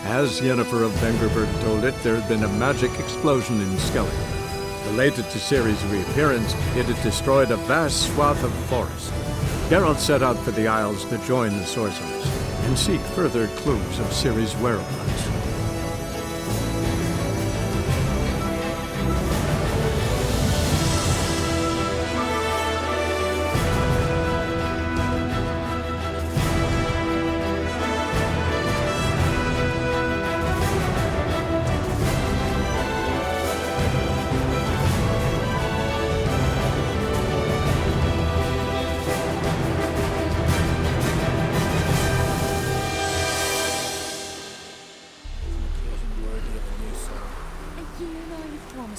As Yennefer of Vengerberg told it, there had been a magic explosion in Skellige. Related to Ciri's reappearance, it had destroyed a vast swath of forest. Geralt set out for the Isles to join the sorcerers and seek further clues of Ciri's whereabouts.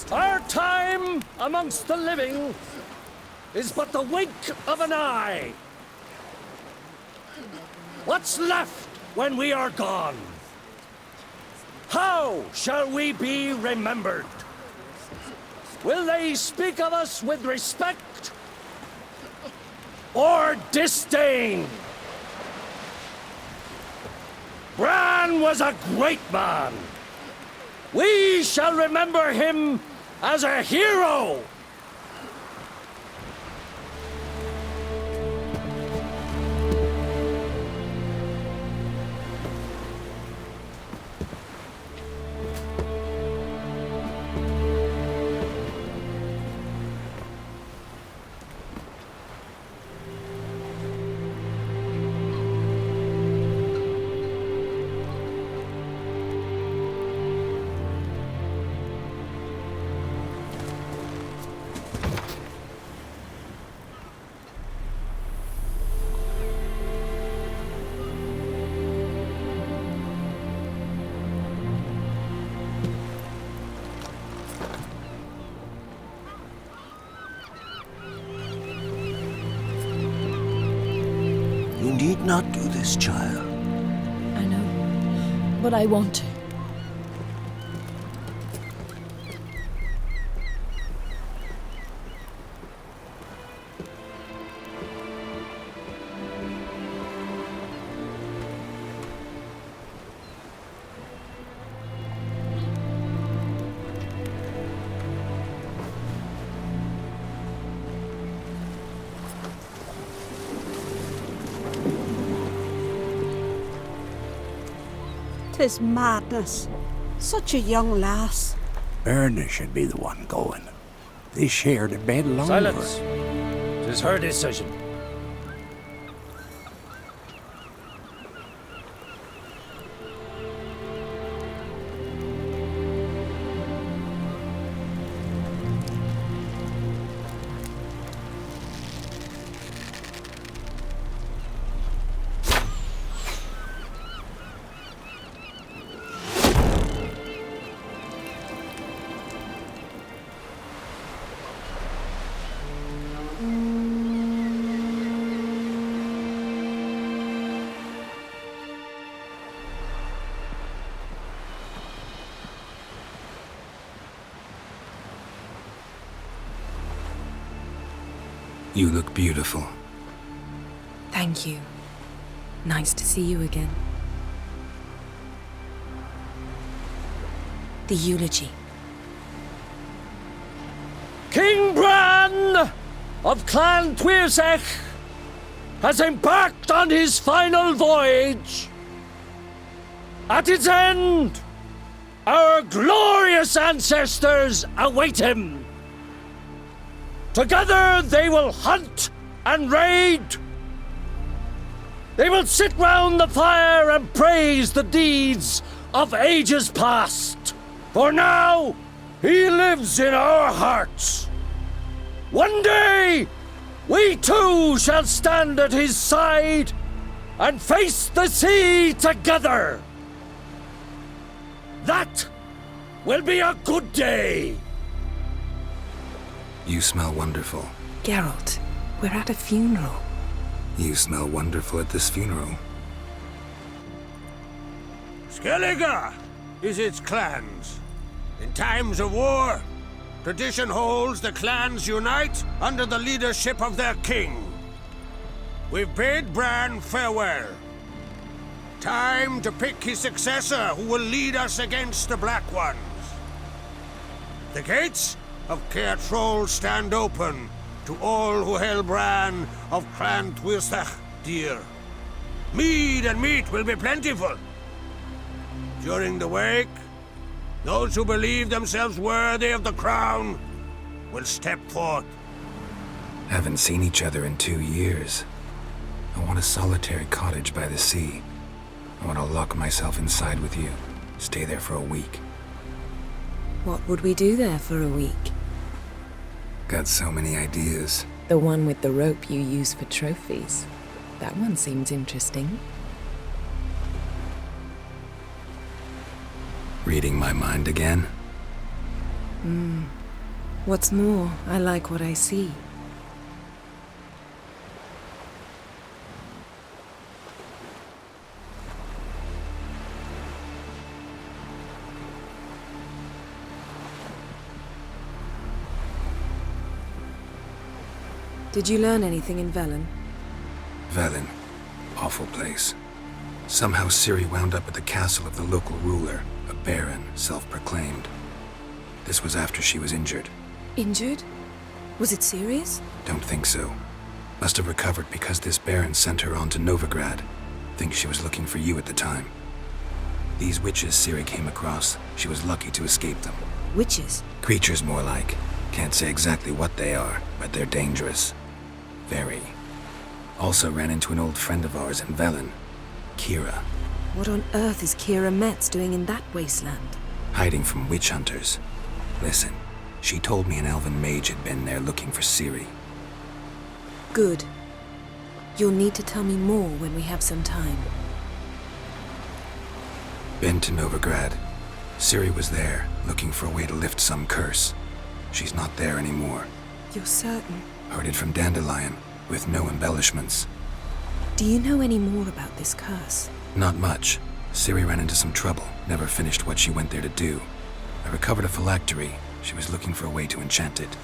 Our time amongst the living is but the wink of an eye. What's left when we are gone? How shall we be remembered? Will they speak of us with respect or disdain? Bran was a great man. We shall remember him as a hero! You need not do this, child. I know, but I want to. Tis madness. Such a young lass. Erna should be the one going. They shared a bed longer. Silence! 'Tis her decision. You look beautiful. Thank you. Nice to see you again. The eulogy. King Bran of Clan Tuirsech has embarked on his final voyage. At its end, our glorious ancestors await him. Together they will hunt and raid. They will sit round the fire and praise the deeds of ages past. For now, he lives in our hearts. One day, we too shall stand at his side and face the sea together. That will be a good day. You smell wonderful. Geralt, we're at a funeral. You smell wonderful at this funeral. Skellige is its clans. In times of war, tradition holds the clans unite under the leadership of their king. We've bid Bran farewell. Time to pick his successor who will lead us against the Black Ones. The gates of Kaer stand open to all who hail Bran of Clan Tuirstach dear. Mead and meat will be plentiful. During the wake, those who believe themselves worthy of the crown will step forth. Haven't seen each other in 2 years. I want a solitary cottage by the sea. I want to lock myself inside with you. Stay there for a week. What would we do there for a week? Got so many ideas. The one with the rope you use for trophies. That one seems interesting. Reading my mind again? What's more, I like what I see. Did you learn anything in Velen? Velen. Awful place. Somehow Ciri wound up at the castle of the local ruler, a baron, self-proclaimed. This was after she was injured. Injured? Was it serious? Don't think so. Must have recovered because this baron sent her on to Novigrad. Think she was looking for you at the time. These witches Ciri came across, she was lucky to escape them. Witches? Creatures more like. Can't say exactly what they are, but they're dangerous. Very. Also ran into an old friend of ours in Velen, Kira. What on earth is Kira Metz doing in that wasteland? Hiding from witch hunters. Listen, she told me an elven mage had been there looking for Ciri. Good. You'll need to tell me more when we have some time. Been to Novigrad. Ciri was there, looking for a way to lift some curse. She's not there anymore. You're certain? Heard it from Dandelion, with no embellishments. Do you know any more about this curse? Not much. Ciri ran into some trouble, never finished what she went there to do. I recovered a phylactery. She was looking for a way to enchant it.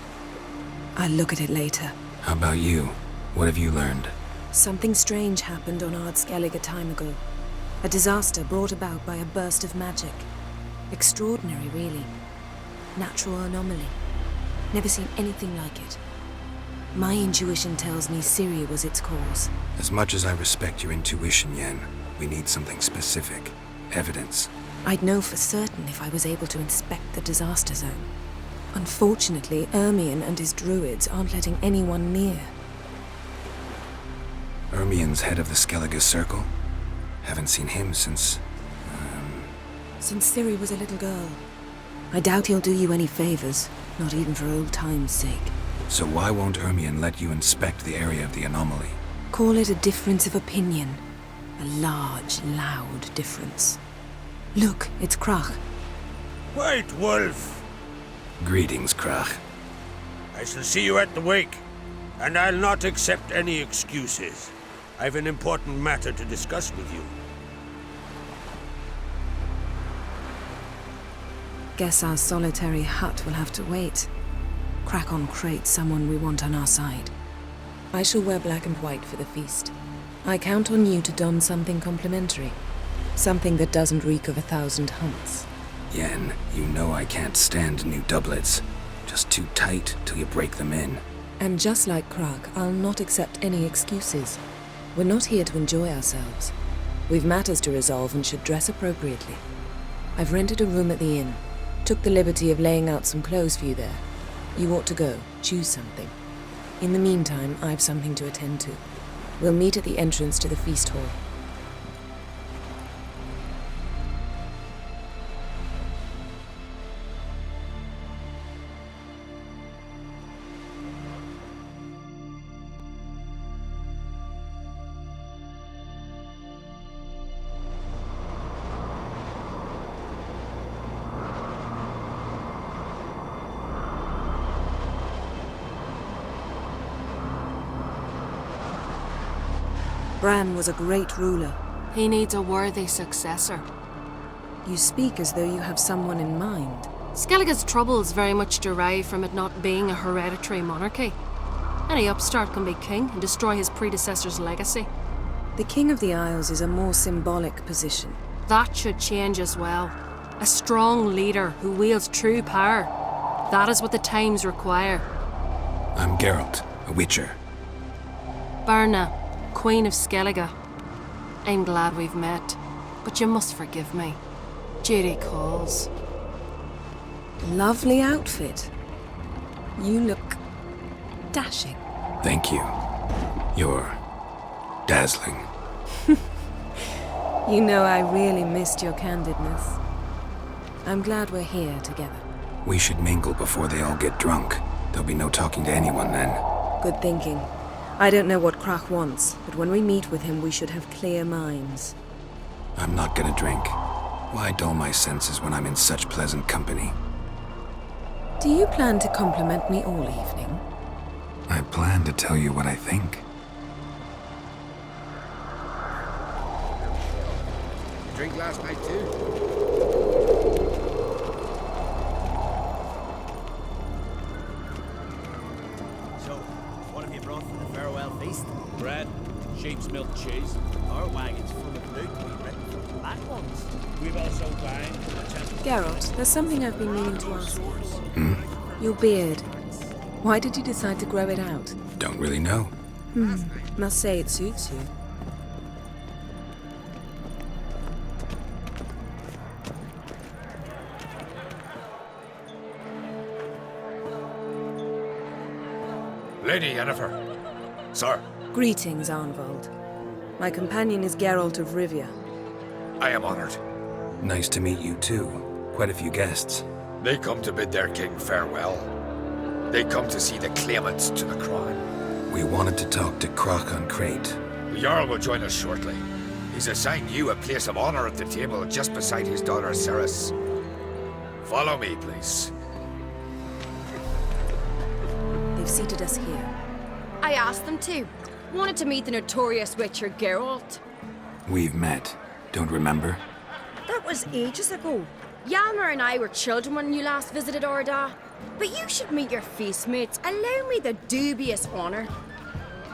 I'll look at it later. How about you? What have you learned? Something strange happened on Ard Skellig a time ago. A disaster brought about by a burst of magic. Extraordinary, really. Natural anomaly. Never seen anything like it. My intuition tells me Ciri was its cause. As much as I respect your intuition, Yen, we need something specific. Evidence. I'd know for certain if I was able to inspect the disaster zone. Unfortunately, Ermion and his druids aren't letting anyone near. Ermion's head of the Skellige Circle? Haven't seen him since... Since Ciri was a little girl. I doubt he'll do you any favors, not even for old time's sake. So why won't Ermion let you inspect the area of the anomaly? Call it a difference of opinion. A large, loud difference. Look, it's Krach. White Wolf! Greetings, Krach. I shall see you at the wake, and I'll not accept any excuses. I've an important matter to discuss with you. Guess our solitary hut will have to wait. Crack on crate someone we want on our side. I shall wear black and white for the feast. I count on you to don something complimentary. Something that doesn't reek of 1,000 hunts. Yen, you know I can't stand new doublets. Just too tight till you break them in. And just like Krag, I'll not accept any excuses. We're not here to enjoy ourselves. We've matters to resolve and should dress appropriately. I've rented a room at the inn. Took the liberty of laying out some clothes for you there. You ought to go. Choose something. In the meantime, I've something to attend to. We'll meet at the entrance to the feast hall. Bran was a great ruler. He needs a worthy successor. You speak as though you have someone in mind. Skellige's troubles very much derive from it not being a hereditary monarchy. Any upstart can be king and destroy his predecessor's legacy. The King of the Isles is a more symbolic position. That should change as well. A strong leader who wields true power. That is what the times require. I'm Geralt, a witcher. Berna, Queen of Skellige. I'm glad we've met, but you must forgive me. Duty calls. Lovely outfit. You look dashing. Thank you. You're dazzling. You know I really missed your candidness. I'm glad we're here together. We should mingle before they all get drunk. There'll be no talking to anyone then. Good thinking. I don't know what Krach wants, but when we meet with him, we should have clear minds. I'm not gonna drink. Why dull my senses when I'm in such pleasant company? Do you plan to compliment me all evening? I plan to tell you what I think. Drink last night too? So, what have you brought for the farewell feast? Bread, sheep's milk cheese. Our wagon's full of loot we've written for the black ones. We've also dined. Geralt, there's something I've been meaning to ask you. Your beard. Why did you decide to grow it out? Don't really know. Must say it suits you. Lady Yennefer. Sir. Greetings, Arnvold. My companion is Geralt of Rivia. I am honored. Nice to meet you too. Quite a few guests. They come to bid their king farewell. They come to see the claimants to the crown. We wanted to talk to Krach on Crate. The Jarl will join us shortly. He's assigned you a place of honor at the table just beside his daughter Cerys. Follow me, please. They've seated us here. I asked them to. Wanted to meet the notorious witcher Geralt. We've met. Don't remember? That was ages ago. Yalmar and I were children when you last visited Orda. But you should meet your feast mates. Allow me the dubious honor.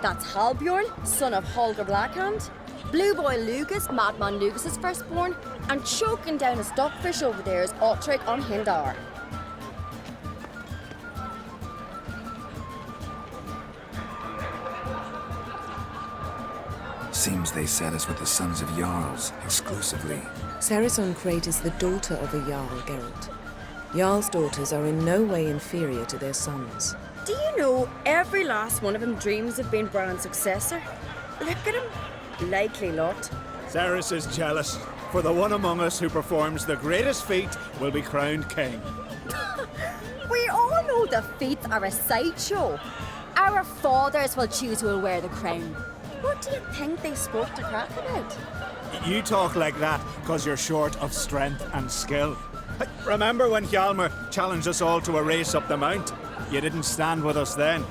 That's Halbjorn, son of Holger Blackhand. Blue Boy Lugas, Madman Lugas' firstborn. And choking down a stockfish over there is Uldarrik on Hindar. Seems they set us with the sons of Jarls, exclusively. Cerys on Crate is the daughter of a Jarl, Geralt. Jarl's daughters are in no way inferior to their sons. Do you know every last one of them dreams of being Bran's successor? Look at him. Likely lot. Cerys is jealous, for the one among us who performs the greatest feat will be crowned king. We all know the feats are a sideshow. Our fathers will choose who will wear the crown. What do you think they spoke to Krach about? You talk like that because you're short of strength and skill. Remember when Hjalmar challenged us all to a race up the mount? You didn't stand with us then.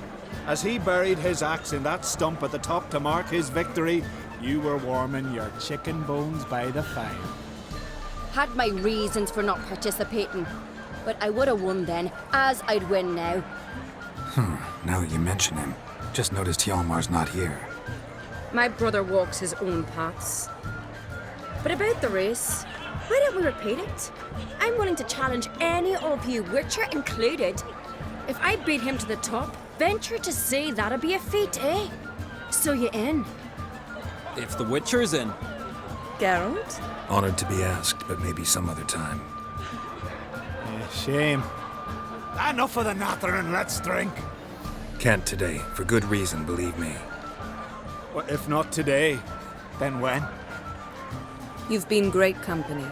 As he buried his axe in that stump at the top to mark his victory, you were warming your chicken bones by the fire. Had my reasons for not participating, but I would have won then, as I'd win now. Now that you mention him, just noticed Hjalmar's not here. My brother walks his own paths. But about the race, why don't we repeat it? I'm willing to challenge any of you, Witcher included. If I beat him to the top, venture to say that'd be a feat, eh? So you in? If the Witcher's in. Geralt? Honored to be asked, but maybe some other time. Shame. Enough of the nattering, let's drink. Can't today, for good reason, believe me. Well, if not today, then when? You've been great company.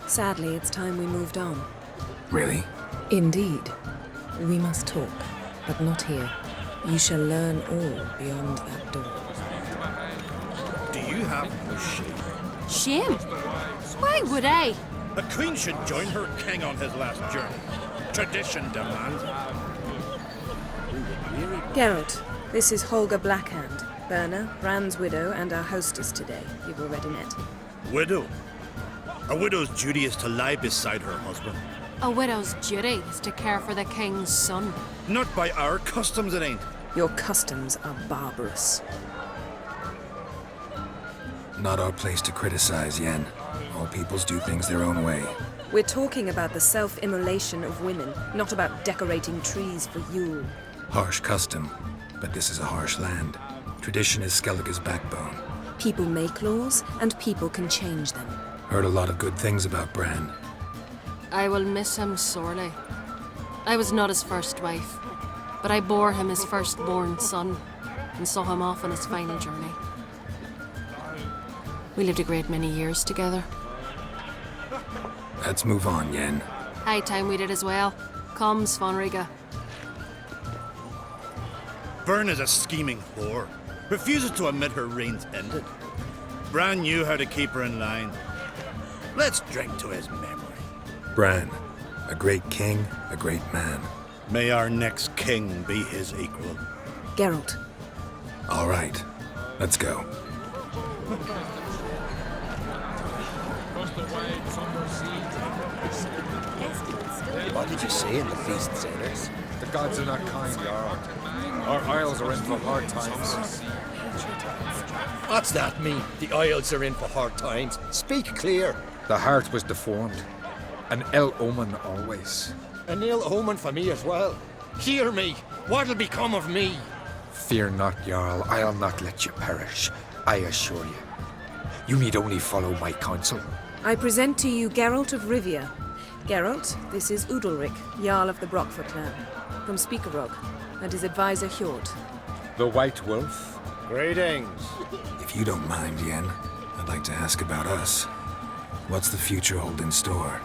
Sadly, it's time we moved on. Really? Indeed. We must talk, but not here. You shall learn all beyond that door. Do you have no shame? Shame? Why would I? A queen should join her king on his last journey. Tradition demands. Geralt, this is Holger Blackhand, Berna, Bran's widow, and our hostess today. You've already met. Widow? A widow's duty is to lie beside her husband. A widow's duty is to care for the king's son. Not by our customs, it ain't. Your customs are barbarous. Not our place to criticize, Yen. All peoples do things their own way. We're talking about the self-immolation of women, not about decorating trees for Yule. Harsh custom, but this is a harsh land. Tradition is Skellige's backbone. People make laws, and people can change them. Heard a lot of good things about Bran. I will miss him sorely. I was not his first wife, but I bore him his firstborn son and saw him off on his final journey. We lived a great many years together. Let's move on, Yen. High time we did as well. Come, Svanriga. Bern is a scheming whore. Refuses to admit her reign's ended. Bran knew how to keep her in line. Let's drink to his memory. Bran, a great king, a great man. May our next king be his equal. Geralt. All right, let's go. What did you say in the feast, sailors? The gods are not kind, Jarl. Our isles are in for hard times. What's that mean? The Isles are in for hard times. Speak clear. The heart was deformed. An ill omen always. An ill omen for me as well. Hear me. What'll become of me? Fear not, Jarl. I'll not let you perish. I assure you. You need only follow my counsel. I present to you Geralt of Rivia. Geralt, this is Uldarrik, Jarl of the Brockford clan, from Speakerog, and his advisor Hjort. The White Wolf. Greetings. If you don't mind, Yen, I'd like to ask about us. What's the future hold in store?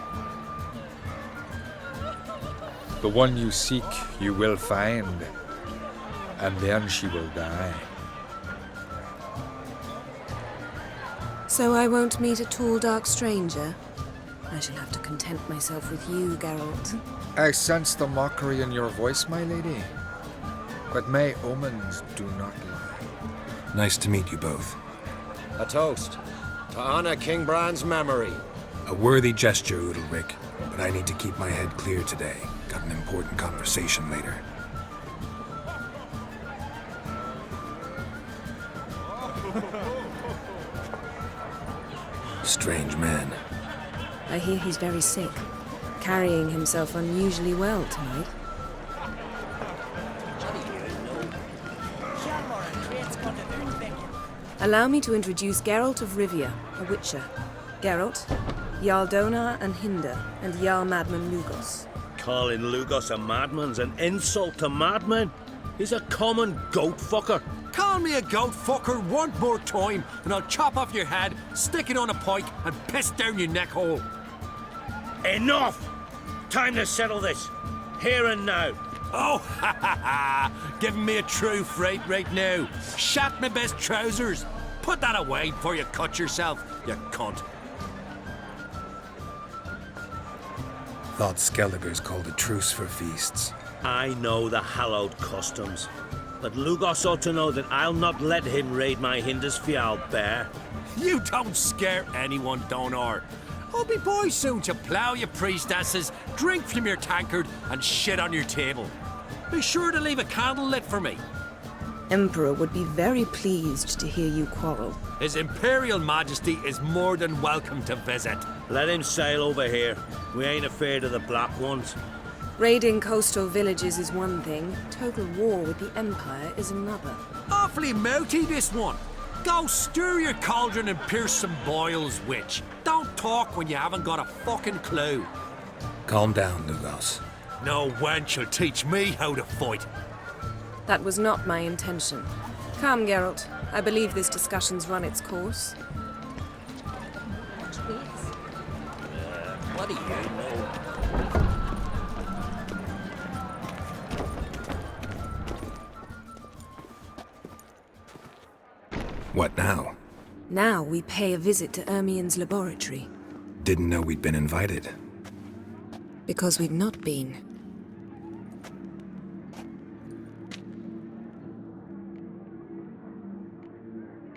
The one you seek, you will find. And then she will die. So I won't meet a tall, dark stranger? I shall have to content myself with you, Geralt. I sense the mockery in your voice, my lady. But my omens do not lie. Nice to meet you both. A toast. To honor King Bran's memory. A worthy gesture, Uldarrik, but I need to keep my head clear today. Got an important conversation later. Strange man. I hear he's very sick, carrying himself unusually well tonight. Allow me to introduce Geralt of Rivia, a witcher. Geralt, Jarl Donar and Hinder, and Jarl Madman Lugos. Calling Lugos a madman's an insult to madmen. He's a common goat fucker. Call me a goat fucker one more time, and I'll chop off your head, stick it on a pike, and piss down your neck hole. Enough! Time to settle this. Here and now. Oh, ha ha ha! Giving me a true fright right now. Shat my best trousers. Put that away before you cut yourself, you cunt. Thought Skellige's called a truce for feasts. I know the hallowed customs, but Lugos ought to know that I'll not let him raid my Hinder's Fial bear. You don't scare anyone, Donar. I'll be boys soon to plough your priestesses, drink from your tankard, and shit on your table. Be sure to leave a candle lit for me. Emperor would be very pleased to hear you quarrel. His Imperial Majesty is more than welcome to visit. Let him sail over here. We ain't afraid of the Black Ones. Raiding coastal villages is one thing. Total war with the Empire is another. Awfully mouty, this one. Go stir your cauldron and pierce some boils, witch. Don't talk when you haven't got a fucking clue. Calm down, Lugos. No wench will teach me how to fight. That was not my intention. Come, Geralt. I believe this discussion's run its course. What do you know? What now? Now we pay a visit to Ermien's laboratory. Didn't know we'd been invited. Because we've not been.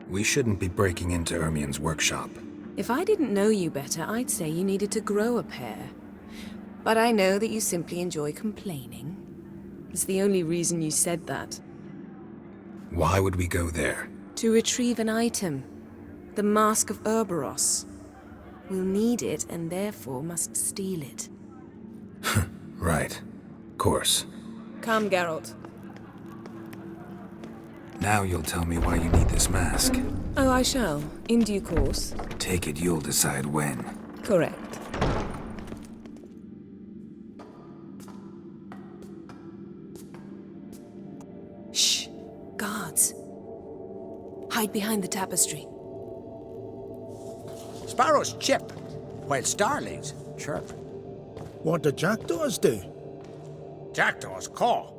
We shouldn't be breaking into Ermien's workshop. If I didn't know you better, I'd say you needed to grow a pair. But I know that you simply enjoy complaining. It's the only reason you said that. Why would we go there? To retrieve an item. The Mask of Urboros. We'll need it and therefore must steal it. Right. Course. Come, Geralt. Now you'll tell me why you need this mask. Oh, I shall. In due course. Take it you'll decide when. Correct. Shh. Guards. Hide behind the tapestry. Sparrows chip, while starlings chirp. What do jackdaws do? Jackdaws caw.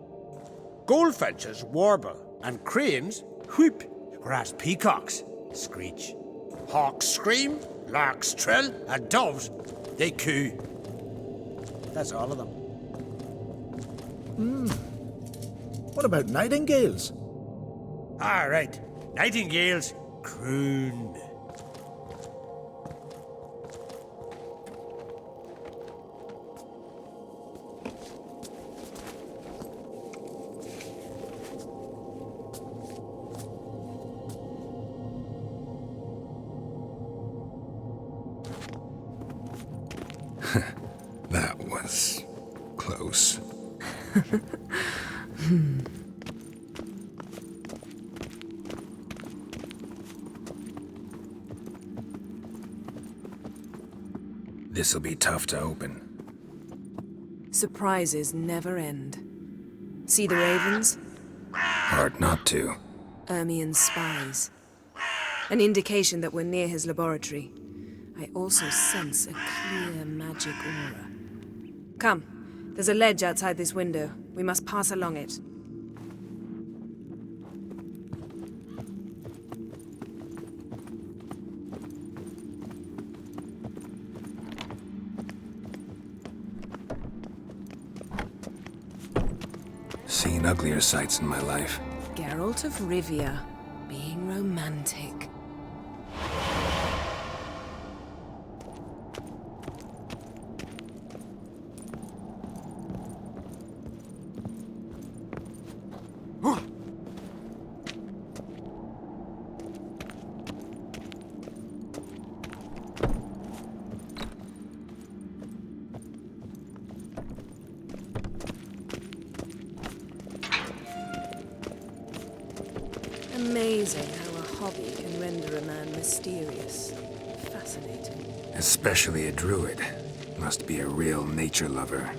Goldfinches warble, and cranes whoop, whereas peacocks screech. Hawks scream, larks trill, and doves, they coo. That's all of them. What about nightingales? All right, nightingales croon. That was close. This'll be tough to open. Surprises never end. See the ravens? Hard not to. Ermien's spies. An indication that we're near his laboratory. I also sense a clear magic aura. Come, there's a ledge outside this window. We must pass along it. Seen uglier sights in my life. Geralt of Rivia, being romantic. Amazing how a hobby can render a man mysterious. Fascinating. Especially a druid. Must be a real nature lover.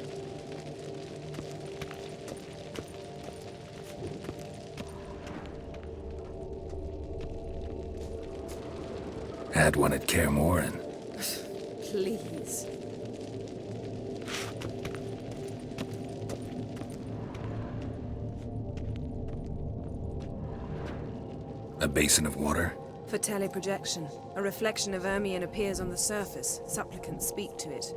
Had one at Kaer Morhen. Please. A basin of water? For teleprojection, a reflection of Ermien appears on the surface. Supplicants speak to it.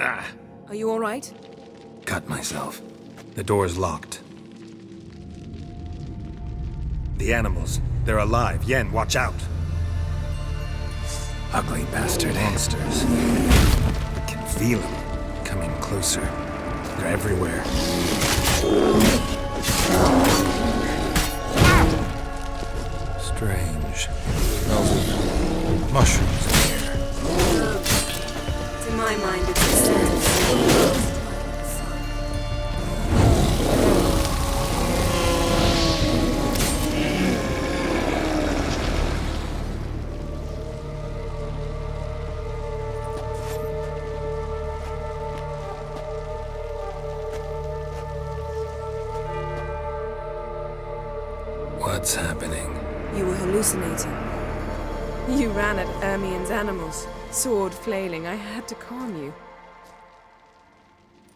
Ah! Are you all right? Cut myself. The door's locked. The animals. They're alive. Yen, watch out. Ugly bastard monsters. I can feel them. Coming closer. They're everywhere. Strange. Smells of mushrooms in here. To my mind, it's a sense. What's happening? You were hallucinating. You ran at Ermien's animals, sword flailing. I had to calm you.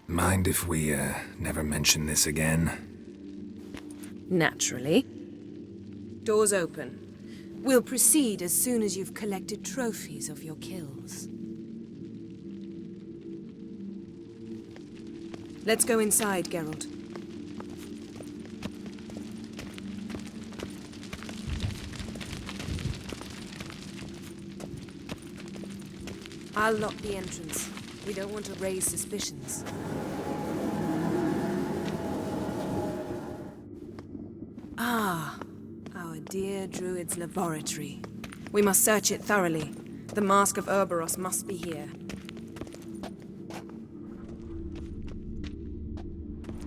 Mind if we, never mention this again? Naturally. Doors open. We'll proceed as soon as you've collected trophies of your kills. Let's go inside, Geralt. I'll lock the entrance. We don't want to raise suspicions. Ah, our dear druid's laboratory. We must search it thoroughly. The Mask of Ouroboros must be here.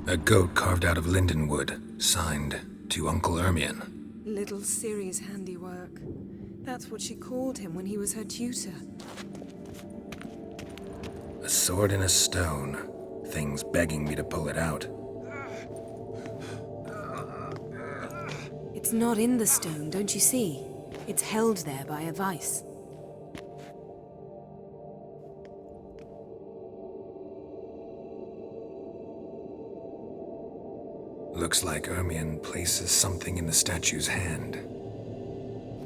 A goat carved out of lindenwood, signed to Uncle Ermion. Little Cerys' handiwork. That's what she called him when he was her tutor. A sword in a stone. Things begging me to pull it out. It's not in the stone, don't you see? It's held there by a vice. Looks like Ermion places something in the statue's hand.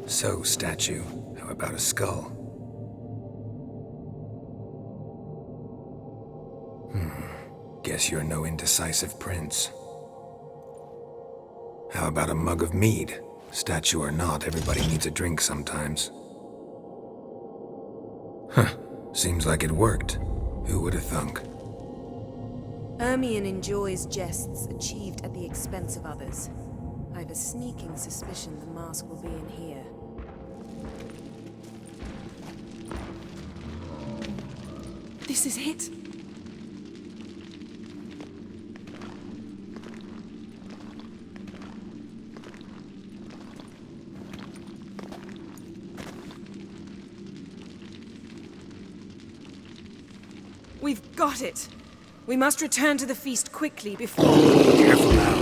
So, statue, how about a skull? Guess you're no indecisive prince. How about a mug of mead? Statue or not, everybody needs a drink sometimes. Huh, seems like it worked. Who would have thunk? Ermion enjoys jests achieved at the expense of others. I've a sneaking suspicion the mask will be in here. This is it! We've got it! We must return to the feast quickly before... Careful now.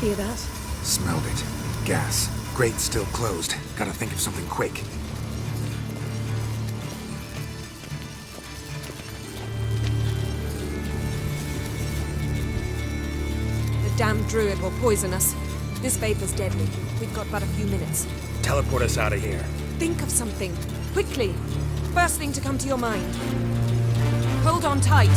Hear that? Smelled it. Gas. Grate's still closed. Gotta think of something quick. The damned druid will poison us. This vapor's deadly. We've got but a few minutes. Teleport us out of here. Think of something. Quickly. First thing to come to your mind. Hold on tight.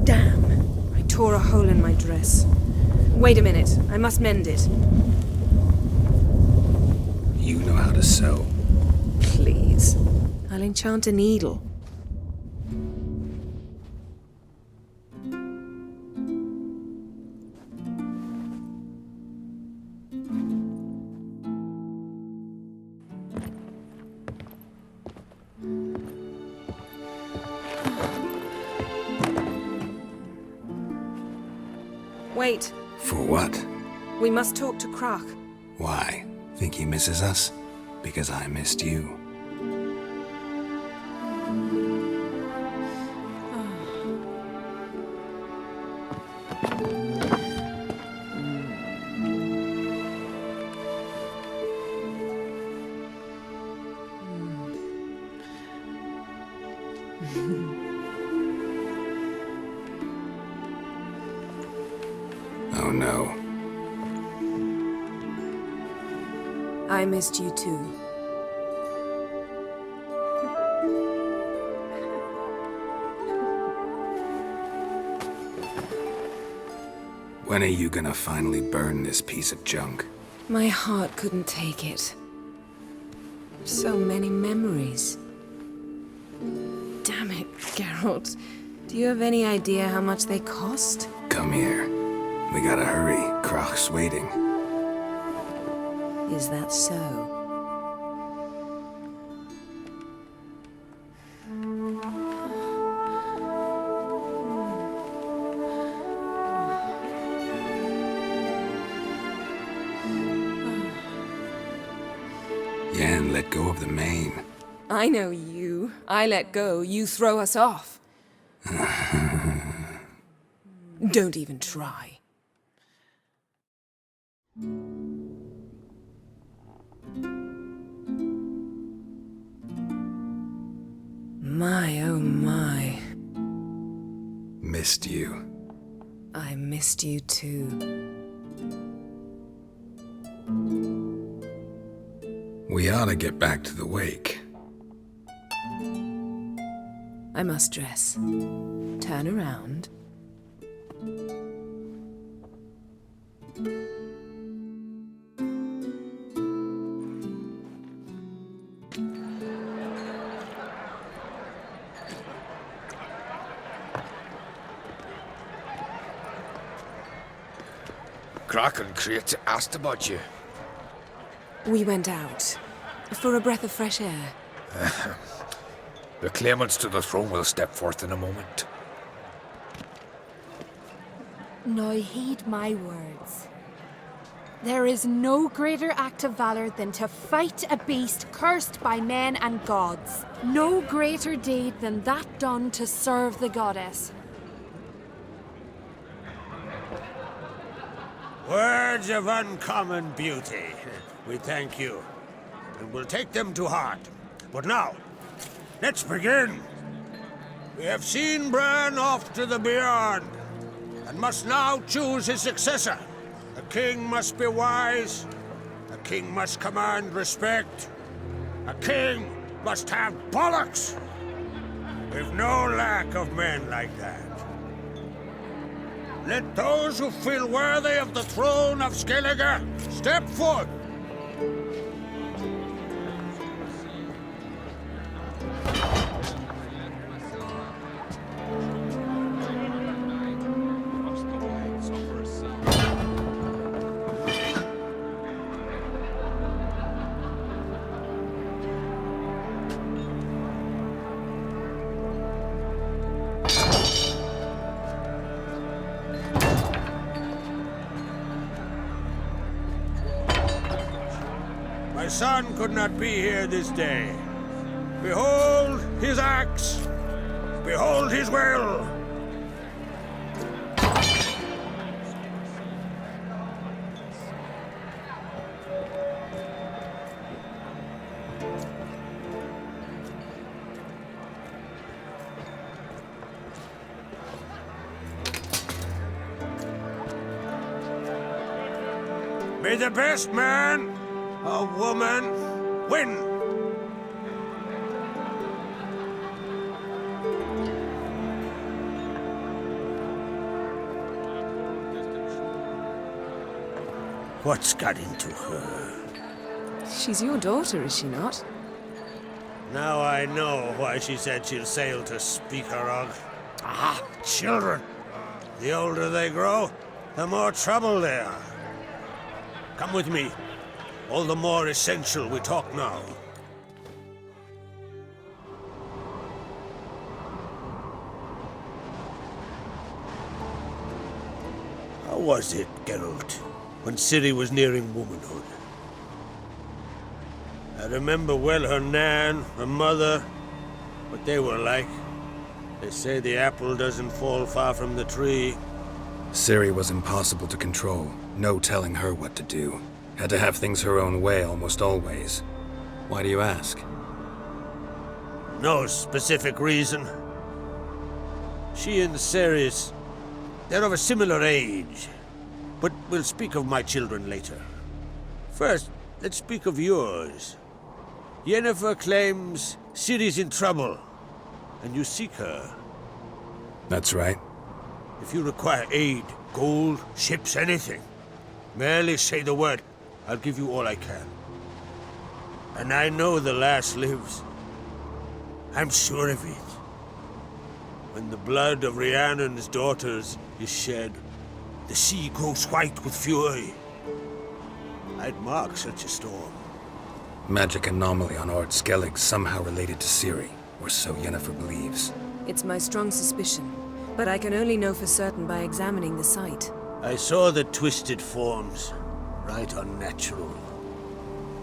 Damn. I tore a hole in my dress. Wait a minute. I must mend it. You know how to sew. Please. I'll enchant a needle. Wait. For what? We must talk to Kaer. Why? Think he misses us? Because I missed you. Oh no. I missed you too. When are you gonna finally burn this piece of junk? My heart couldn't take it. So many memories. Damn it, Geralt. Do you have any idea how much they cost? Come here. We gotta hurry. Croc's waiting. Is that so? Yen, let go of the mane. I know you. I let go, you throw us off. Don't even try. My, oh my. Missed you. I missed you too. We ought to get back to the wake. I must dress. Turn around. Crach and Crate asked about you. We went out. For a breath of fresh air. The claimants to the throne will step forth in a moment. Now heed my words. There is no greater act of valor than to fight a beast cursed by men and gods. No greater deed than that done to serve the goddess. Words of uncommon beauty. We thank you, and we'll take them to heart. But now, let's begin. We have seen Bran off to the beyond, and must now choose his successor. A king must be wise. A king must command respect. A king must have bollocks. We've no lack of men like that. Let those who feel worthy of the throne of Skellige step forth. My son could not be here this day. Behold his axe. Behold his will. May the best man or woman win. What's got into her? She's your daughter, is she not? Now I know why she said she'll sail to Speakerog. Ah, children. The older they grow, the more trouble they are. Come with me. All the more essential we talk now. How was it, Geralt, when Ciri was nearing womanhood? I remember well her nan, her mother, what they were like. They say the apple doesn't fall far from the tree. Ciri was impossible to control. No telling her what to do. Had to have things her own way almost always. Why do you ask? No specific reason. She and Cerys, they're of a similar age. But we'll speak of my children later. First, let's speak of yours. Yennefer claims Ciri's in trouble, and you seek her. That's right. If you require aid, gold, ships, anything, merely say the word. I'll give you all I can. And I know the lass lives. I'm sure of it. When the blood of Rhiannon's daughters is shed, the sea grows white with fury. I'd mark such a storm. Magic anomaly on Ard Skellig somehow related to Ciri, or so Yennefer believes. It's my strong suspicion, but I can only know for certain by examining the site. I saw the twisted forms, right unnatural.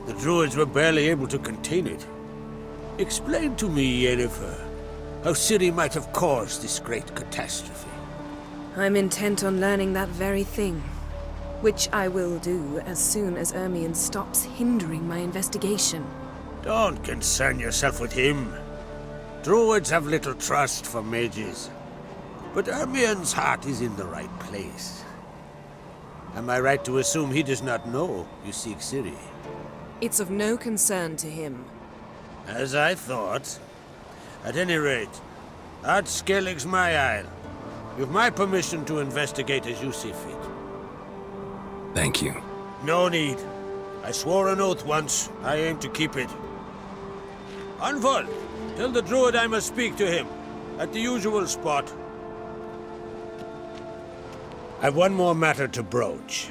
The druids were barely able to contain it. Explain to me, Yennefer, how Ciri might have caused this great catastrophe. I'm intent on learning that very thing, which I will do as soon as Ermion stops hindering my investigation. Don't concern yourself with him. Druids have little trust for mages. But Ermion's heart is in the right place. Am I right to assume he does not know you seek Ciri? It's of no concern to him. As I thought. At any rate, Ard Skellig's my isle. You've my permission to investigate as you see fit. Thank you. No need. I swore an oath once. I aim to keep it. Unfold! Tell the druid I must speak to him. At the usual spot. I've one more matter to broach.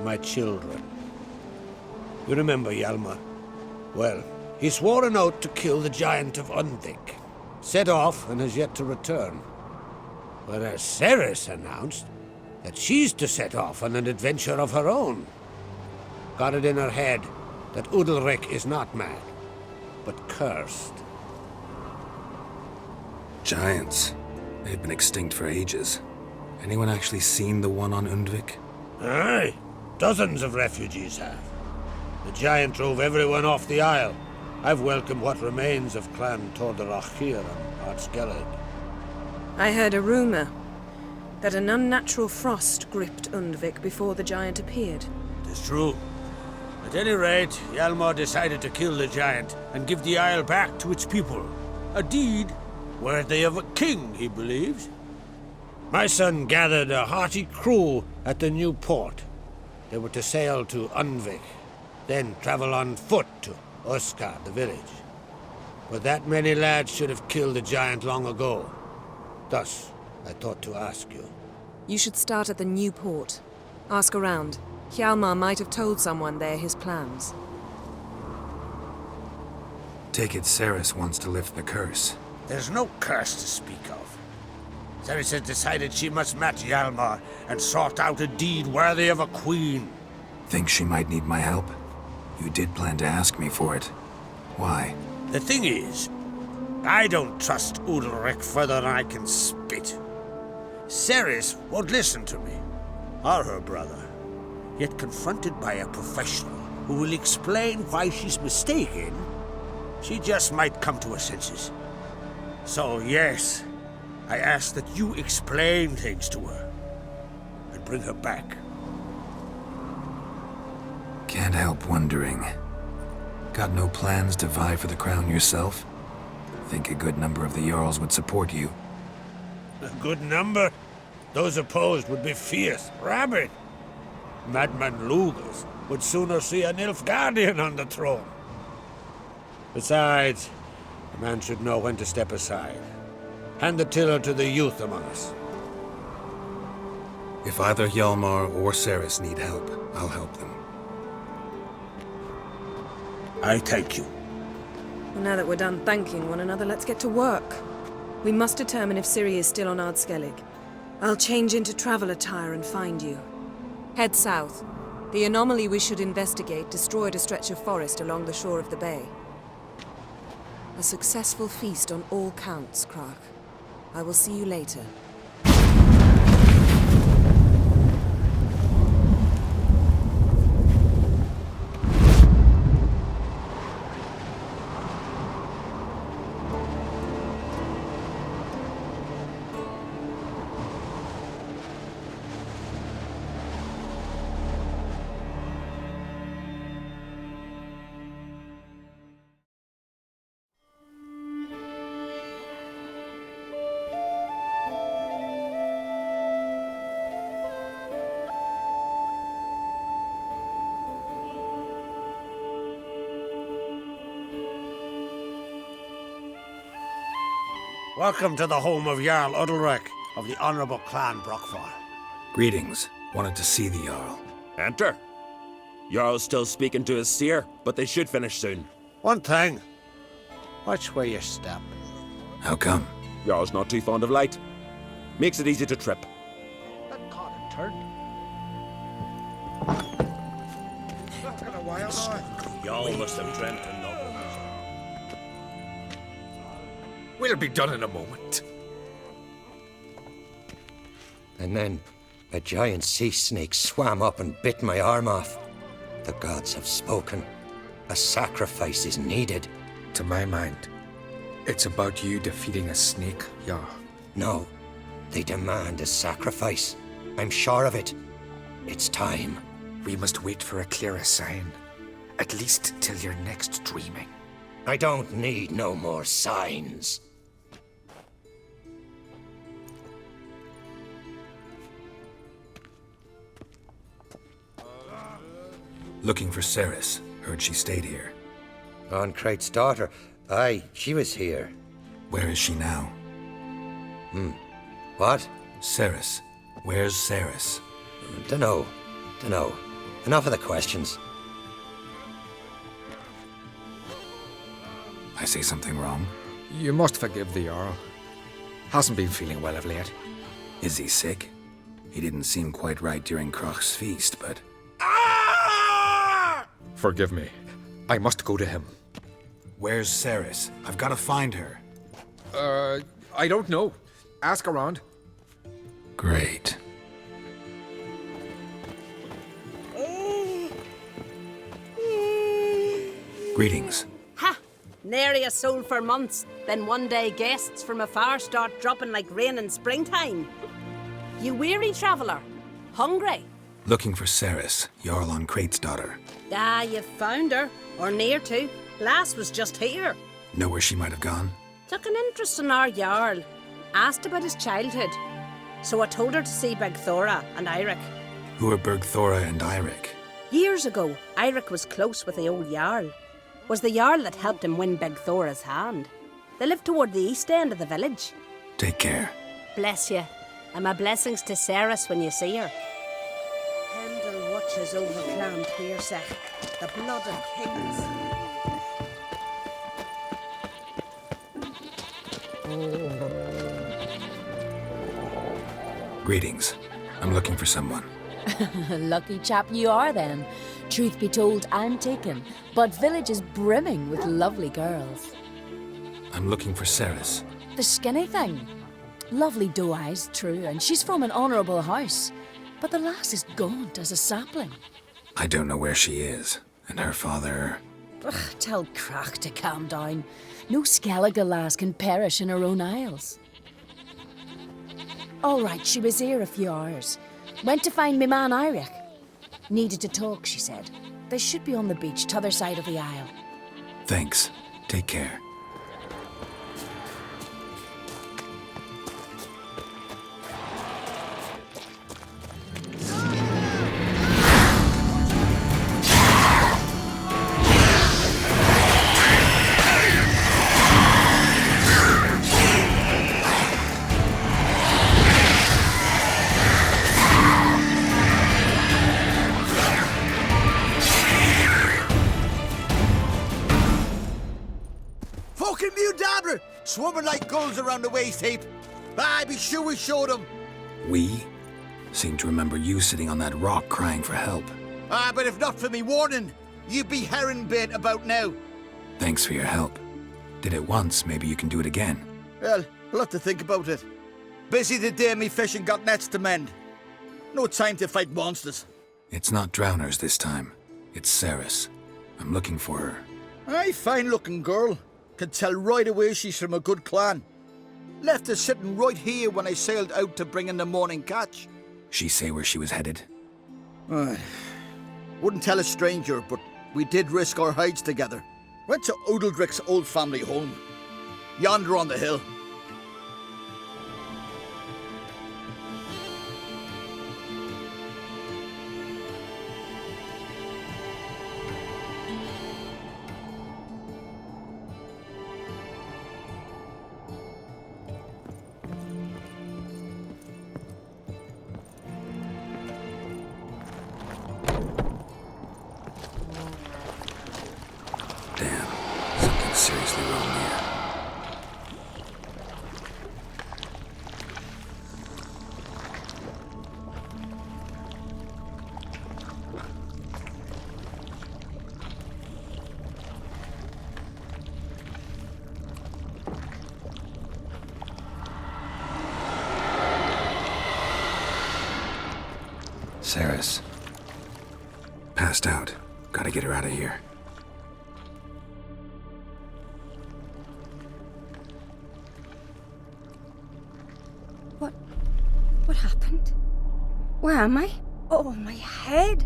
My children. You remember Yalmar? Well, he swore an oath to kill the giant of Uldarrik. Set off and has yet to return. Whereas Cerys announced that she's to set off on an adventure of her own. Got it in her head that Uldarrik is not mad, but cursed. Giants. They've been extinct for ages. Anyone actually seen the one on Uldarrik? Aye. Dozens of refugees have. The giant drove everyone off the isle. I've welcomed what remains of Clan Tordarach here on Ard Skellig. I heard a rumor that an unnatural frost gripped Uldarrik before the giant appeared. It's true. At any rate, Yalmar decided to kill the giant and give the isle back to its people. A deed worthy of a king, he believes. My son gathered a hearty crew at the new port. They were to sail to Uldarrik, then travel on foot to Oscar, the village. But that many lads should have killed the giant long ago. Thus, I thought to ask you. You should start at the new port. Ask around. Hjalmar might have told someone there his plans. Take it Cerys wants to lift the curse. There's no curse to speak of. Cerys has decided she must match Yalmar and sort out a deed worthy of a queen. Think she might need my help? You did plan to ask me for it. Why? The thing is, I don't trust Uldarrik further than I can spit. Cerys won't listen to me, or her brother. Yet confronted by a professional who will explain why she's mistaken, she just might come to her senses. So yes, I ask that you explain things to her and bring her back. Can't help wondering. Got no plans to vie for the crown yourself? Think a good number of the Jarls would support you. A good number? Those opposed would be fierce, rabid. Madman Lugas would sooner see an Nilfgaardian on the throne. Besides, a man should know when to step aside. Hand the tiller to the youth among us. If either Yalmar or Cerys need help, I'll help them. I thank you. Well, now that we're done thanking one another, let's get to work. We must determine if Ciri is still on Ard Skellig. I'll change into travel attire and find you. Head south. The anomaly we should investigate destroyed a stretch of forest along the shore of the bay. A successful feast on all counts, Krach. I will see you later. Welcome to the home of Jarl Uldarrik of the Honourable Clan Brockfall. Greetings. Wanted to see the Jarl. Enter. Jarl's still speaking to his seer, but they should finish soon. One thing. Watch where you step. How come? Jarl's not too fond of light. Makes it easy to trip. That caught a turn. Look at a while now. Jarl must have dreamt a novel. We'll be done in a moment. And then a giant sea snake swam up and bit my arm off. The gods have spoken. A sacrifice is needed. To my mind, it's about you defeating a snake, Jarl. No, they demand a sacrifice. I'm sure of it. It's time. We must wait for a clearer sign. At least till your next dreaming. I don't need no more signs. Looking for Cerys. Heard she stayed here. Crate's daughter. Aye, she was here. Where is she now? What? Cerys. Where's Cerys? Dunno. Enough of the questions. I say something wrong? You must forgive the Jarl. Hasn't been feeling well of late. Is he sick? He didn't seem quite right during Crach's feast, but... Forgive me. I must go to him. Where's Cerys? I've got to find her. I don't know. Ask around. Great. Greetings. Ha! Nary a soul for months. Then one day guests from afar start dropping like rain in springtime. You weary traveller? Hungry? Looking for Cerys, Jarl on Crate's daughter. Ah, you've found her. Or near to. Lass was just here. Know where she might have gone? Took an interest in our Jarl. Asked about his childhood. So I told her to see Begthora and Uldarrik. Who are Bergthora and Uldarrik? Years ago, Uldarrik was close with the old Jarl. Was the Jarl that helped him win Begthora's hand. They live toward the east end of the village. Take care. Bless you. And my blessings to Cerys when you see her. Pendle watches over Clan Tiersa, the blood of kings. Greetings. I'm looking for someone. Lucky chap you are then. Truth be told, I'm taken, but village is brimming with lovely girls. I'm looking for Cerys. The skinny thing. Lovely doe eyes, true, and she's from an honourable house. But the lass is gaunt as a sapling. I don't know where she is, and her father... Ugh, tell Crach to calm down. No Skellige lass can perish in her own isles. All right, she was here a few hours. Went to find me man Uldarrik. Needed to talk, she said. They should be on the beach, t'other side of the isle. Thanks. Take care. Swarming like gulls around the waist heap. Ah, be sure we showed them. We? Seem to remember you sitting on that rock crying for help. Ah, but if not for me warning, you'd be herring bait about now. Thanks for your help. Did it once, maybe you can do it again. Well, I'll have to think about it. Busy the day me fishing got nets to mend. No time to fight monsters. It's not drowners this time. It's Cerys. I'm looking for her. Aye, fine-looking girl. Can tell right away she's from a good clan. Left her sitting right here when I sailed out to bring in the morning catch. She say where she was headed? Wouldn't tell a stranger, but we did risk our hides together. Went to Uldarrik's old family home. Yonder on the hill. Cerys. Passed out. Gotta get her out of here. What happened? Where am I? Oh, my head.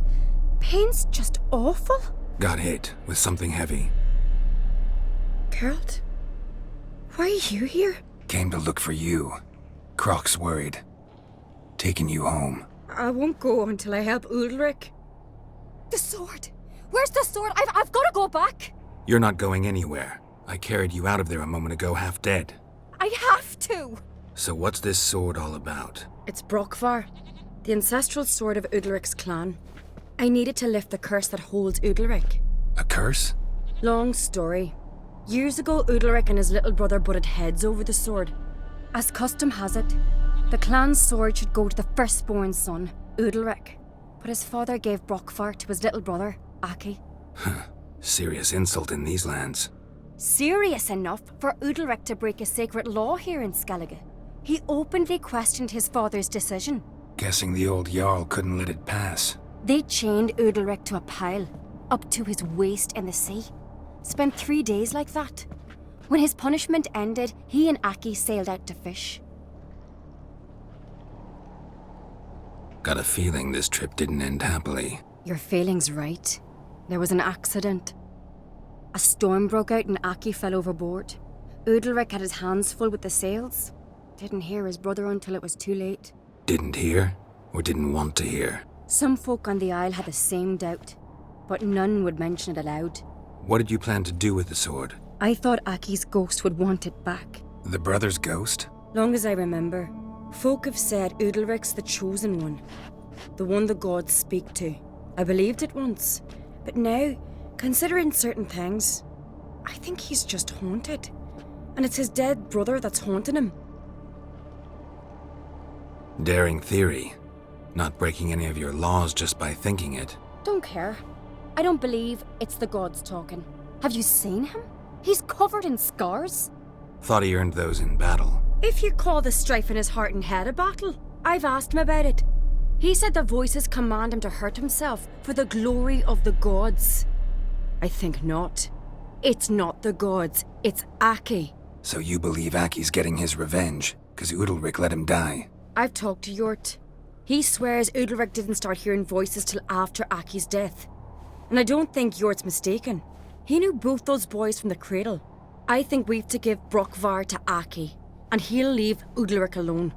Pain's just awful. Got hit with something heavy. Geralt? Why are you here? Came to look for you. Croc's worried. Taking you home. I won't go until I help Uldarrik. The sword! Where's the sword? I've got to go back! You're not going anywhere. I carried you out of there a moment ago, half dead. I have to! So what's this sword all about? It's Brokvar, the ancestral sword of Uldarrik's clan. I needed to lift the curse that holds Uldarrik. A curse? Long story. Years ago, Uldarrik and his little brother butted heads over the sword. As custom has it, the clan's sword should go to the firstborn son, Uldarrik. But his father gave Brokvar to his little brother, Aki. Serious insult in these lands. Serious enough for Uldarrik to break a sacred law here in Skellige. He openly questioned his father's decision. Guessing the old Jarl couldn't let it pass. They chained Uldarrik to a pile, up to his waist in the sea. Spent 3 days like that. When his punishment ended, he and Aki sailed out to fish. Got a feeling this trip didn't end happily. Your feeling's right. There was an accident. A storm broke out and Aki fell overboard. Uldarrik had his hands full with the sails. Didn't hear his brother until it was too late. Didn't hear? Or didn't want to hear? Some folk on the Isle had the same doubt, but none would mention it aloud. What did you plan to do with the sword? I thought Aki's ghost would want it back. The brother's ghost? Long as I remember, folk have said Uldarrik's the chosen one. The one the gods speak to. I believed it once, but now, considering certain things, I think he's just haunted. And it's his dead brother that's haunting him. Daring theory. Not breaking any of your laws just by thinking it. Don't care. I don't believe it's the gods talking. Have you seen him? He's covered in scars. Thought he earned those in battle. If you call the strife in his heart and head a battle, I've asked him about it. He said the voices command him to hurt himself for the glory of the gods. I think not. It's not the gods, it's Aki. So you believe Aki's getting his revenge, because Uldarrik let him die? I've talked to Yort. He swears Uldarrik didn't start hearing voices till after Aki's death. And I don't think Yort's mistaken. He knew both those boys from the cradle. I think we've to give Brokvar to Aki, and he'll leave Uldarrik alone.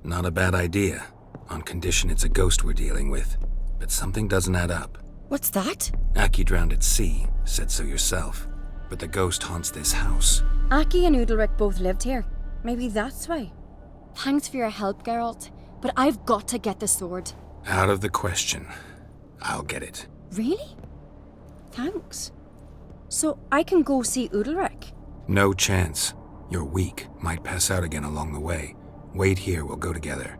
Not a bad idea, on condition it's a ghost we're dealing with. But something doesn't add up. What's that? Aki drowned at sea, said so yourself. But the ghost haunts this house. Aki and Uldarrik both lived here. Maybe that's why. Thanks for your help, Geralt, but I've got to get the sword. Out of the question. I'll get it. Really? Thanks. So I can go see Uldarrik? No chance. You're weak. Might pass out again along the way. Wait here, we'll go together.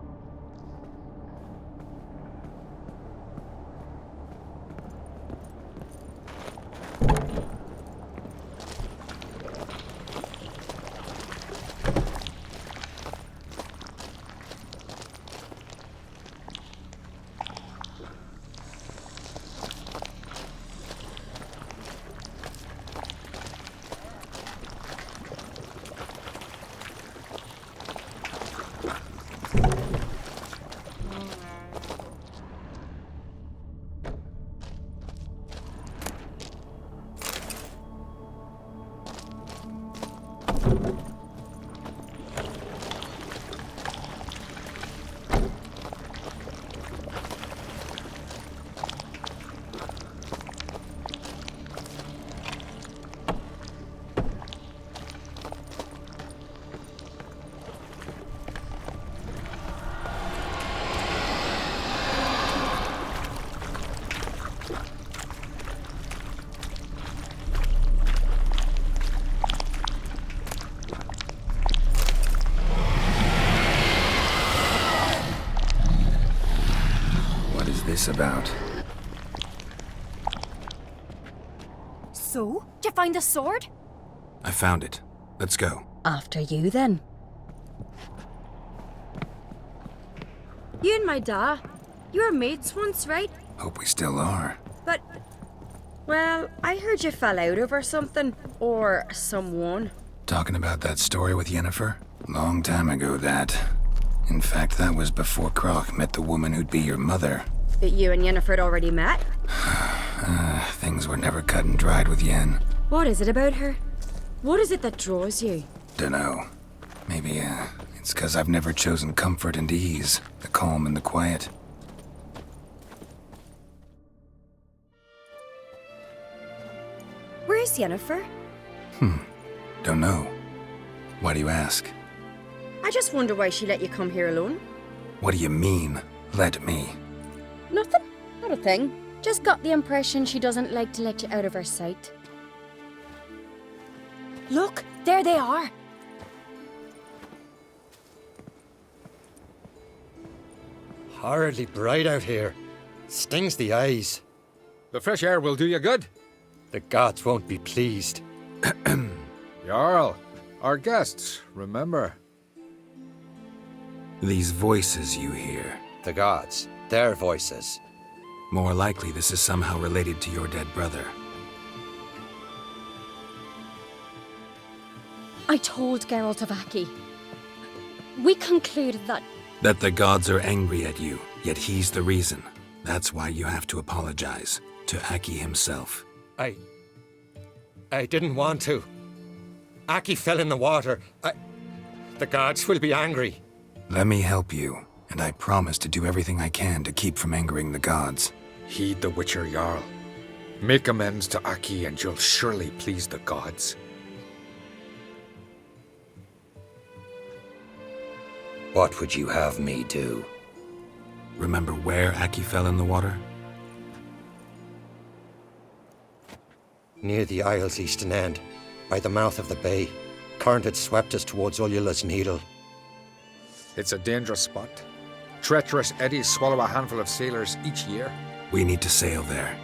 About? So, did you find the sword? I found it. Let's go. After you, then. You and my da, you were mates once, right? Hope we still are. But, well, I heard you fell out over something. Or someone. Talking about that story with Yennefer? Long time ago, that. In fact, that was before Croc met the woman who'd be your mother. But you and Yennefer had already met? Things were never cut and dried with Yen. What is it about her? What is it that draws you? Dunno. Maybe, it's 'cause I've never chosen comfort and ease, the calm and the quiet. Where's Yennefer? Don't know. Why do you ask? I just wonder why she let you come here alone. What do you mean, let me? Nothing. Not a thing. Just got the impression she doesn't like to let you out of her sight. Look, there they are. Horridly bright out here. Stings the eyes. The fresh air will do you good. The gods won't be pleased. Jarl, our guests, remember. These voices you hear. The gods, their voices. More likely this is somehow related to your dead brother. I told Geralt of Aki. We concluded that... That the gods are angry at you, yet he's the reason. That's why you have to apologize. To Aki himself. I didn't want to. Aki fell in the water. The gods will be angry. Let me help you, and I promise to do everything I can to keep from angering the gods. Heed the Witcher Jarl. Make amends to Aki and you'll surely please the gods. What would you have me do? Remember where Aki fell in the water? Near the Isle's eastern end, by the mouth of the bay. Current had swept us towards Ullula's Needle. It's a dangerous spot. Treacherous eddies swallow a handful of sailors each year. We need to sail there.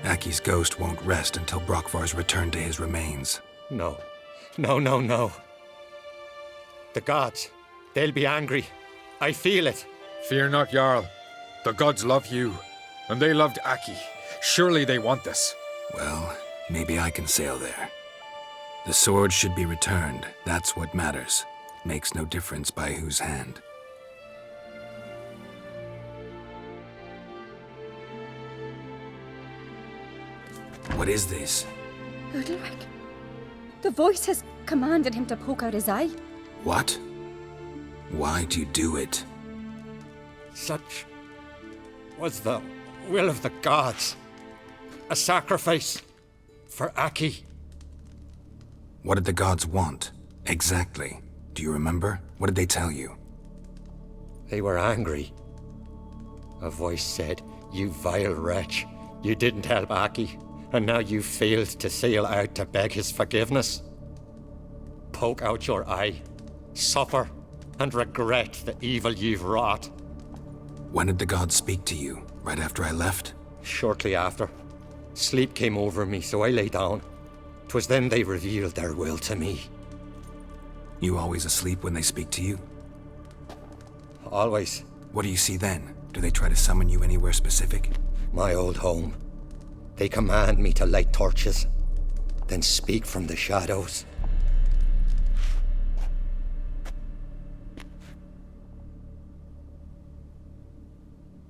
Aki's ghost won't rest until Brokvar's returned to his remains. No. No. The gods, they'll be angry. I feel it. Fear not, Jarl. The gods love you, and they loved Aki. Surely they want this. Well, maybe I can sail there. The sword should be returned. That's what matters. Makes no difference by whose hand. What is this? Uldarrik. The voice has commanded him to poke out his eye. What? Why'd you do it? Such was the will of the gods. A sacrifice for Aki. What did the gods want? Exactly. Do you remember? What did they tell you? They were angry. A voice said, "You vile wretch. You didn't help Aki, and now you failed to sail out to beg his forgiveness. Poke out your eye, suffer, and regret the evil you've wrought." When did the gods speak to you? Right after I left? Shortly after. Sleep came over me, so I lay down. 'Twas then they revealed their will to me. You always asleep when they speak to you? Always. What do you see then? Do they try to summon you anywhere specific? My old home. They command me to light torches, then speak from the shadows.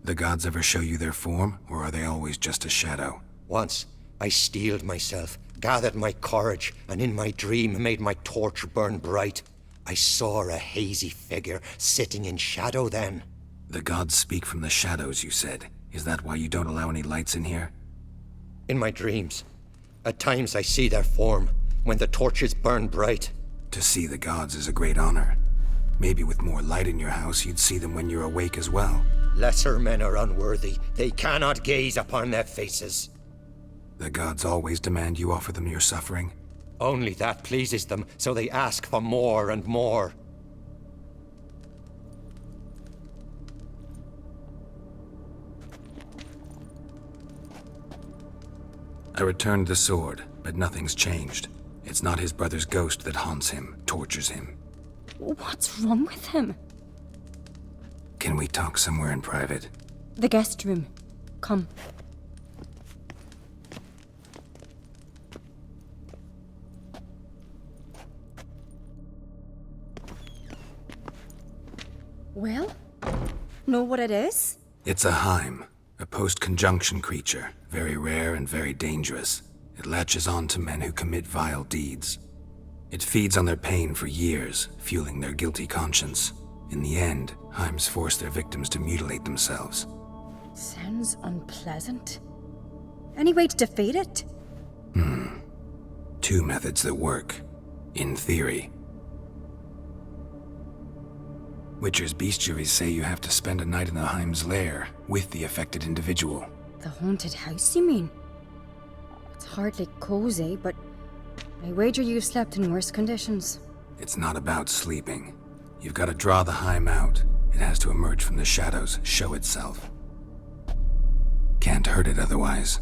The gods ever show you their form, or are they always just a shadow? Once, I steeled myself, gathered my courage, and in my dream made my torch burn bright. I saw a hazy figure sitting in shadow then. The gods speak from the shadows, you said. Is that why you don't allow any lights in here? In my dreams. At times I see their form, when the torches burn bright. To see the gods is a great honor. Maybe with more light in your house, you'd see them when you're awake as well. Lesser men are unworthy. They cannot gaze upon their faces. The gods always demand you offer them your suffering? Only that pleases them, so they ask for more and more. I returned the sword, but nothing's changed. It's not his brother's ghost that haunts him, tortures him. What's wrong with him? Can we we talk somewhere in private? The guest room. Come. Well, know what it is? It's a Heim, a post-conjunction creature, very rare and very dangerous. It latches on to men who commit vile deeds. It feeds on their pain for years, fueling their guilty conscience. In the end, Heims force their victims to mutilate themselves. Sounds unpleasant. Any way to defeat it? Two methods that work. In theory. Witcher's bestiaries say you have to spend a night in the Heim's lair with the affected individual. The haunted house, you mean? It's hardly cozy, but I wager you've slept in worse conditions. It's not about sleeping. You've got to draw the Heim out. It has to emerge from the shadows, show itself. Can't hurt it otherwise.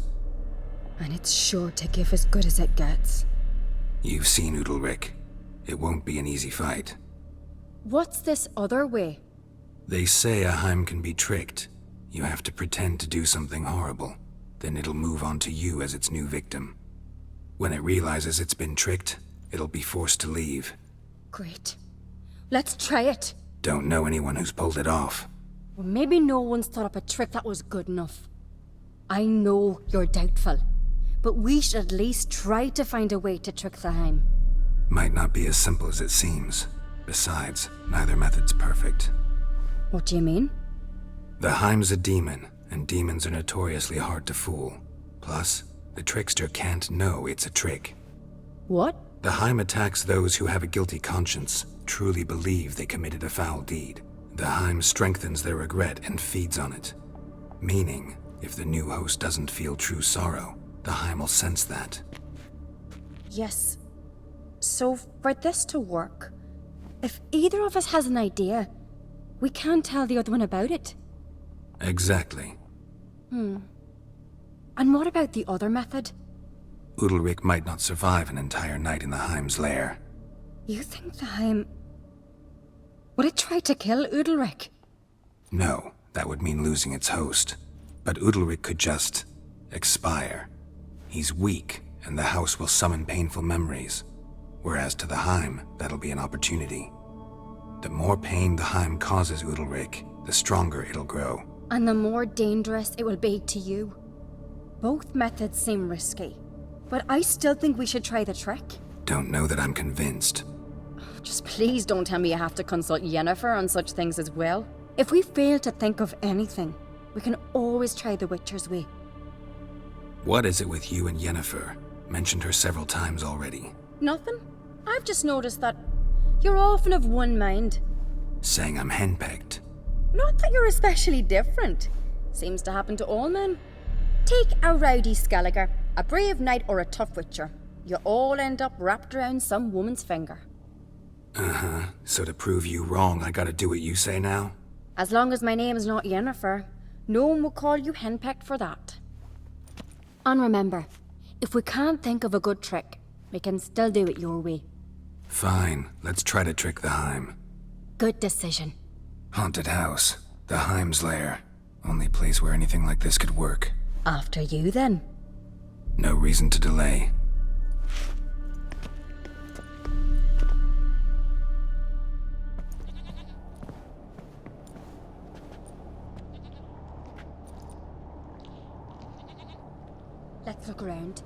And it's sure to give as good as it gets. You've seen Uldarrik. It won't be an easy fight. What's this other way? They say a Heim can be tricked. You have to pretend to do something horrible. Then it'll move on to you as its new victim. When it realizes it's been tricked, it'll be forced to leave. Great. Let's try it. Don't know anyone who's pulled it off. Well, maybe no one's thought up a trick that was good enough. I know you're doubtful, but we should at least try to find a way to trick the Heim. Might not be as simple as it seems. Besides, neither method's perfect. What do you mean? The Heim's a demon, and demons are notoriously hard to fool. Plus, the trickster can't know it's a trick. What? The Heim attacks those who have a guilty conscience, truly believe they committed a foul deed. The Heim strengthens their regret and feeds on it. Meaning, if the new host doesn't feel true sorrow, the Heim will sense that. Yes. So, for this to work, if either of us has an idea, we can't tell the other one about it. Exactly. And what about the other method? Uldarrik might not survive an entire night in the Heim's lair. You think the Heim... Would it try to kill Uldarrik? No, that would mean losing its host. But Uldarrik could just... expire. He's weak, and the house will summon painful memories. Whereas to the Heim, that'll be an opportunity. The more pain the Heim causes Uldarrik, the stronger it'll grow. And the more dangerous it will be to you. Both methods seem risky, but I still think we should try the trick. Don't know that I'm convinced. Just please don't tell me you have to consult Yennefer on such things as well. If we fail to think of anything, we can always try the Witcher's way. What is it with you and Yennefer? Mentioned her several times already. Nothing. I've just noticed that you're often of one mind. Saying I'm henpecked. Not that you're especially different. Seems to happen to all men. Take a rowdy Skelliger, a brave knight or a tough witcher. You all end up wrapped around some woman's finger. Uh-huh. So to prove you wrong, I gotta do what you say now? As long as my name is not Yennefer, no one will call you henpecked for that. And remember, if we can't think of a good trick, we can still do it your way. Fine, let's try to trick the Heim. Good decision. Haunted house. The Heim's lair. Only place where anything like this could work. After you, then. No reason to delay. Let's look around.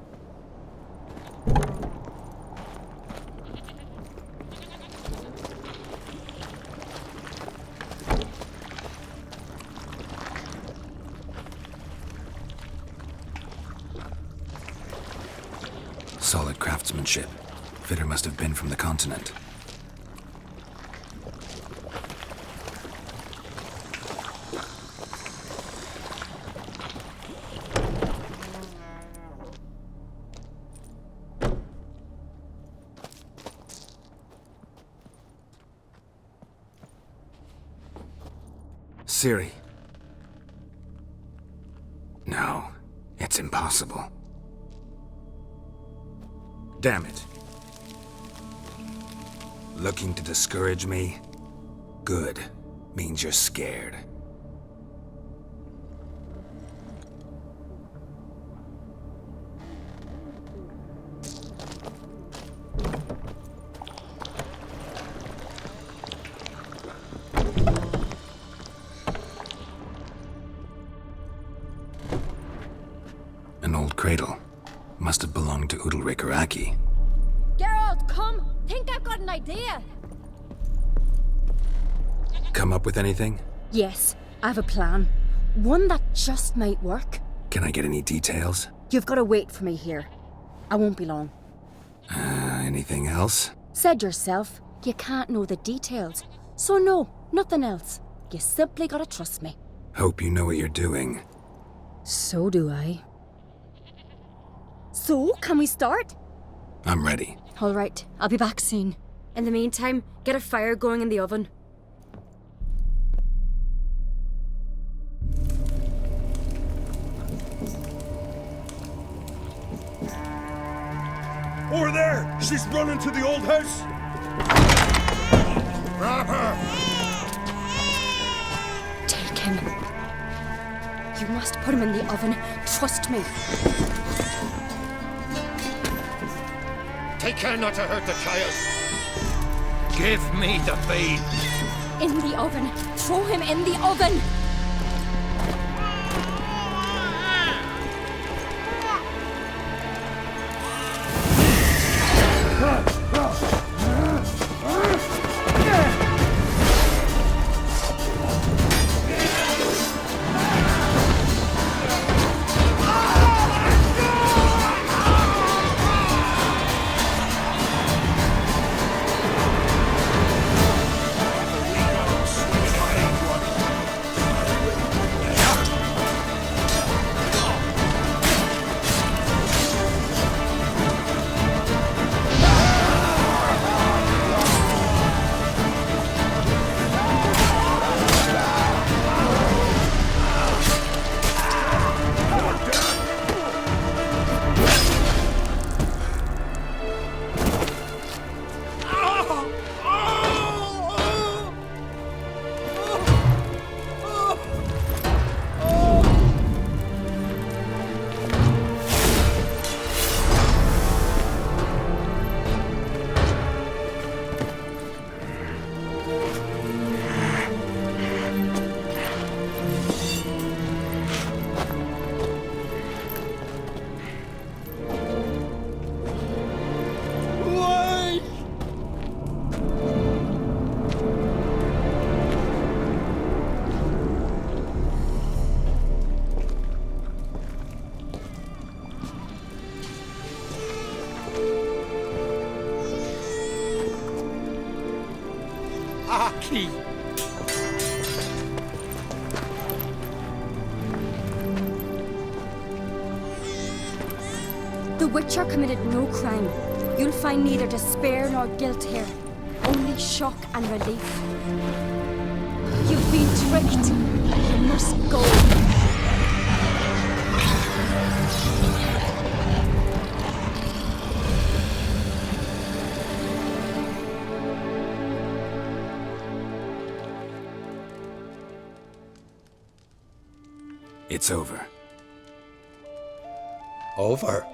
Solid craftsmanship. Fitter must have been from the continent. Ciri. No, it's impossible. Damn it. Looking to discourage me? Good. Means you're scared. old cradle. Must have belonged to Uldarrik or Aki. Geralt, come! Think I've got an idea! Come up with anything? Yes, I have a plan. One that just might work. Can I get any details? You've got to wait for me here. I won't be long. Anything else? Said yourself, you can't know the details. So no, nothing else. You simply gotta trust me. Hope you know what you're doing. So do I. So, can we start? I'm ready. All right, I'll be back soon. In the meantime, get a fire going in the oven. Over there! She's running to the old house! Grab her! Take him. You must put him in the oven. Trust me. Take care not to hurt the child. Give me the babe. In the oven. Throw him in the oven. Aki! The Witcher committed no crime. You'll find neither despair nor guilt here. Only shock and relief. You've been tricked. You must go. It's over. Over?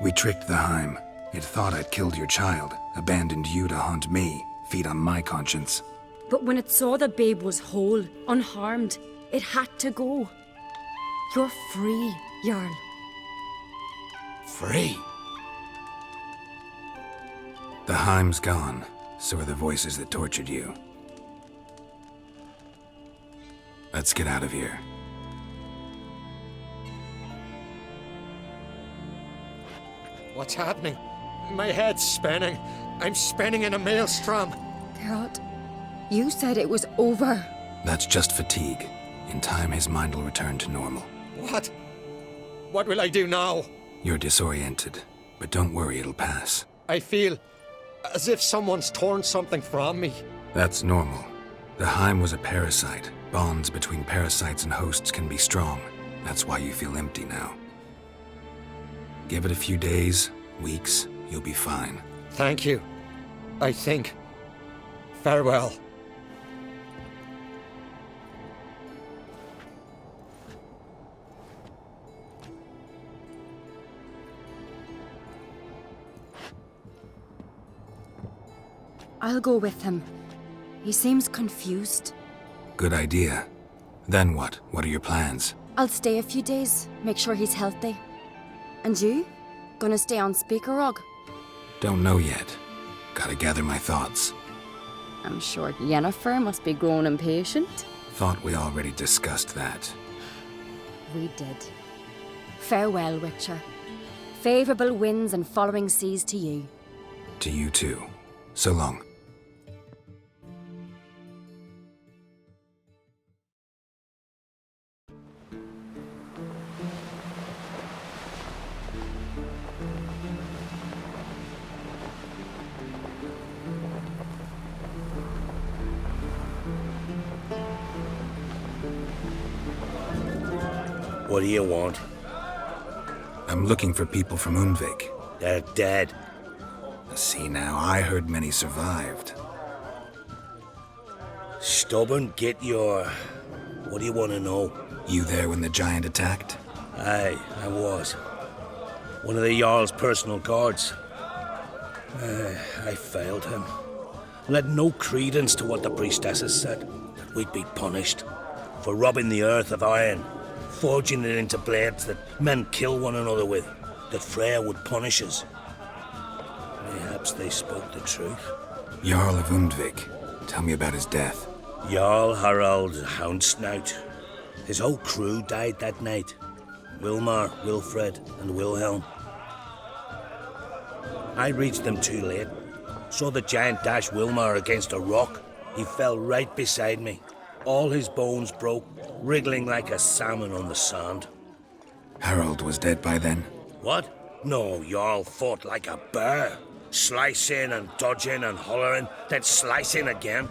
We tricked the Heim. It thought I'd killed your child, abandoned you to haunt me, feed on my conscience. But when it saw the babe was whole, unharmed, it had to go. You're free, Jarl. Free? The Heim's gone, so are the voices that tortured you. Let's get out of here. What's happening? My head's spinning. I'm spinning in a maelstrom. Geralt, you said it was over. That's just fatigue. In time, his mind will return to normal. What? What will I do now? You're disoriented, but don't worry, it'll pass. I feel as if someone's torn something from me. That's normal. The Heim was a parasite. Bonds between parasites and hosts can be strong. That's why you feel empty now. Give it a few days, weeks, you'll be fine. Thank you. I think. Farewell. I'll go with him. He seems confused. Good idea. Then what? What are your plans? I'll stay a few days, make sure he's healthy. And you? Gonna stay on Speaker Rug? Don't know yet. Gotta gather my thoughts. I'm sure Yennefer must be growing impatient. Thought we already discussed that. We did. Farewell, Witcher. Favourable winds and following seas to you. To you too. So long. What do you want? I'm looking for people from Undvik. They're dead. See now, I heard many survived. Stubborn, get your... What do you want to know? You there when the giant attacked? Aye, I was. One of the Jarl's personal guards. I failed him. Led no credence to what the priestesses said. That we'd be punished. For robbing the earth of iron. Forging it into blades that men kill one another with. That Freya would punish us. Perhaps they spoke the truth. Jarl of Undvik. Tell me about his death. Jarl Harald Houndsnout. His whole crew died that night. Wilmar, Wilfred, and Wilhelm. I reached them too late. Saw the giant dash Wilmar against a rock. He fell right beside me. All his bones broke, wriggling like a salmon on the sand. Harold was dead by then? What? No, Jarl fought like a bear. Slicing and dodging and hollering, then slicing again.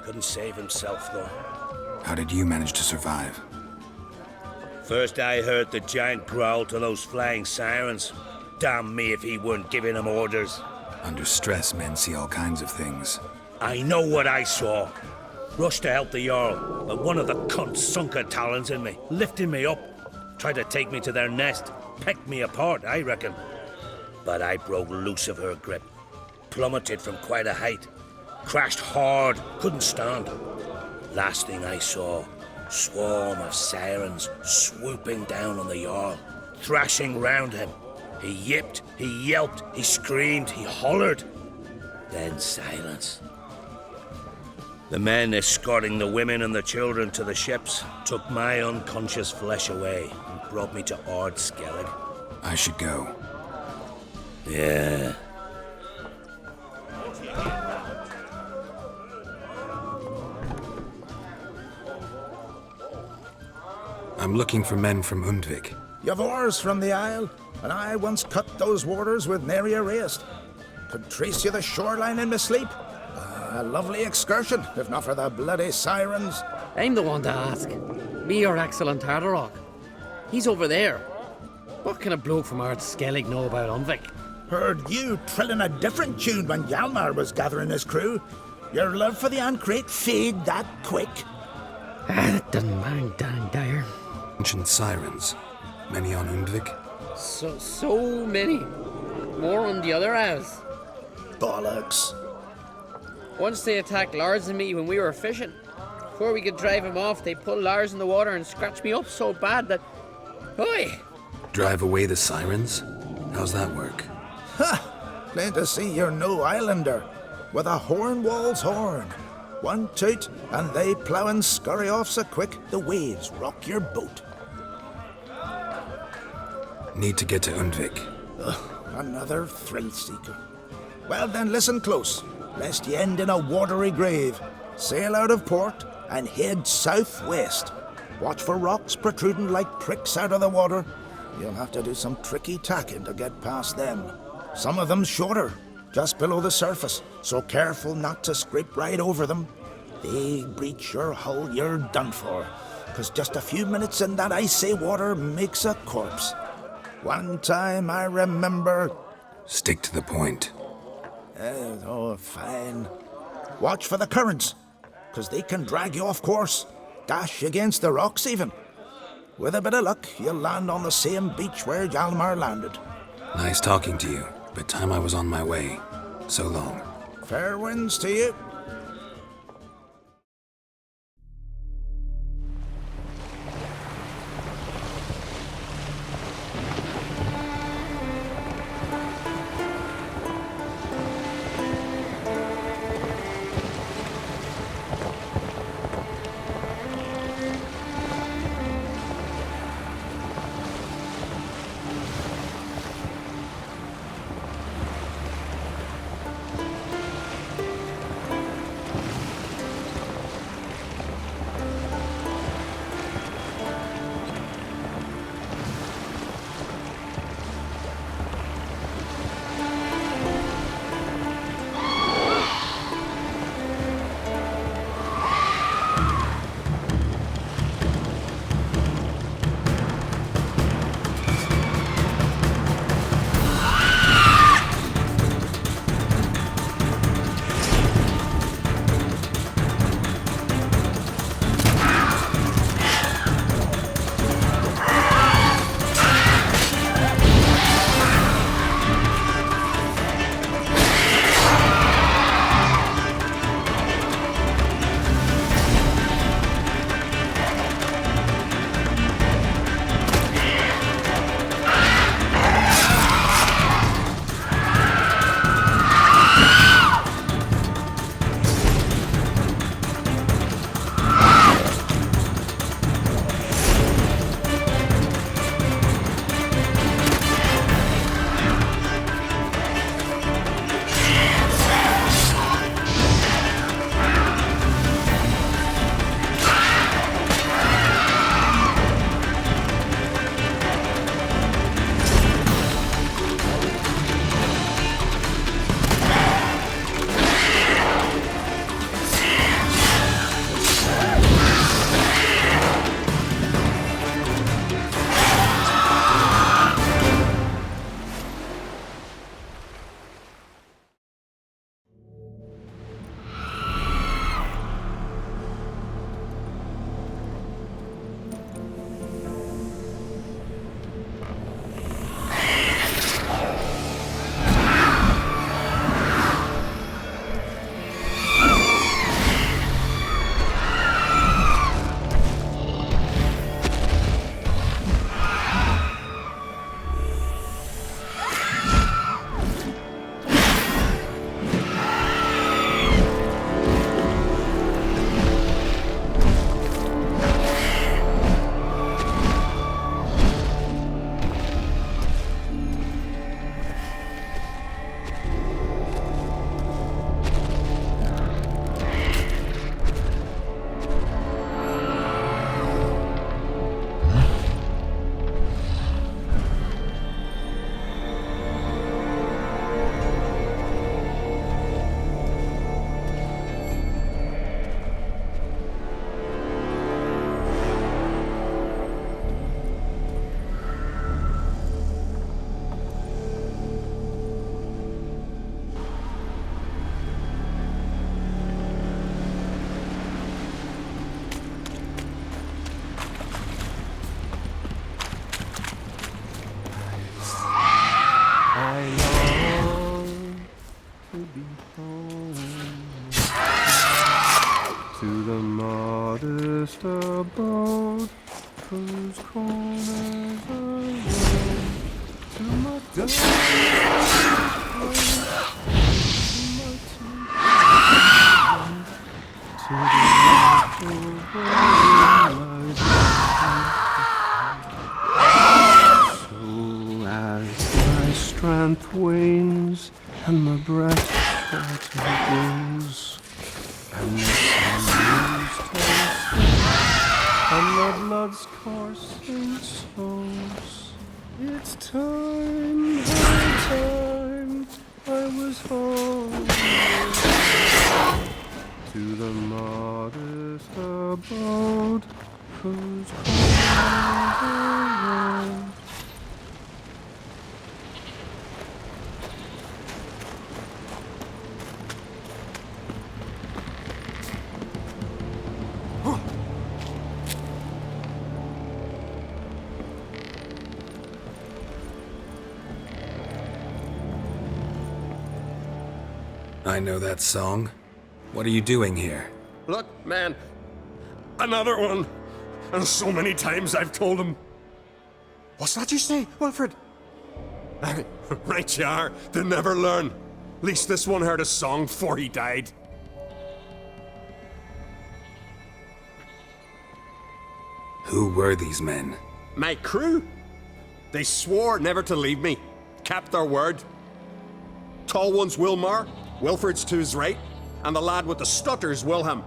Couldn't save himself, though. How did you manage to survive? First I heard the giant growl to those flying sirens. Damn me if he weren't giving them orders. Under stress, men see all kinds of things. I know what I saw. Rushed to help the Jarl, but one of the cunts sunk her talons in me, lifting me up. Tried to take me to their nest. Pecked me apart, I reckon. But I broke loose of her grip. Plummeted from quite a height. Crashed hard, couldn't stand. Last thing I saw, swarm of sirens swooping down on the Jarl, thrashing round him. He yipped, he yelped, he screamed, he hollered. Then silence. The men escorting the women and the children to the ships took my unconscious flesh away and brought me to Ard Skellig. I should go. Yeah. I'm looking for men from Undvik. You've oars from the Isle, and I once cut those waters with nary a rest. Could trace you the shoreline in my sleep. A lovely excursion, if not for the bloody sirens. I'm the one to ask. Me or Axel and Tardarok. He's over there. What can a bloke from Ard Skellig know about Undvik? Heard you trilling a different tune when Yalmar was gathering his crew. Your love for the Ancrate fade that quick. That doesn't mind dang dire. Ancient sirens. Many on Undvik? So many. More on the other house. Bollocks. Once they attacked Lars and me when we were fishing. Before we could drive him off, they pulled Lars in the water and scratched me up so bad that... Oi! Drive away the sirens? How's that work? Ha! Plain to see you're no islander. With a horn wall's horn. One toot, and they plough and scurry off so quick the waves rock your boat. Need to get to Undvik. Another thrill-seeker. Well then, listen close, lest ye end in a watery grave. Sail out of port and head southwest. Watch for rocks protruding like pricks out of the water. You'll have to do some tricky tacking to get past them. Some of them shorter, just below the surface, so careful not to scrape right over them. They breach your hull, you're done for, 'cause just a few minutes in that icy water makes a corpse. One time I remember... Stick to the point. Oh, fine. Watch for the currents, 'cause they can drag you off course, dash against the rocks even. With a bit of luck, you'll land on the same beach where Yalmar landed. Nice talking to you, but time I was on my way. So long. Fair winds to you. whose corners I roam, to my so as my strength wanes and my breath shorter grows, and the sun and my blood's coursing slows. It's time, high time, I was home to the modest abode whose corners I roam. I know that song. What are you doing here? Look, man. Another one. And so many times I've told him. What's that you say, Wilfred? Right you are. They never learn. At least this one heard a song before he died. Who were these men? My crew. They swore never to leave me. Kept their word. Tall one's Wilmar. Wilfred's to his right. And the lad with the stutter's Wilhelm.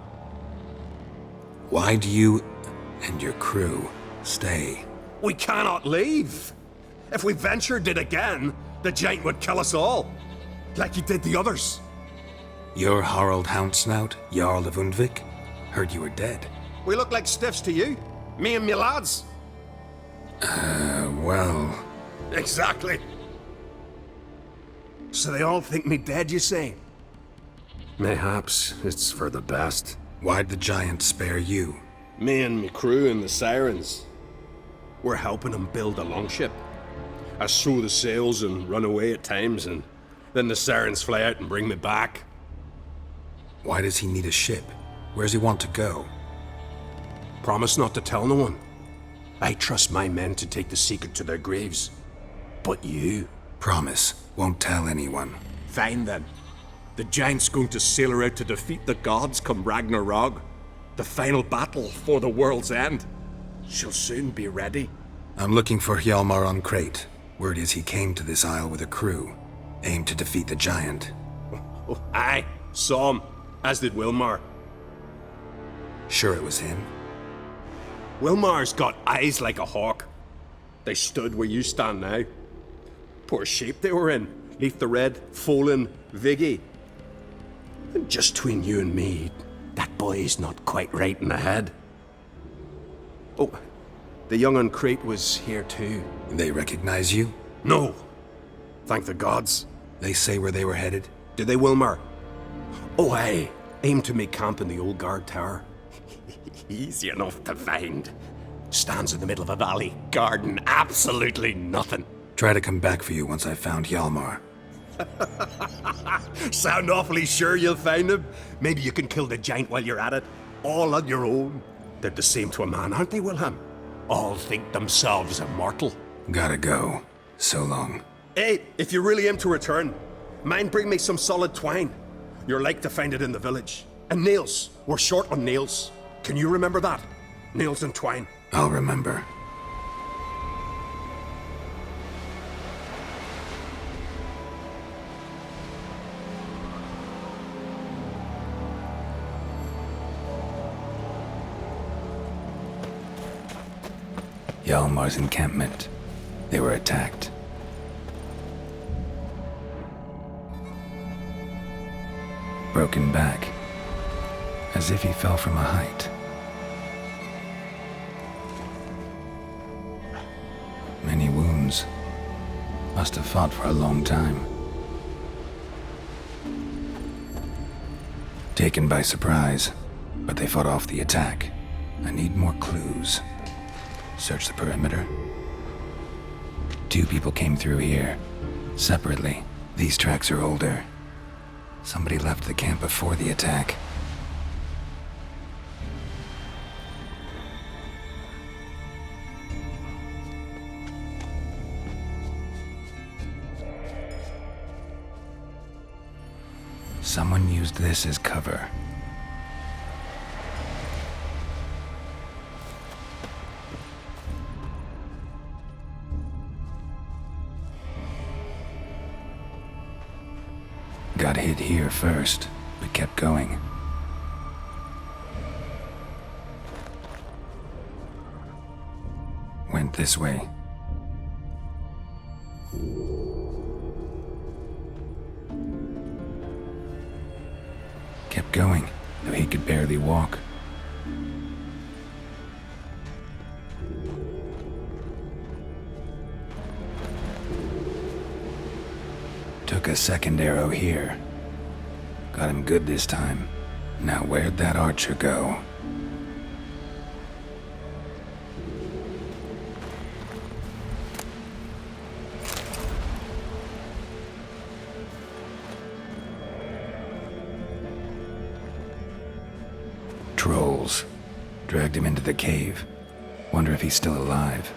Why do you and your crew stay? We cannot leave. If we ventured it again, the giant would kill us all. Like he did the others. You're Harald Houndsnout, Jarl of Undvik? Heard you were dead. We look like stiffs to you. Me and me lads. Well... Exactly. So they all think me dead, you say? Mayhaps it's for the best. Why'd the giant spare you? Me and me crew and the Sirens. We're helping him build a longship. I sew the sails and run away at times, and then the Sirens fly out and bring me back. Why does he need a ship? Where's he want to go? Promise not to tell no one. I trust my men to take the secret to their graves. But you? Promise. Won't tell anyone. Fine then. The giant's going to sail her out to defeat the gods come Ragnarok. The final battle for the world's end. She'll soon be ready. I'm looking for Yalmar on Crate. Word is he came to this isle with a crew. Aimed to defeat the giant. Oh, aye. Saw him. As did Wilmar. Sure it was him? Wilmar's got eyes like a hawk. They stood where you stand now. Poor shape they were in. Leaf the Red, Folin, Viggy. And just between you and me, that boy's not quite right in the head. Oh, the young on Crate was here too. They recognize you? No. Thank the gods. They say where they were headed? Did they, Wilmar? Oh, aye. Aim to make camp in the old guard tower. Easy enough to find. Stands in the middle of a valley, garden, absolutely nothing. Try to come back for you once I've found Yalmar. Sound awfully sure you'll find him? Maybe you can kill the giant while you're at it. All on your own. They're the same to a man, aren't they, Wilhelm? All think themselves immortal. Gotta go. So long. Hey, if you really aim to return, mind bring me some solid twine. You're like to find it in the village. And nails. We're short on nails. Can you remember that? Nails and twine. I'll remember. Yalmar's encampment. They were attacked. Broken back. As if he fell from a height. Many wounds. Must have fought for a long time. Taken by surprise, but they fought off the attack. I need more clues. Search the perimeter. 2 people came through here. Separately. These tracks are older. Somebody left the camp before the attack. Someone used this as cover. Got hit here first, but kept going. Went this way. Kept going, though he could barely walk. Took a second arrow here. Got him good this time. Now where'd that archer go? Trolls. Dragged him into the cave. Wonder if he's still alive.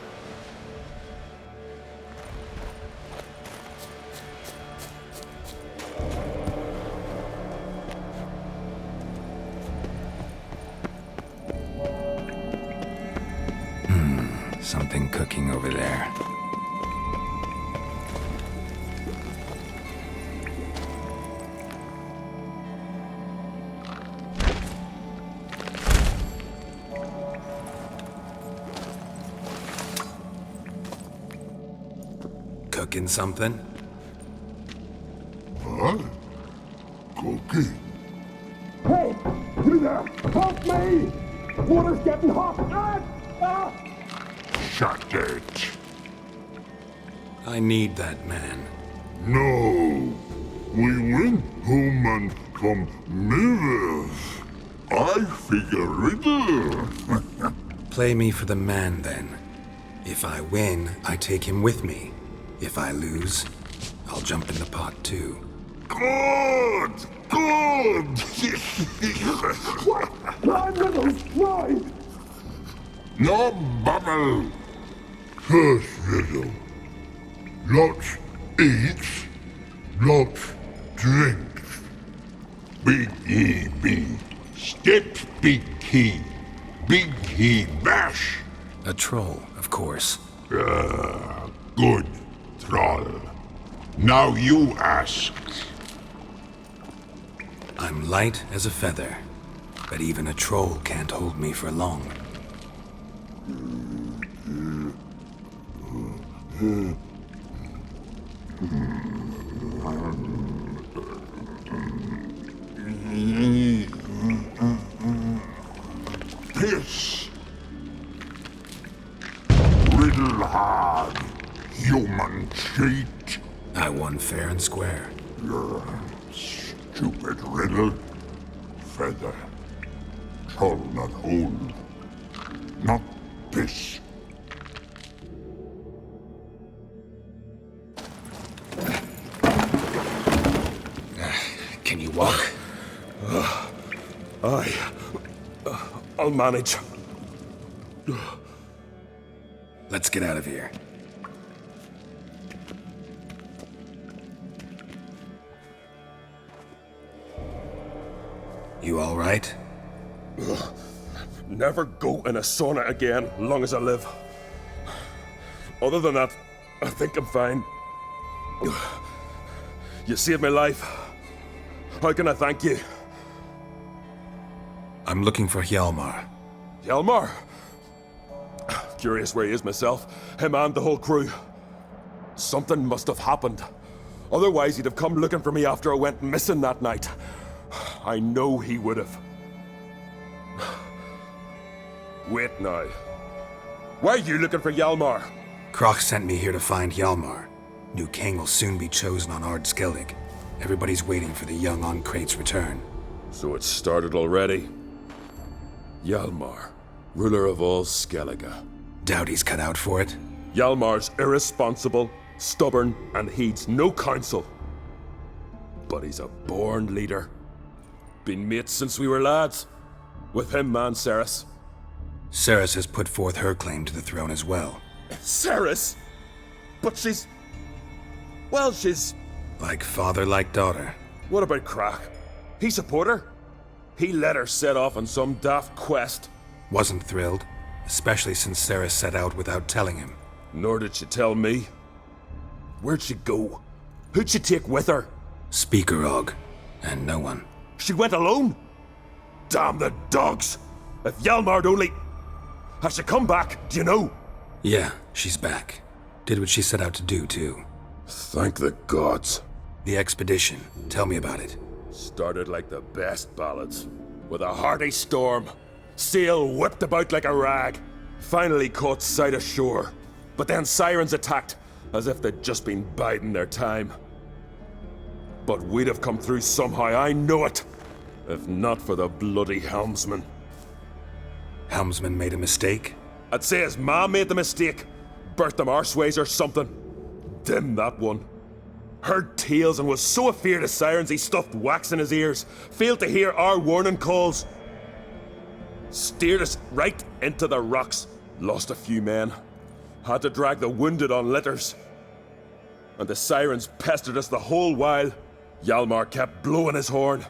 Something cooking over there. Cooking something? Huh? Cooking? Hey! You there! Help me! Water's getting hot! Shut it. I need that man. No. We went home and come mirrors. I figure riddle. Play me for the man, then. If I win, I take him with me. If I lose, I'll jump in the pot, too. Good! Good! What? Nine riddles! Why? No bubble. First riddle. Lots eats, lots drinks. Big E B. Steps big key. Big he bash. A troll, of course. Good, troll. Now you ask. I'm light as a feather, but even a troll can't hold me for long. Piss. Riddle hard, human cheat. I won fair and square. Stupid riddle. Feather. Troll not hold. Not piss. Can you walk? I'll manage. Let's get out of here. You all right? Never go in a sauna again, long as I live. Other than that, I think I'm fine. You saved my life. How can I thank you? I'm looking for Yalmar. Yalmar? Curious where he is myself. Him and the whole crew. Something must have happened. Otherwise, he'd have come looking for me after I went missing that night. I know he would have. Wait now. Why are you looking for Yalmar? Croc sent me here to find Yalmar. New king will soon be chosen on Ard Skellig. Everybody's waiting for the young Ancrate's return. So it's started already? Yalmar, ruler of all Skellige. Doubt he's cut out for it. Yalmar's irresponsible, stubborn, and heeds no counsel. But he's a born leader. Been mates since we were lads. With him and Cerys. Cerys has put forth her claim to the throne as well. Cerys? But she's... Well, she's... Like father, like daughter. What about Crack? He support her. He let her set off on some daft quest. Wasn't thrilled, especially since Cerys set out without telling him. Nor did she tell me. Where'd she go? Who'd she take with her? Speaker Og, and no one. She went alone? Damn the dogs! If Yalmar'd only... Has she come back, do you know? Yeah, she's back. Did what she set out to do, too. Thank the gods. The expedition. Tell me about it. Started like the best ballads. With a hearty storm. Sail whipped about like a rag. Finally caught sight of shore. But then sirens attacked, as if they'd just been biding their time. But we'd have come through somehow, I know it. If not for the bloody helmsman. Helmsman made a mistake? I'd say his ma made the mistake. Burnt them arseways or something. Dim that one. Heard tales and was so afeard of sirens he stuffed wax in his ears. Failed to hear our warning calls. Steered us right into the rocks. Lost a few men. Had to drag the wounded on litters. And the sirens pestered us the whole while. Yalmar kept blowing his horn.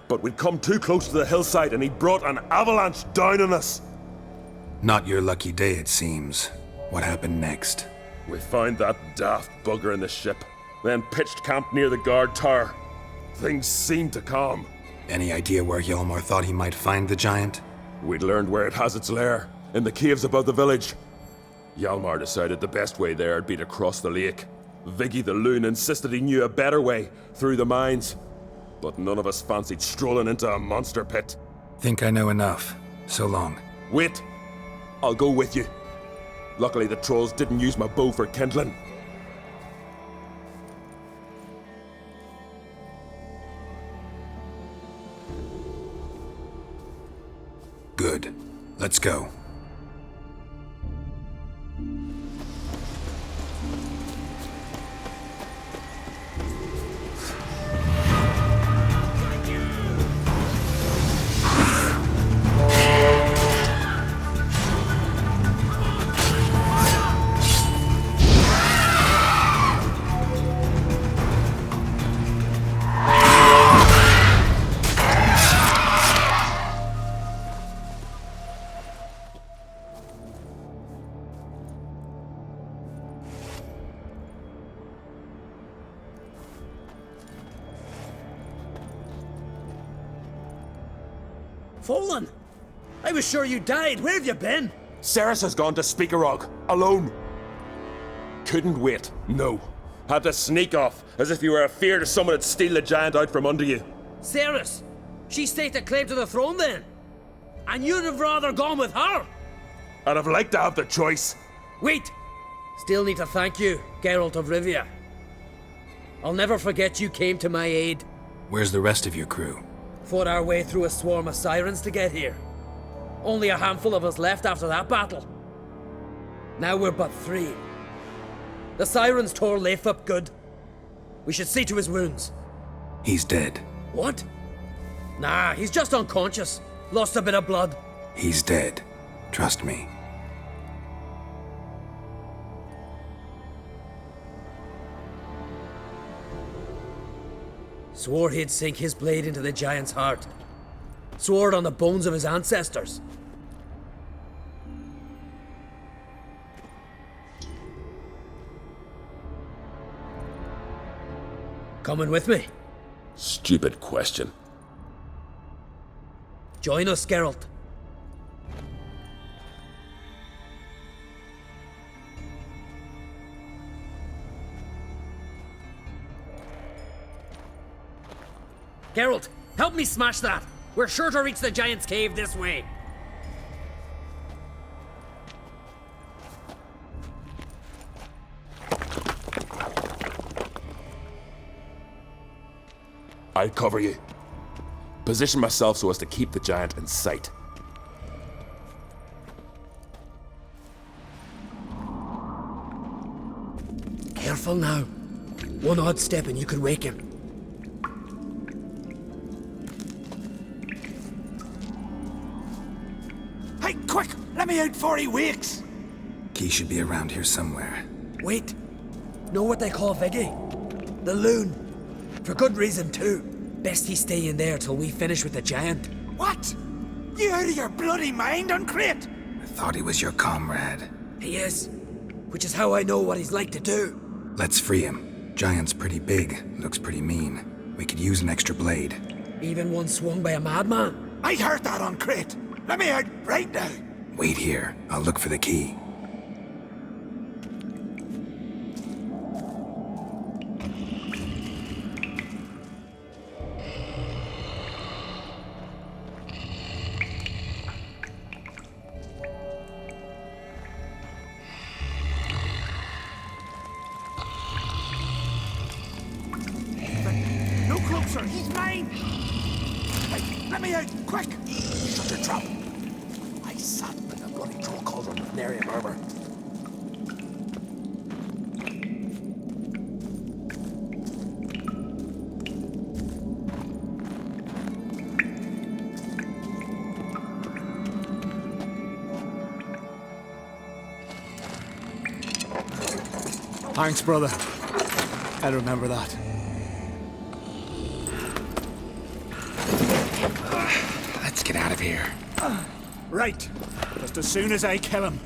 But we'd come too close to the hillside and he brought an avalanche down on us. Not your lucky day, it seems. What happened next? We found that daft bugger in the ship, then pitched camp near the guard tower. Things seemed to calm. Any idea where Yalmar thought he might find the giant? We'd learned where it has its lair, in the caves above the village. Yalmar decided the best way there would be to cross the lake. Viggy the loon insisted he knew a better way, through the mines. But none of us fancied strolling into a monster pit. Think I know enough. So long. Wait! I'll go with you. Luckily the trolls didn't use my bow for kindling. Good. Let's go. Fallen! I was sure you died. Where have you been? Cerys has gone to Speakerog, alone. Couldn't wait, no. Had to sneak off, as if you were afeard of someone would steal the giant out from under you. Cerys! She staked claim to the throne then? And you'd have rather gone with her? I'd have liked to have the choice. Wait! Still need to thank you, Geralt of Rivia. I'll never forget you came to my aid. Where's the rest of your crew? Fought our way through a swarm of sirens to get here. Only a handful of us left after that battle. Now we're but 3. The sirens tore Leif up good. We should see to his wounds. He's dead. What? Nah, he's just unconscious. Lost a bit of blood. He's dead. Trust me. Swore he'd sink his blade into the giant's heart. Swore it on the bones of his ancestors. Coming with me? Stupid question. Join us, Geralt. Geralt, help me smash that! We're sure to reach the giant's cave this way. I'll cover you. Position myself so as to keep the giant in sight. Careful now. One odd step and you could wake him. Hey, quick! Let me out before he wakes! Key should be around here somewhere. Wait. Know what they call Viggy? The loon. For good reason, too. Best he stay in there till we finish with the giant. What? You out of your bloody mind, Uncrate? I thought he was your comrade. He is. Which is how I know what he's like to do. Let's free him. Giant's pretty big, looks pretty mean. We could use an extra blade. Even one swung by a madman. I heard that, Uncrate. Let me out right now. Wait here. I'll look for the key. No closer. He's mine. Hey, let me out, quick. Shut your trap. I sat with a bloody troll cauldron with nary a murmur. Thanks, brother. I'll remember that. Let's get out of here. Right. Just as soon as I kill him.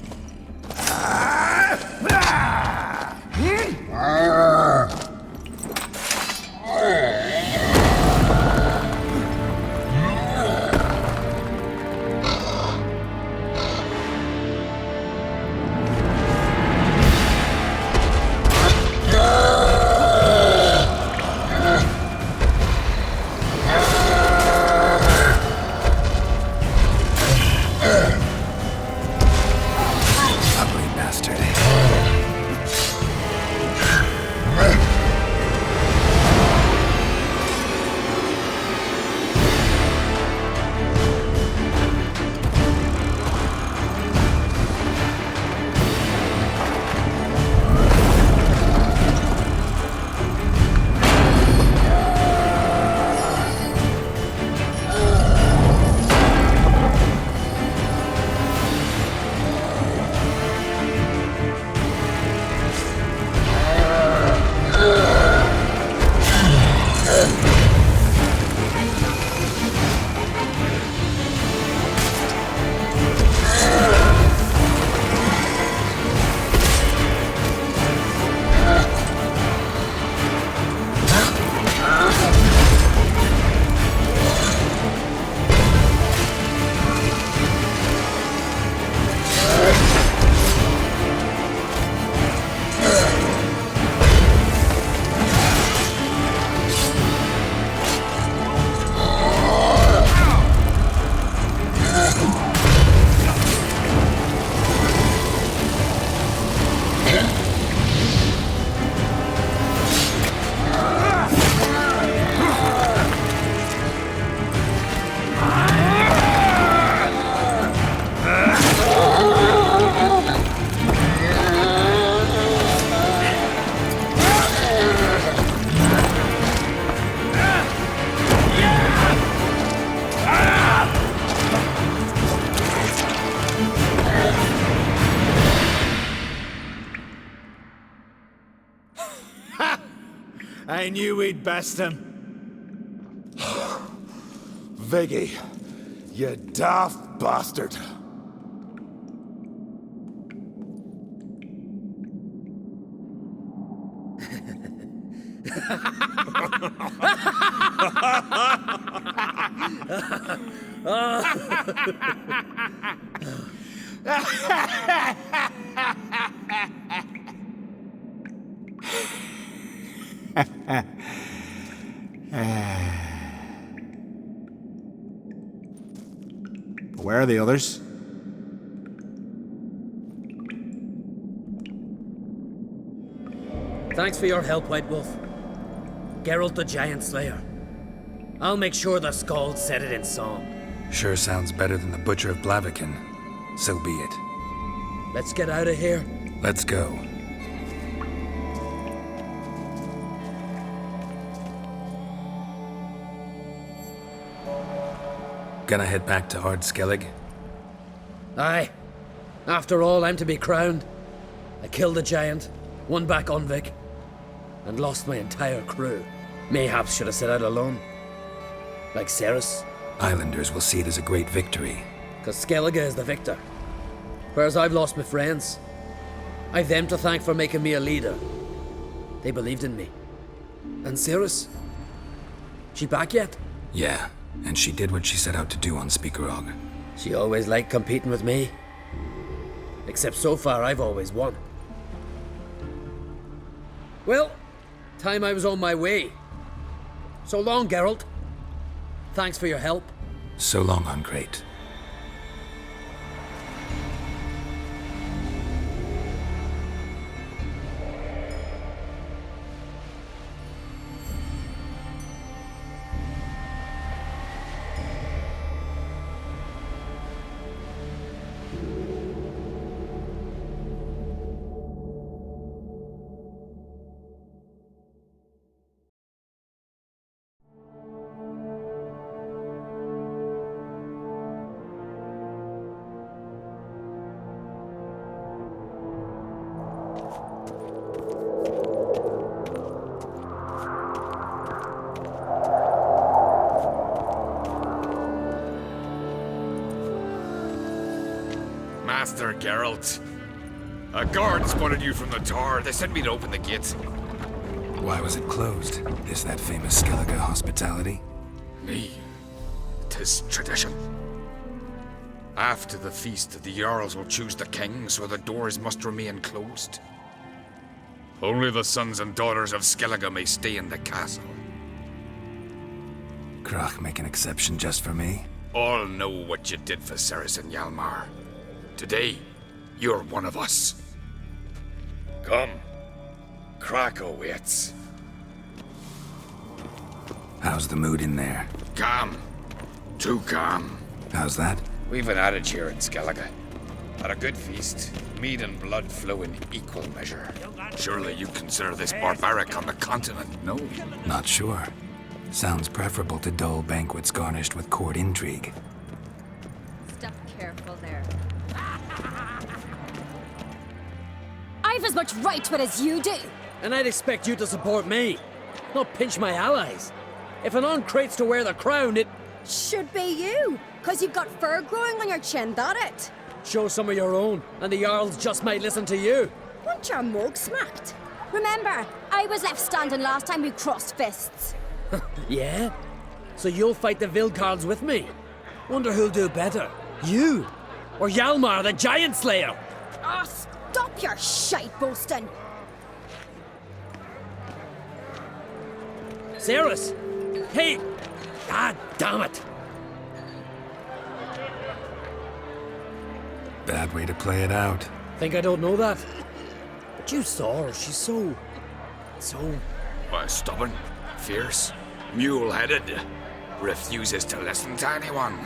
I knew we'd best him. Viggy, you daft bastard. Where are the others? Thanks for your help, White Wolf. Geralt the Giant Slayer. I'll make sure the Skald said it in song. Sure sounds better than the Butcher of Blaviken. So be it. Let's get out of here. Let's go. Gonna head back to Ardskellig? Aye. After all, I'm to be crowned. I killed the giant, won back Unvik, and lost my entire crew. Mayhaps should have set out alone. Like Cerys? Islanders will see it as a great victory. Because Skellige is the victor. Whereas I've lost my friends. I've them to thank for making me a leader. They believed in me. And Cerys? She back yet? Yeah, and she did what she set out to do on Speakerog. She always liked competing with me. Except so far I've always won. Well, time I was on my way. So long, Geralt. Thanks for your help. So long, Uncrate. Master Geralt. A guard spotted you from the tower. They sent me to open the gate. Why was it closed? Is that famous Skellige hospitality? Me. 'Tis tradition. After the feast, the Jarls will choose the king, so the doors must remain closed. Only the sons and daughters of Skellige may stay in the castle. Krach make an exception just for me? All know what you did for Cerys and Yalmar. Today, you're one of us. Come. Krach awaits. How's the mood in there? Calm. Too calm. How's that? We've an adage here in Skellige. At a good feast, mead and blood flow in equal measure. Surely you consider this barbaric on the continent, no? Not sure. Sounds preferable to dull banquets garnished with court intrigue. Step careful there. I've as much right to it as you do. And I'd expect you to support me, not pinch my allies. If an Uncrate's to wear the crown, it should be you, because you've got fur growing on your chin, that it? Show some of your own, and the Jarls just might listen to you. Want your mug smacked? Remember, I was left standing last time we crossed fists. Yeah? So you'll fight the Vilcards with me? Wonder who'll do better, you or Yalmar the Giant Slayer? Ah, stop your shite boasting. Cerys! Hey! God damn it! Bad way to play it out. Think I don't know that? But you saw her, she's so... Stubborn, fierce, mule-headed, refuses to listen to anyone.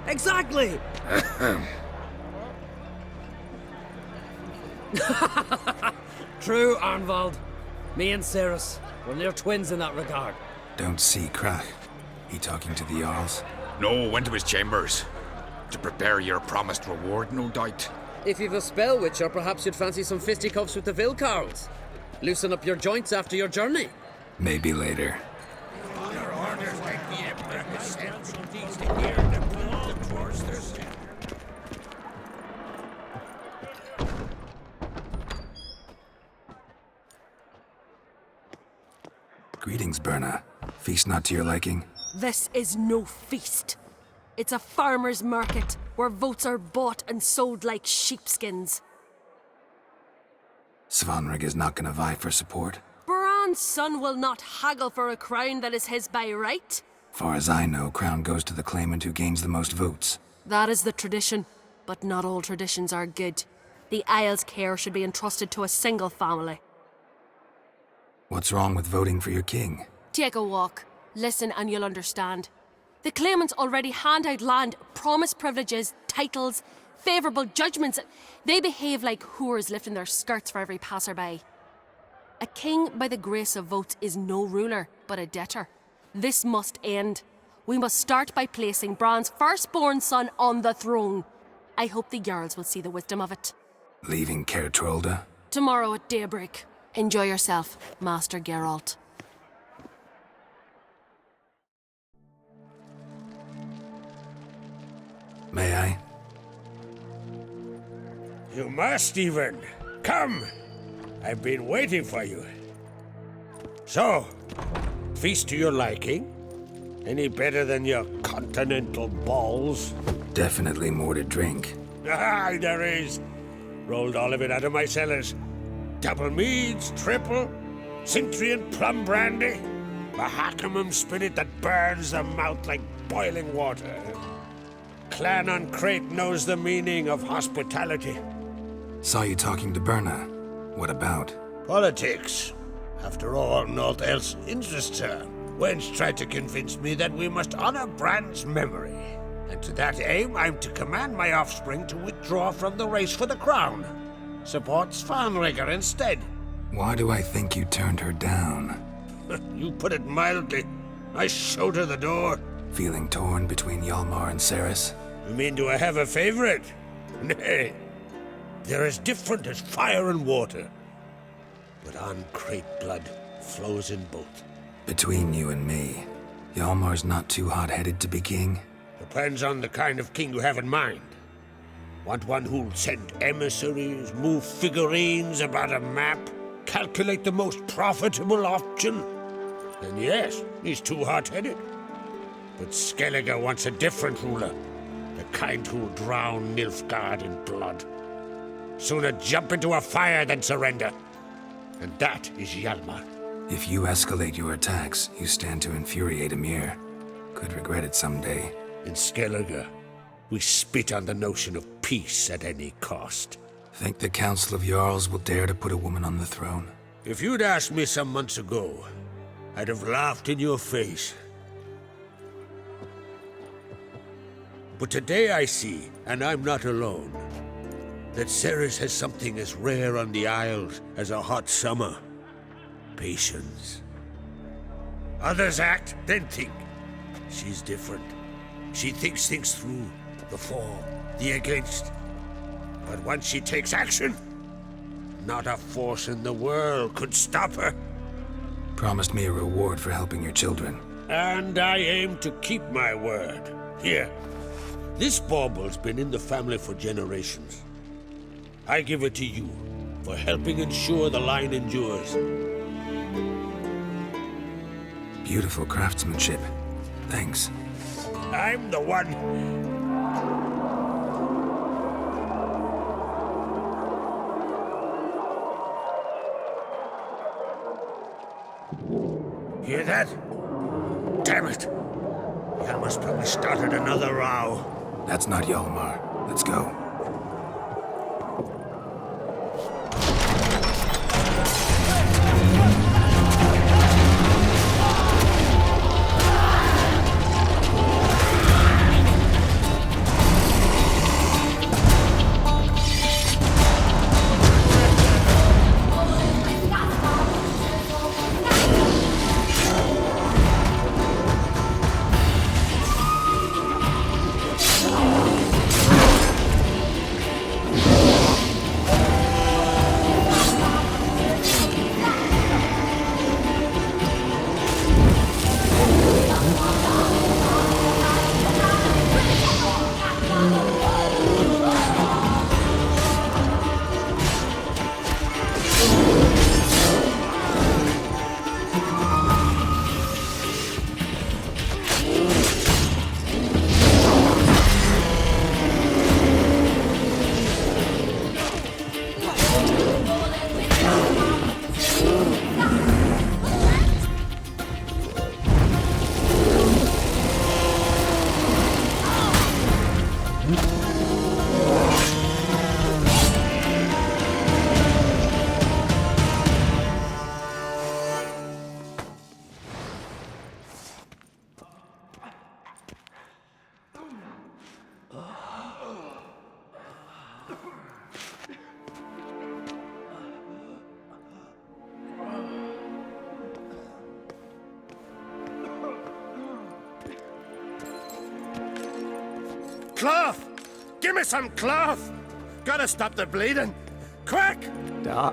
Exactly! True, Arnvald. Me and Cerys, we're near twins in that regard. Don't see Krach. He talking to the Jarls? No, went to his chambers. To prepare your promised reward, no doubt. If you've a spell witcher, perhaps you'd fancy some fisticuffs with the Vilcards. Loosen up your joints after your journey. Maybe later. Greetings, Berna. Feast not to your liking? This is no feast. It's a farmer's market where votes are bought and sold like sheepskins. Svanrig is not gonna vie for support? Bran's son will not haggle for a crown that is his by right. Far as I know, crown goes to the claimant who gains the most votes. That is the tradition, but not all traditions are good. The Isle's care should be entrusted to a single family. What's wrong with voting for your king? Take a walk. Listen and you'll understand. The claimants already hand out land, promise privileges, titles, favourable judgments. They behave like whores lifting their skirts for every passerby. A king by the grace of votes is no ruler, but a debtor. This must end. We must start by placing Bran's firstborn son on the throne. I hope the Jarls will see the wisdom of it. Leaving Kaer Trolda? Tomorrow at daybreak. Enjoy yourself, Master Geralt. May I? You must even. Come! I've been waiting for you. So, feast to your liking? Any better than your continental balls? Definitely more to drink. Aye, there is. Rolled all of it out of my cellars. Double meads, triple, Cintrian plum brandy, Mahakimum spirit that burns the mouth like boiling water. Clan on Crate knows the meaning of hospitality. Saw you talking to Berna. What about? Politics. After all, naught else interests her. Wench tried to convince me that we must honor Bran's memory. And to that aim, I'm to command my offspring to withdraw from the race for the crown. Supports Farnrigger instead. Why do I think you turned her down? You put it mildly. I showed her the door. Feeling torn between Yalmar and Cerys? You mean, do I have a favorite? Nay. They're as different as fire and water. But on Crate blood flows in both. Between you and me, Yalmar's not too hot-headed to be king? Depends on the kind of king you have in mind. Want one who'll send emissaries, move figurines about a map, calculate the most profitable option? Then yes, he's too hot-headed. But Skellige wants a different ruler. The kind who'll drown Nilfgaard in blood. Sooner jump into a fire than surrender. And that is Yalmar. If you escalate your attacks, you stand to infuriate Emir. Could regret it someday. In Skellige, we spit on the notion of peace at any cost. Think the Council of Jarls will dare to put a woman on the throne? If you'd asked me some months ago, I'd have laughed in your face. But today I see, and I'm not alone, that Cerys has something as rare on the Isles as a hot summer. Patience. Others act, then think. She's different. She thinks things through. The for, the against. But once she takes action, not a force in the world could stop her. Promised me a reward for helping your children. And I aim to keep my word. Here. This bauble's been in the family for generations. I give it to you for helping ensure the line endures. Beautiful craftsmanship. Thanks. I'm the one. Hear that? Damn it! Yalmar's probably started another row. That's not Yalmar. Let's go. Cloth! Give me some cloth! Gotta stop the bleeding! Quick! Da.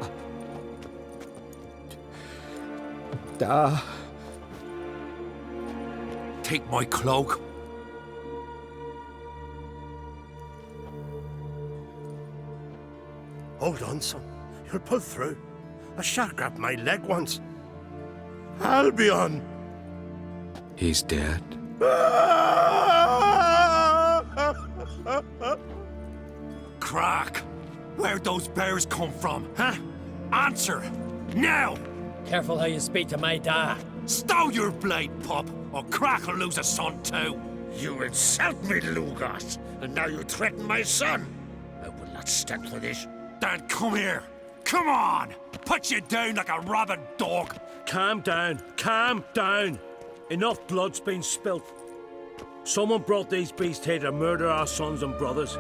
Take my cloak. Hold on, son. You'll pull through. A shark grabbed my leg once. Albion! He's dead? Crack! Where'd those bears come from, huh? Answer! Now! Careful how you speak to my dad. Stow your blade, pup, or Crack will lose a son too! You insult me, Lugas, and now you threaten my son. I will not stand for this. Dan, come here! Come on! Put you down like a rabid dog! Calm down. Calm down. Enough blood's been spilt. Someone brought these beasts here to murder our sons and brothers.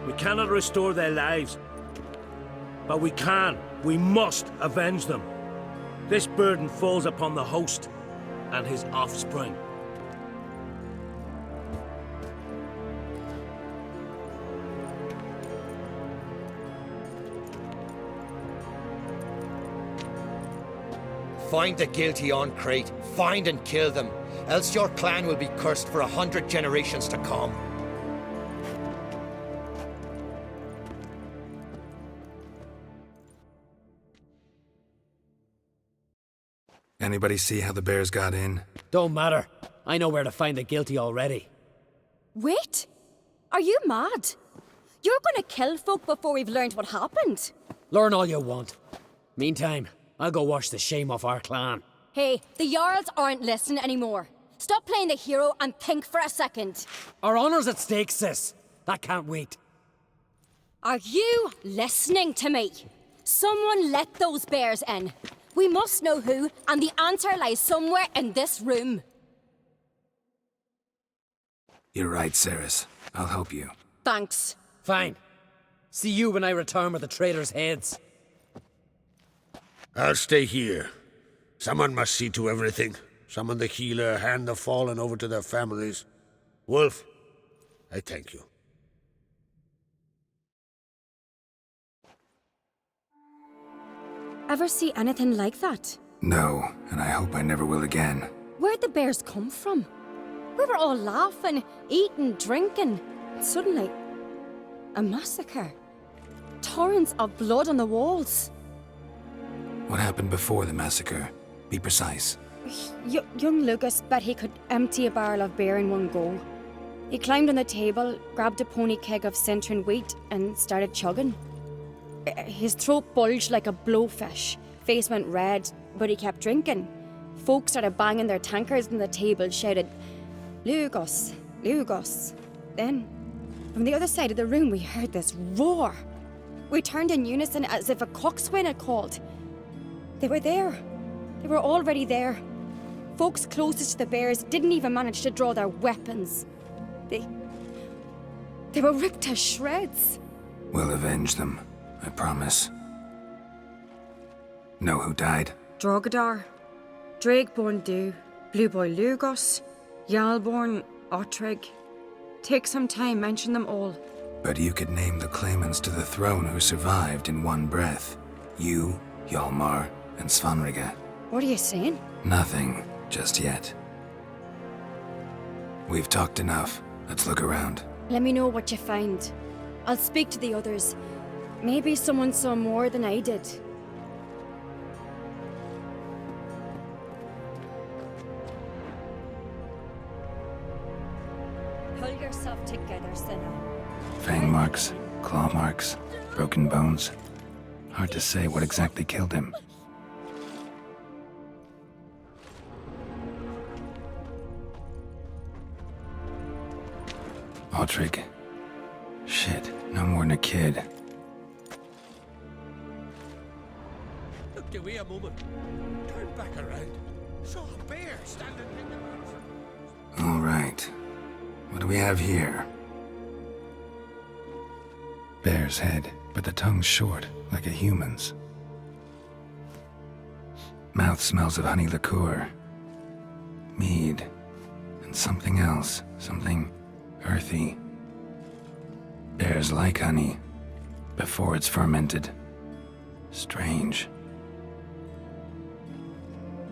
We cannot restore their lives. But we must avenge them. This burden falls upon the host and his offspring. Find the guilty on Crate. Find and kill them. Else your clan will be cursed for 100 generations to come. Anybody see how the bears got in? Don't matter. I know where to find the guilty already. Wait! Are you mad? You're gonna kill folk before we've learned what happened. Learn all you want. Meantime, I'll go wash the shame off our clan. Hey, the Jarls aren't listening anymore. Stop playing the hero and think for a second. Our honor's at stake, sis. That can't wait. Are you listening to me? Someone let those bears in. We must know who, and the answer lies somewhere in this room. You're right, Cerys. I'll help you. Thanks. Fine. See you when I return with the traitors' heads. I'll stay here. Someone must see to everything. Summon the healer, hand the fallen over to their families. Wolf, I thank you. Ever see anything like that? No, and I hope I never will again. Where'd the bears come from? We were all laughing, eating, drinking. And suddenly, a massacre. Torrents of blood on the walls. What happened before the massacre? Be precise. Young Lucas bet he could empty a barrel of beer in one go. He climbed on the table, grabbed a pony keg of Centron wheat, and started chugging. His throat bulged like a blowfish, face went red, but he kept drinking. Folk started banging their tankards on the table, shouted, "Lugos, Lugos." Then, from the other side of the room, we heard this roar. We turned in unison as if a coxswain had called. They were there. They were already there. Folks closest to the bears didn't even manage to draw their weapons. They were ripped to shreds. We'll avenge them, I promise. Know who died? Drogadar, Drakeborn Du, Blue Boy Lugos, Yalborn, Uldarrik. Take some time, mention them all. But you could name the claimants to the throne who survived in one breath. You, Yalmar, and Svanrige. What are you saying? Nothing, just yet. We've talked enough. Let's look around. Let me know what you find. I'll speak to the others. Maybe someone saw more than I did. Pull yourself together, Senna. Fang marks, claw marks, broken bones. Hard to say what exactly killed him. Uldarrik. Shit, no more than a kid. Look, give me a moment. Turn back around. Saw a bear standing in the middle. All right. What do we have here? Bear's head, but the tongue's short, like a human's. Mouth smells of honey liqueur. Mead. And something else. Something earthy. Bears like honey, before it's fermented. Strange.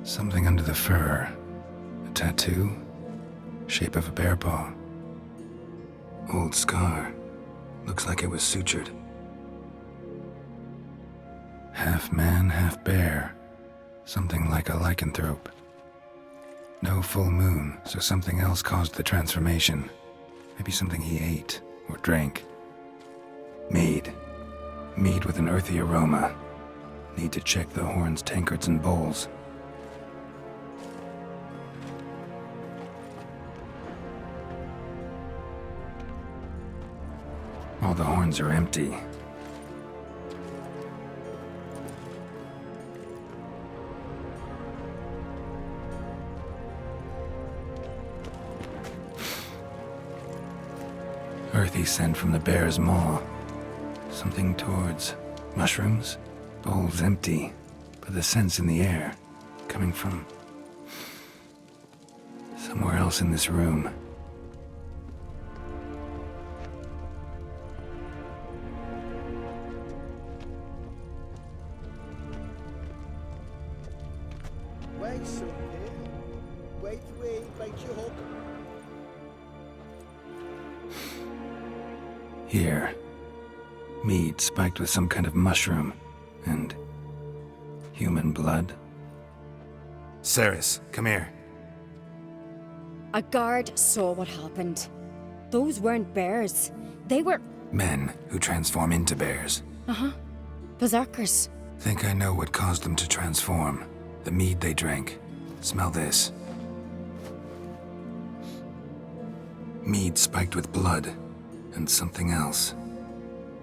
Something under the fur. A tattoo? Shape of a bear paw. Old scar. Looks like it was sutured. Half man, half bear. Something like a lycanthrope. No full moon, so something else caused the transformation. Maybe something he ate or drank. Mead. Mead with an earthy aroma. Need to check the horns, tankards, and bowls. All the horns are empty. Earthy scent from the bear's maw. Something towards mushrooms? Bowls empty, but the scent's in the air. Coming from somewhere else in this room. Wait, son, here. Wait, bite your hook. Here. Mead spiked with some kind of mushroom. And human blood. Cerys, come here. A guard saw what happened. Those weren't bears. They were... Men who transform into bears. Uh-huh. Berserkers. Think I know what caused them to transform. The mead they drank. Smell this. Mead spiked with blood. And something else.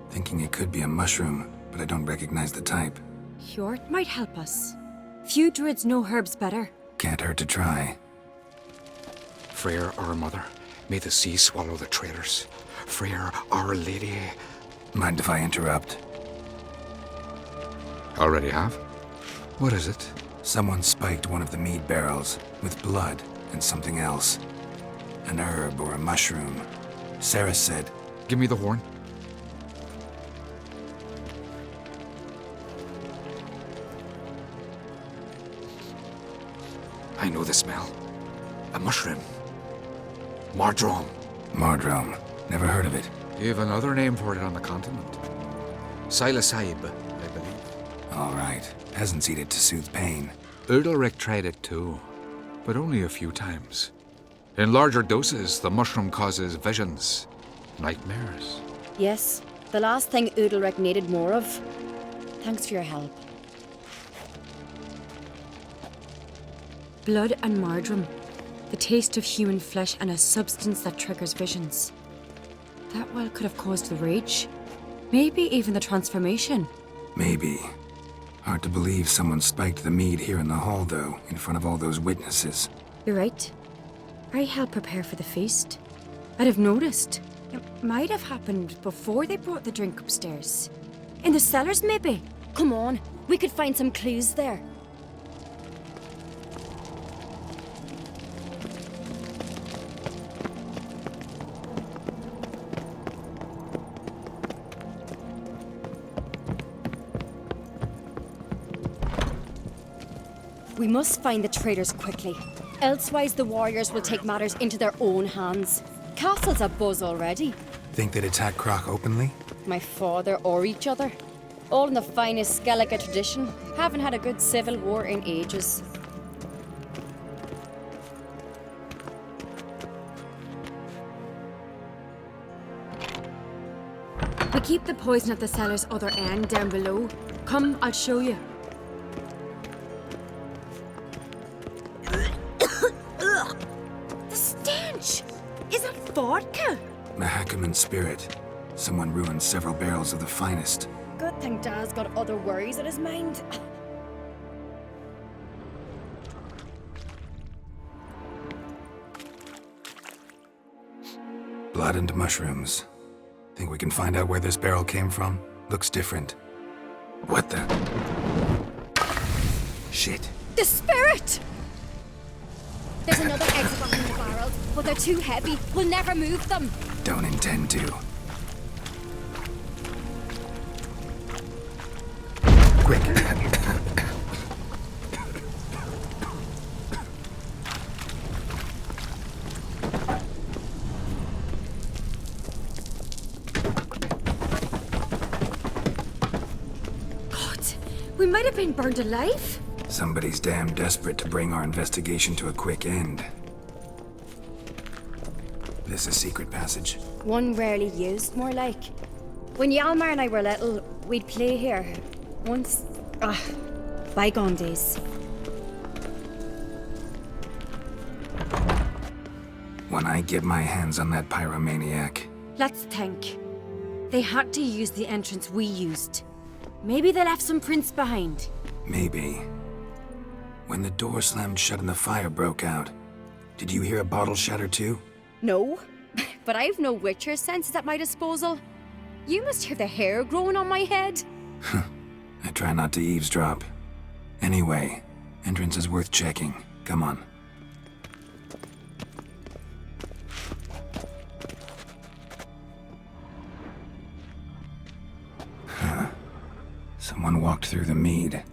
Thinking it could be a mushroom, but I don't recognize the type. Hjort might help us. Few druids know herbs better. Can't hurt to try. Freyr, our mother, may the sea swallow the traitors. Freyr, our lady. Mind if I interrupt? Already have? What is it? Someone spiked one of the mead barrels with blood and something else. An herb or a mushroom. Cerys said... Give me the horn. I know the smell. A mushroom. Mardrome. Mardrome. Never heard of it. You have another name for it on the continent. Psilocybe, I believe. All right. Peasants eat it to soothe pain. Uldarrik tried it too, but only a few times. In larger doses, the mushroom causes visions, nightmares. Yes, the last thing Uldarrik needed more of. Thanks for your help. Blood and mardrome. The taste of human flesh and a substance that triggers visions. That well could have caused the rage. Maybe even the transformation. Maybe. Hard to believe someone spiked the mead here in the hall, though, in front of all those witnesses. You're right. I helped prepare for the feast. I'd have noticed. It might have happened before they brought the drink upstairs. In the cellars, maybe. Come on, we could find some clues there. We must find the traitors quickly. Elsewise, the warriors will take matters into their own hands. Castle's abuzz already. Think they'd attack Croc openly? My father or each other. All in the finest Skellige tradition. Haven't had a good civil war in ages. We keep the poison at the cellar's other end, down below. Come, I'll show you. The stench! Is that vodka? Mahakaman spirit. Someone ruined several barrels of the finest. Good thing Dad's got other worries in his mind. Blood and mushrooms. Think we can find out where this barrel came from? Looks different. What the? Shit. The spirit! There's another exit behind the barrels, but they're too heavy. We'll never move them. Don't intend to. Quick. been burned alive? Somebody's damn desperate to bring our investigation to a quick end. This a secret passage? One rarely used, more like. When Yalmar and I were little, we'd play here. Once... bygone days. When I get my hands on that pyromaniac, Let's think. They had to use the entrance we used. Maybe they left some prints behind. maybe. When the door slammed shut and the fire broke out, did you hear a bottle shatter too? No, but I've no Witcher senses at my disposal. You must hear the hair growing on my head. I try not to eavesdrop. Anyway, entrance is worth checking. Come on. Someone walked through the mead.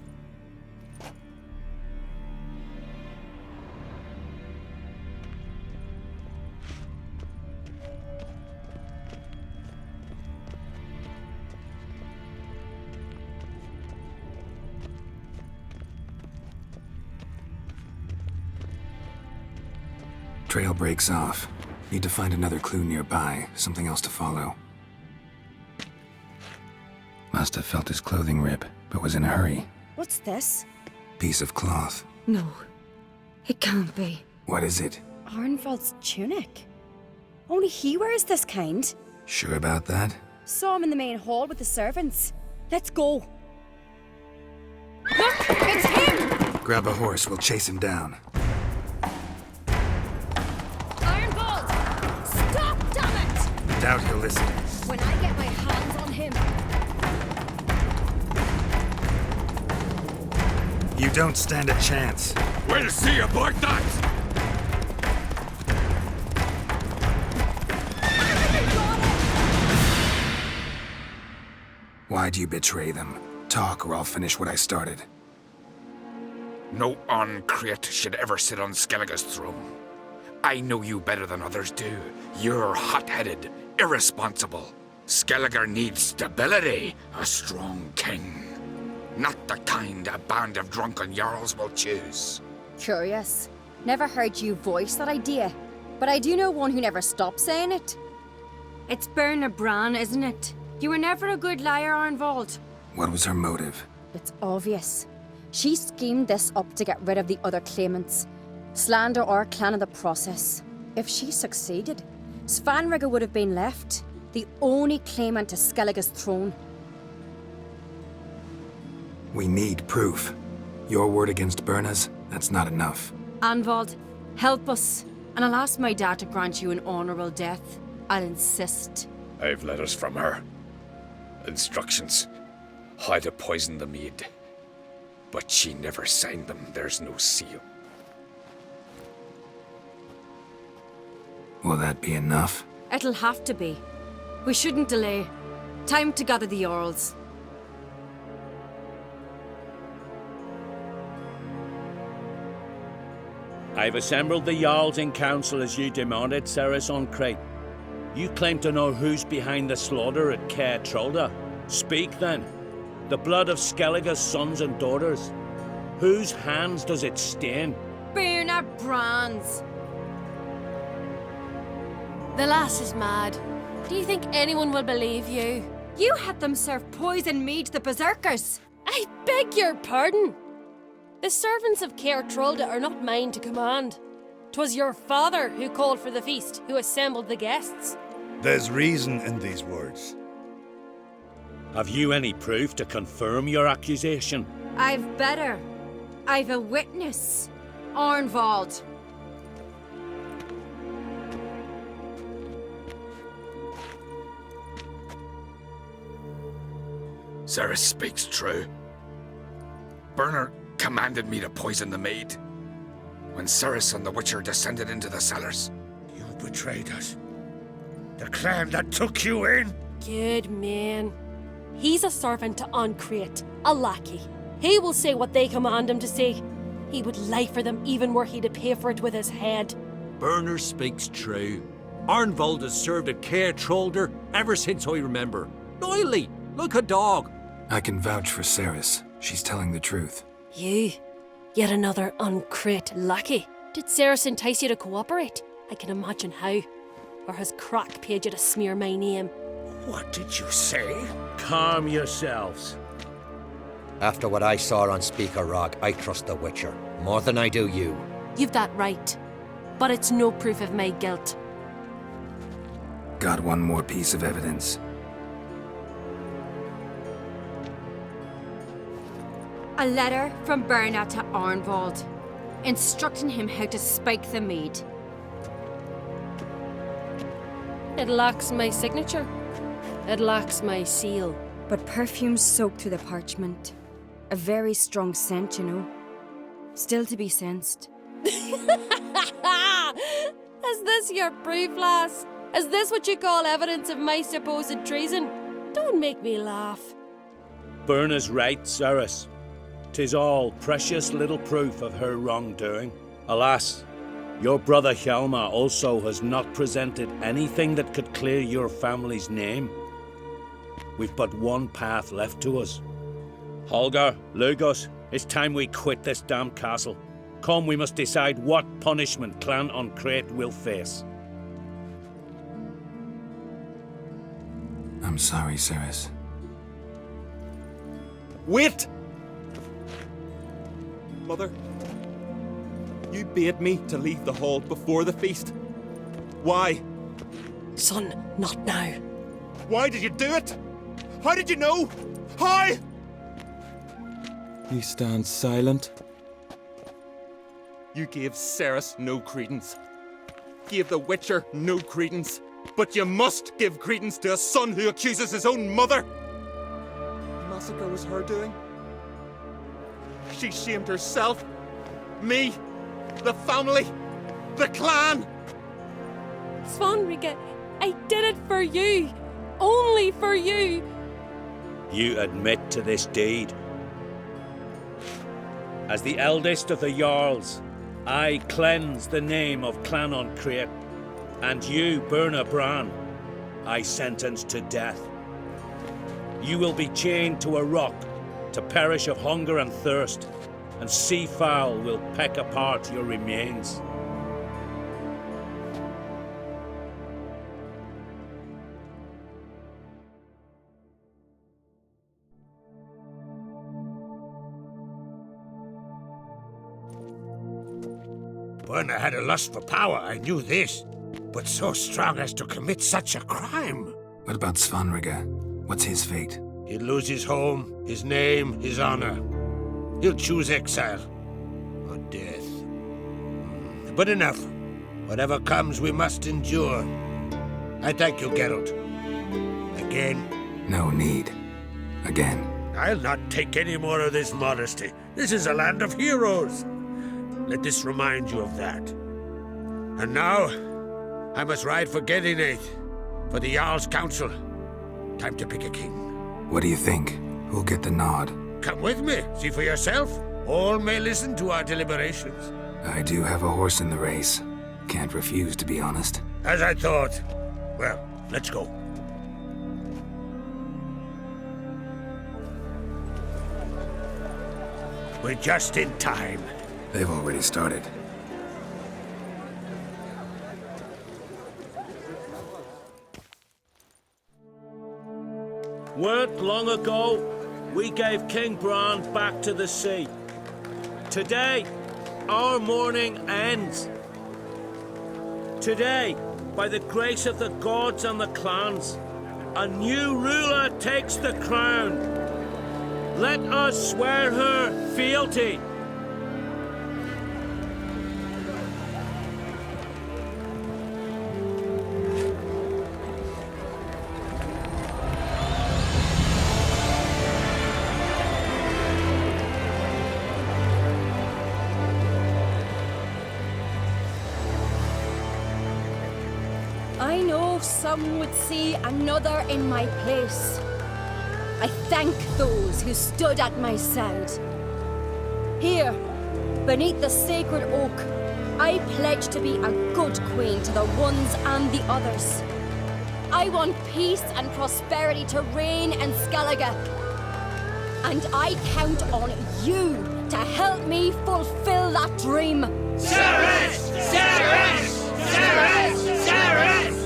Trail breaks off. Need to find another clue nearby, something else to follow. Must have felt his clothing rip, but was in a hurry. What's this? Piece of cloth. No, it can't be. What is it? Arnvald's tunic. Only he wears this kind. Sure about that? Saw him in the main hall with the servants. Let's go. Look, it's him! Grab a horse, we'll chase him down. Arnvald! Stop, damn it! Doubt he'll listen. When I get my hands on him... You don't stand a chance. We'll see about that! Why do you betray them? Talk or I'll finish what I started. No Ancrete should ever sit on Skellige's throne. I know you better than others do. You're hot-headed, irresponsible. Skellige needs stability, a strong king. Not the kind a band of drunken jarls will choose. Curious. Never heard you voice that idea. But I do know one who never stops saying it. It's Bran, isn't it? You were never a good liar, Arnvald. What was her motive? It's obvious. She schemed this up to get rid of the other claimants. Slander our clan in the process. If she succeeded, Svanrige would have been left, the only claimant to Skellige's throne. We need proof. Your word against Birna's, that's not enough. Arnvald, help us, and I'll ask my dad to grant you an honourable death. I'll insist. I've letters from her. Instructions. How to poison the mead. But she never signed them. There's no seal. Will that be enough? It'll have to be. We shouldn't delay. Time to gather the Jarls. I've assembled the Jarls in council as you demanded, Cerys on Crate. You claim to know who's behind the slaughter at Kaer Trolda. Speak then. The blood of Skellige's sons and daughters. Whose hands does it stain? Birna Bran's. The lass is mad. Do you think anyone will believe you? You had them serve poison mead to the berserkers. I beg your pardon. The servants of Kaer Trolda are not mine to command. 'Twas your father who called for the feast, who assembled the guests. There's reason in these words. Have you any proof to confirm your accusation? I've better. I've a witness. Arnvald. Cerys speaks true. Birna commanded me to poison the maid. When Cerys and the Witcher descended into the cellars. You betrayed us. The clan that took you in? Good man. He's a servant to Ancrete, a lackey. He will say what they command him to say. He would lie for them even were he to pay for it with his head. Birna speaks true. Arnvald has served at Kaer Trolda ever since I remember. Noily, look a dog. I can vouch for Cerys. She's telling the truth. You, yet another uncrate lackey. Did Cerys entice you to cooperate? I can imagine how. Or has Crack paid you to smear my name? What did you say? Calm yourselves. After what I saw on Speaker Rock, I trust the Witcher more than I do you. You've that right. But it's no proof of my guilt. Got one more piece of evidence. A letter from Bran to Arnvald, instructing him how to spike the mead. It lacks my signature. It lacks my seal. But perfume soaked through the parchment. A very strong scent, you know. Still to be sensed. Is this your proof, lass? Is this what you call evidence of my supposed treason? Don't make me laugh. Berna's right, Cerys. 'Tis all precious little proof of her wrongdoing. Alas, your brother Hjalmar also has not presented anything that could clear your family's name. We've but one path left to us. Holger, Lugos, it's time we quit this damn castle. Come, we must decide what punishment Clan on Crete will face. I'm sorry, Cerys. Wait! Mother, you bade me to leave the hall before the feast. Why? Son, not now. Why did you do it? How did you know? How? He stands silent. You gave Cerys no credence. Gave the Witcher no credence. But you must give credence to a son who accuses his own mother. The massacre was her doing. She shamed herself, me, the family, the clan. Svanrige, I did it for you. Only for you. You admit to this deed. As the eldest of the Jarls, I cleanse the name of Clan on Crete, and you, Bran, I sentence to death. You will be chained to a rock to perish of hunger and thirst, and sea fowl will peck apart your remains. Berna had a lust for power, I knew this. But so strong as to commit such a crime. What about Svanrige? What's his fate? He'll lose his home, his name, his honor. He'll choose exile. Or death. But enough. Whatever comes, we must endure. I thank you, Geralt. Again. No need. Again. I'll not take any more of this modesty. This is a land of heroes. Let this remind you of that. And now, I must ride for Gedinate, for the Jarl's Council. Time to pick a king. What do you think? Who'll get the nod? Come with me, see for yourself. All may listen to our deliberations. I do have a horse in the race. Can't refuse, to be honest. As I thought. Well, let's go. We're just in time. They've already started. Weren't long ago, we gave King Bran back to the sea. Today, our mourning ends. Today, by the grace of the gods and the clans, a new ruler takes the crown. Let us swear her fealty. I know some would see another in my place. I thank those who stood at my side. Here, beneath the sacred oak, I pledge to be a good queen to the ones and the others. I want peace and prosperity to reign in Skellige. And I count on you to help me fulfill that dream. Cerys! Cerys! Cerys! Cerys!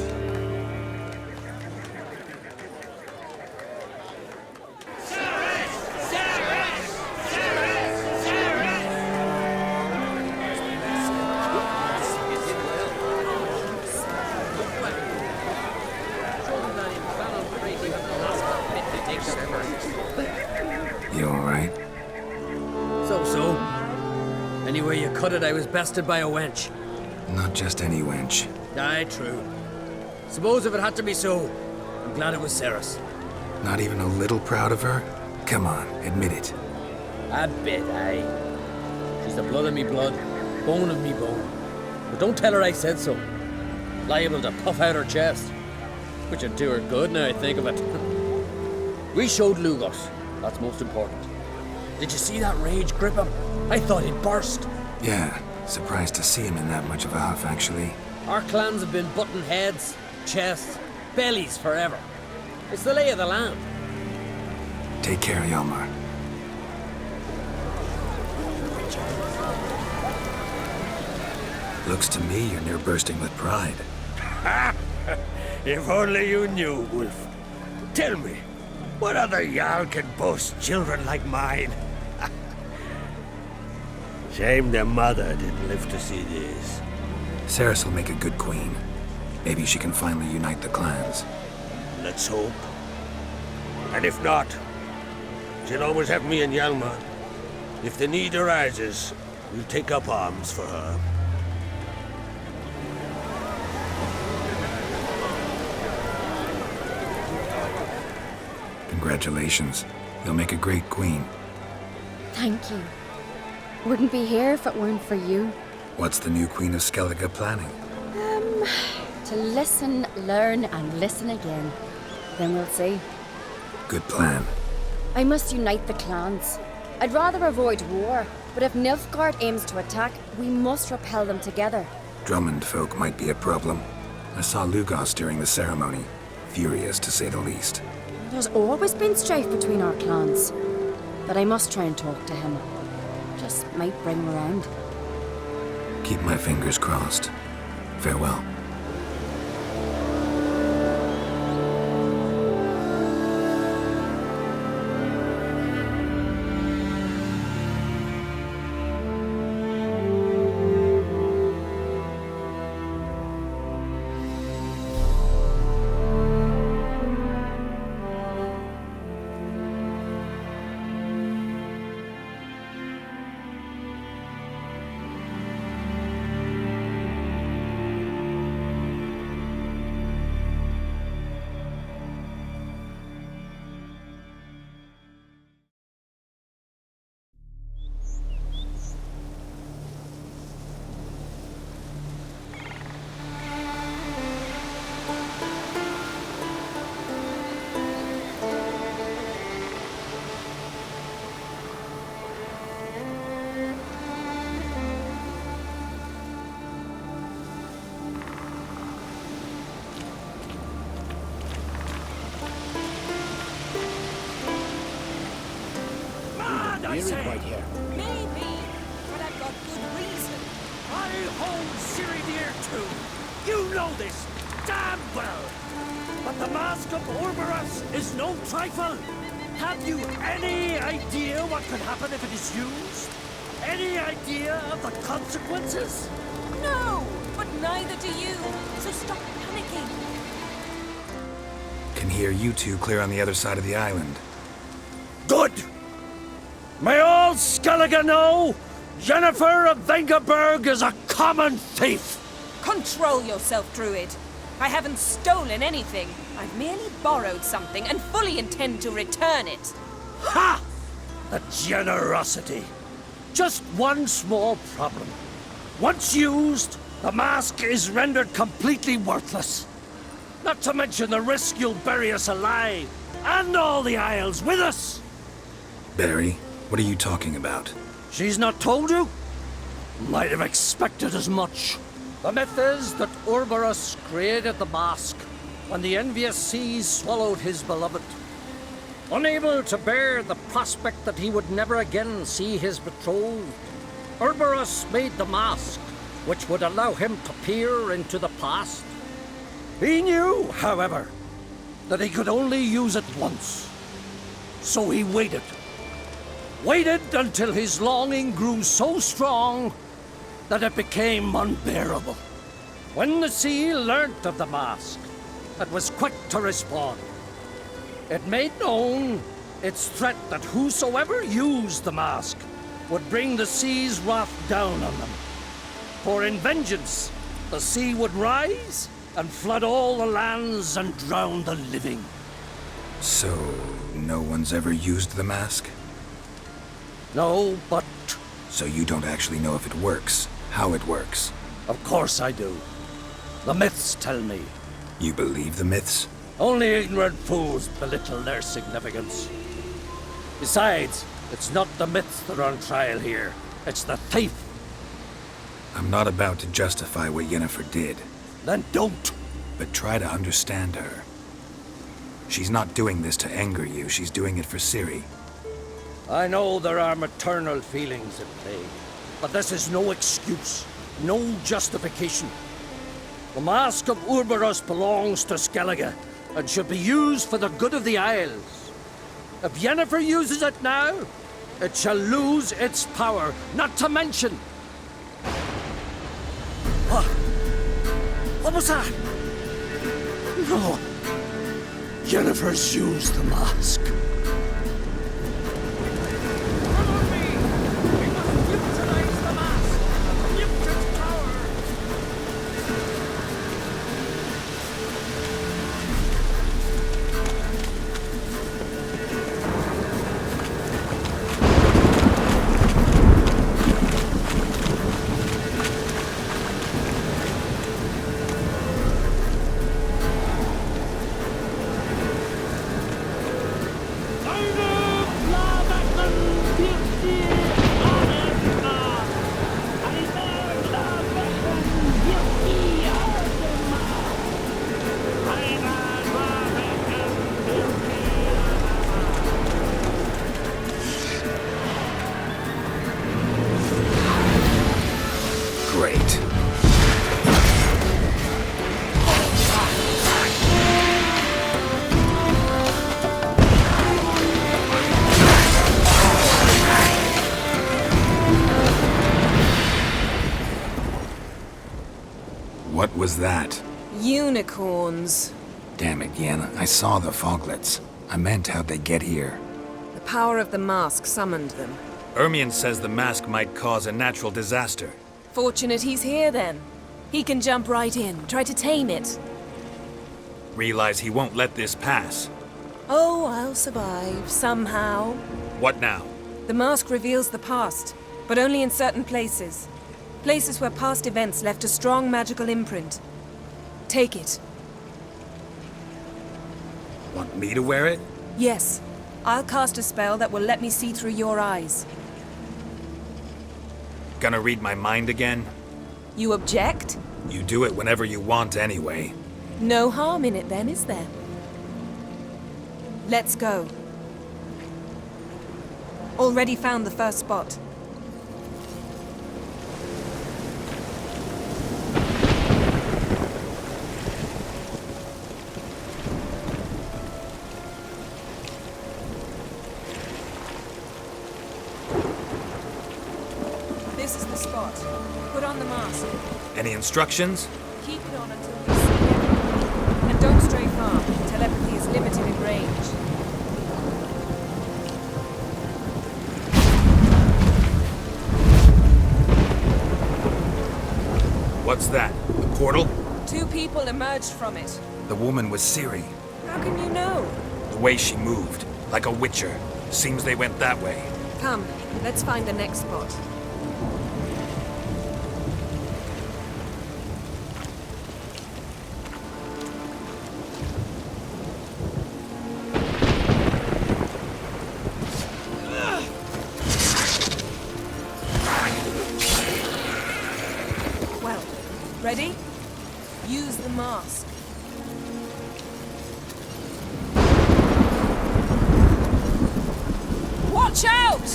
You alright? So. Anyway you cut it, I was bested by a wench. Not just any wench. Aye, true. Suppose if it had to be so, I'm glad it was Cerys. Not even a little proud of her? Come on, admit it. A bit, aye. She's the blood of me blood, bone of me bone. But don't tell her I said so. Liable to puff out her chest. Which would do her good now I think of it. We showed Lugos. That's most important. Did you see that rage grip him? I thought he'd burst. Yeah, surprised to see him in that much of a huff, actually. Our clans have been butting heads, chests, bellies forever. It's the lay of the land. Take care, Yalmar. Looks to me you're near bursting with pride. If only you knew, Wolf. Tell me, what other Jarl can boast children like mine? Shame their mother didn't live to see this. Cerys will make a good queen. Maybe she can finally unite the clans. Let's hope. And if not, she'll always have me and Yalmar. If the need arises, we'll take up arms for her. Congratulations. You'll make a great queen. Thank you. Wouldn't be here if it weren't for you. What's the new Queen of Skellige planning? To listen, learn, and listen again. Then we'll see. Good plan. I must unite the clans. I'd rather avoid war, but if Nilfgaard aims to attack, we must repel them together. Drummond folk might be a problem. I saw Lugos during the ceremony. Furious, to say the least. There's always been strife between our clans. But I must try and talk to him. Just might bring him around. Keep my fingers crossed. Farewell. Right here. Maybe, but I've got good reason. I hold Ciri dear too. You know this damn well. But the Mask of Orboros is no trifle. Have you any idea what could happen if it is used? Any idea of the consequences? No, but neither do you. So stop panicking. Can hear you two clear on the other side of the island. Good! May all Skellige know, Jennifer of Vengerberg is a common thief! Control yourself, Druid. I haven't stolen anything. I've merely borrowed something and fully intend to return it. Ha! The generosity. Just one small problem. Once used, the mask is rendered completely worthless. Not to mention the risk you'll bury us alive, and all the Isles with us! Barry, what are you talking about? She's not told you? Might have expected as much. The myth is that Orboros created the mask when the envious seas swallowed his beloved. Unable to bear the prospect that he would never again see his betrothed, Uldarrik made the mask, which would allow him to peer into the past. He knew, however, that he could only use it once. So he waited. Waited until his longing grew so strong that it became unbearable. When the sea learnt of the mask, it was quick to respond. It made known its threat that whosoever used the mask would bring the sea's wrath down on them. For in vengeance, the sea would rise and flood all the lands and drown the living. So, no one's ever used the mask? No, but... So you don't actually know if it works, how it works? Of course I do. The myths tell me. You believe the myths? Only ignorant fools belittle their significance. Besides, it's not the myths that are on trial here. It's the thief. I'm not about to justify what Yennefer did. Then don't. But try to understand her. She's not doing this to anger you, she's doing it for Ciri. I know there are maternal feelings at play, but this is no excuse, no justification. The Mask of Uldarrik belongs to Skellige, and should be used for the good of the Isles. If Yennefer uses it now, it shall lose its power, not to mention... What was that? No. Yennefer's used the mask. What was that? Unicorns. Damn it, Yen. I saw the foglets. I meant how'd they get here? The power of the mask summoned them. Ermion says the mask might cause a natural disaster. Fortunate he's here then. He can jump right in, try to tame it. Realize he won't let this pass. Oh, I'll survive, somehow. What now? The mask reveals the past, but only in certain places. Places where past events left a strong magical imprint. Take it. Want me to wear it? Yes. I'll cast a spell that will let me see through your eyes. Gonna read my mind again? You object? You do it whenever you want anyway. No harm in it then, is there? Let's go. Already found the first spot. This is the spot. Put on the mask. Any instructions? Keep it on until we see everything. And don't stray far. Telepathy is limited in range. What's that? A portal? 2 people emerged from it. The woman was Ciri. How can you know? The way she moved, like a witcher. Seems they went that way. Come, let's find the next spot. Well, ready? Use the mask. Watch out!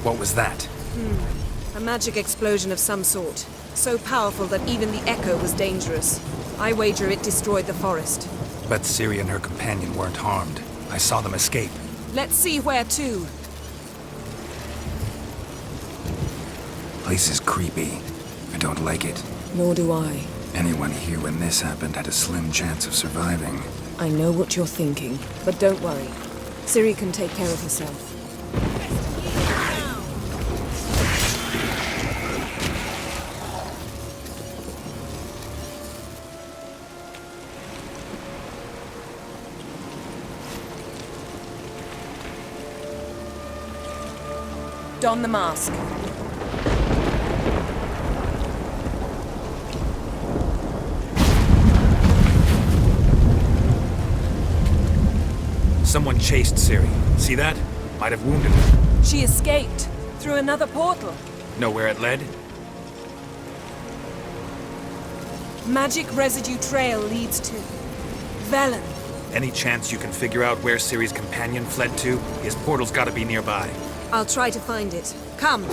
What was that? A magic explosion of some sort. So powerful that even the echo was dangerous. I wager it destroyed the forest. But Ciri and her companion weren't harmed. I saw them escape. Let's see where to. Place is creepy. I don't like it. Nor do I. Anyone here when this happened had a slim chance of surviving. I know what you're thinking, but don't worry. Ciri can take care of herself. Don the mask. Someone chased Ciri. See that? Might have wounded her. She escaped through another portal. Know where it led? Magic residue trail leads to Velen. Any chance you can figure out where Ciri's companion fled to? His portal's gotta be nearby. I'll try to find it. Come.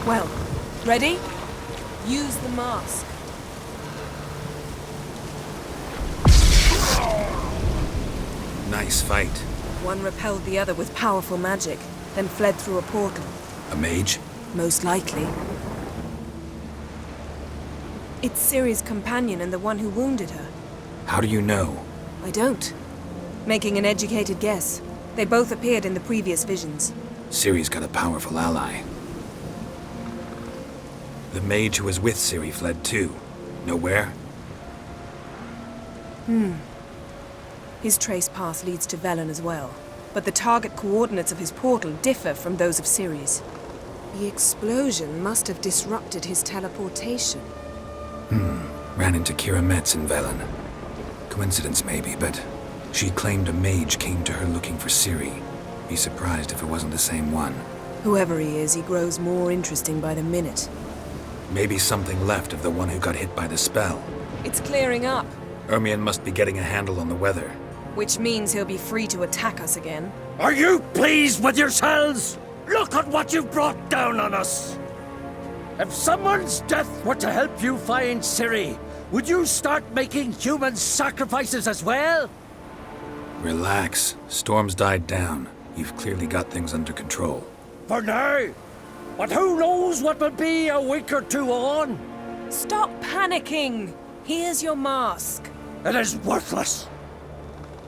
Well, ready? Use the mask. Nice fight. One repelled the other with powerful magic, then fled through a portal. A mage? Most likely. It's Ciri's companion and the one who wounded her. How do you know? I don't. Making an educated guess. They both appeared in the previous visions. Ciri's got a powerful ally. The mage who was with Ciri fled too. Know where? His trace path leads to Velen as well. But the target coordinates of his portal differ from those of Ciri's. The explosion must have disrupted his teleportation. Ran into Kira Metz in Velen. Coincidence maybe, but she claimed a mage came to her looking for Ciri. Be surprised if it wasn't the same one. Whoever he is, he grows more interesting by the minute. Maybe something left of the one who got hit by the spell. It's clearing up. Ermion must be getting a handle on the weather. Which means he'll be free to attack us again. Are you pleased with yourselves? Look at what you've brought down on us! If someone's death were to help you find Ciri, would you start making human sacrifices as well? Relax. Storm's died down. You've clearly got things under control. For now. But who knows what will be a week or two on? Stop panicking! Here's your mask. It is worthless.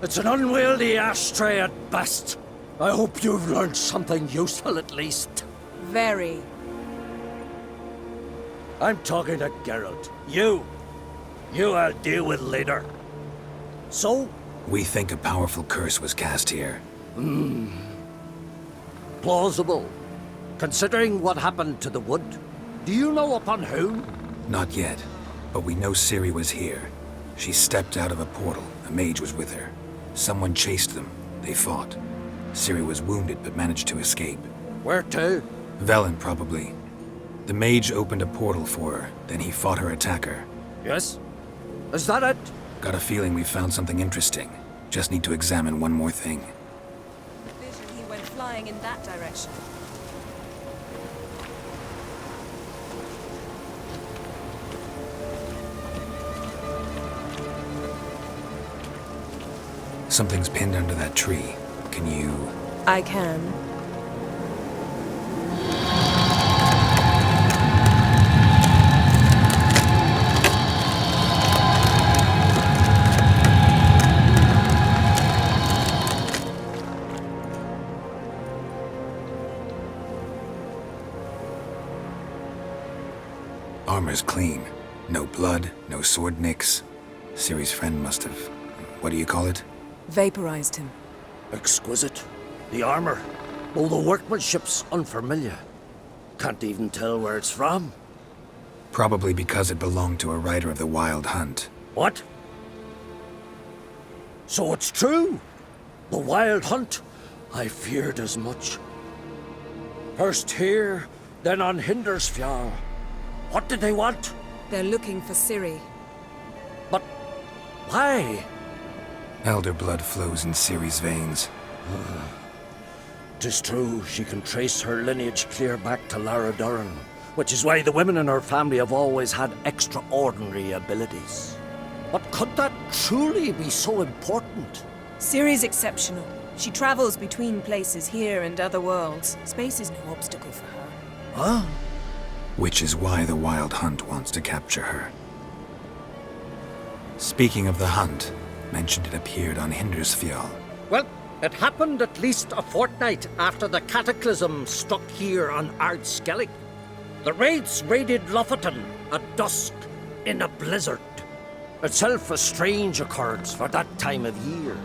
It's an unwieldy ashtray at best. I hope you've learned something useful at least. Very. I'm talking to Geralt. You I'll deal with later. So? We think a powerful curse was cast here. Plausible. Considering what happened to the wood, do you know upon whom? Not yet, but we know Ciri was here. She stepped out of a portal. A mage was with her. Someone chased them. They fought. Ciri was wounded but managed to escape. Where to? Velen, probably. The mage opened a portal for her, then he fought her attacker. Yes? Is that it? Got a feeling we found something interesting. Just need to examine one more thing. Vision he went flying in that direction. Something's pinned under that tree. Can you... I can. Armor's clean. No blood, no sword nicks. Ciri's friend must have... what do you call it? Vaporized him. Exquisite. The armor. though the workmanship's unfamiliar. Can't even tell where it's from. Probably because it belonged to a rider of the Wild Hunt. What? So it's true? The Wild Hunt? I feared as much. First here, then on Hindersfjall. What did they want? They're looking for Ciri. But why? Elder blood flows in Ciri's veins. 'Tis true, she can trace her lineage clear back to Lara Duran, which is why the women in her family have always had extraordinary abilities. But could that truly be so important? Ciri's exceptional. She travels between places here and other worlds. Space is no obstacle for her. Huh? Which is why the Wild Hunt wants to capture her. Speaking of the hunt, mentioned it appeared on Hindersfjall. Well, it happened at least a fortnight after the cataclysm struck here on Ardskellig. The raids raided Lofoten at dusk in a blizzard. Itself a strange occurrence for that time of year.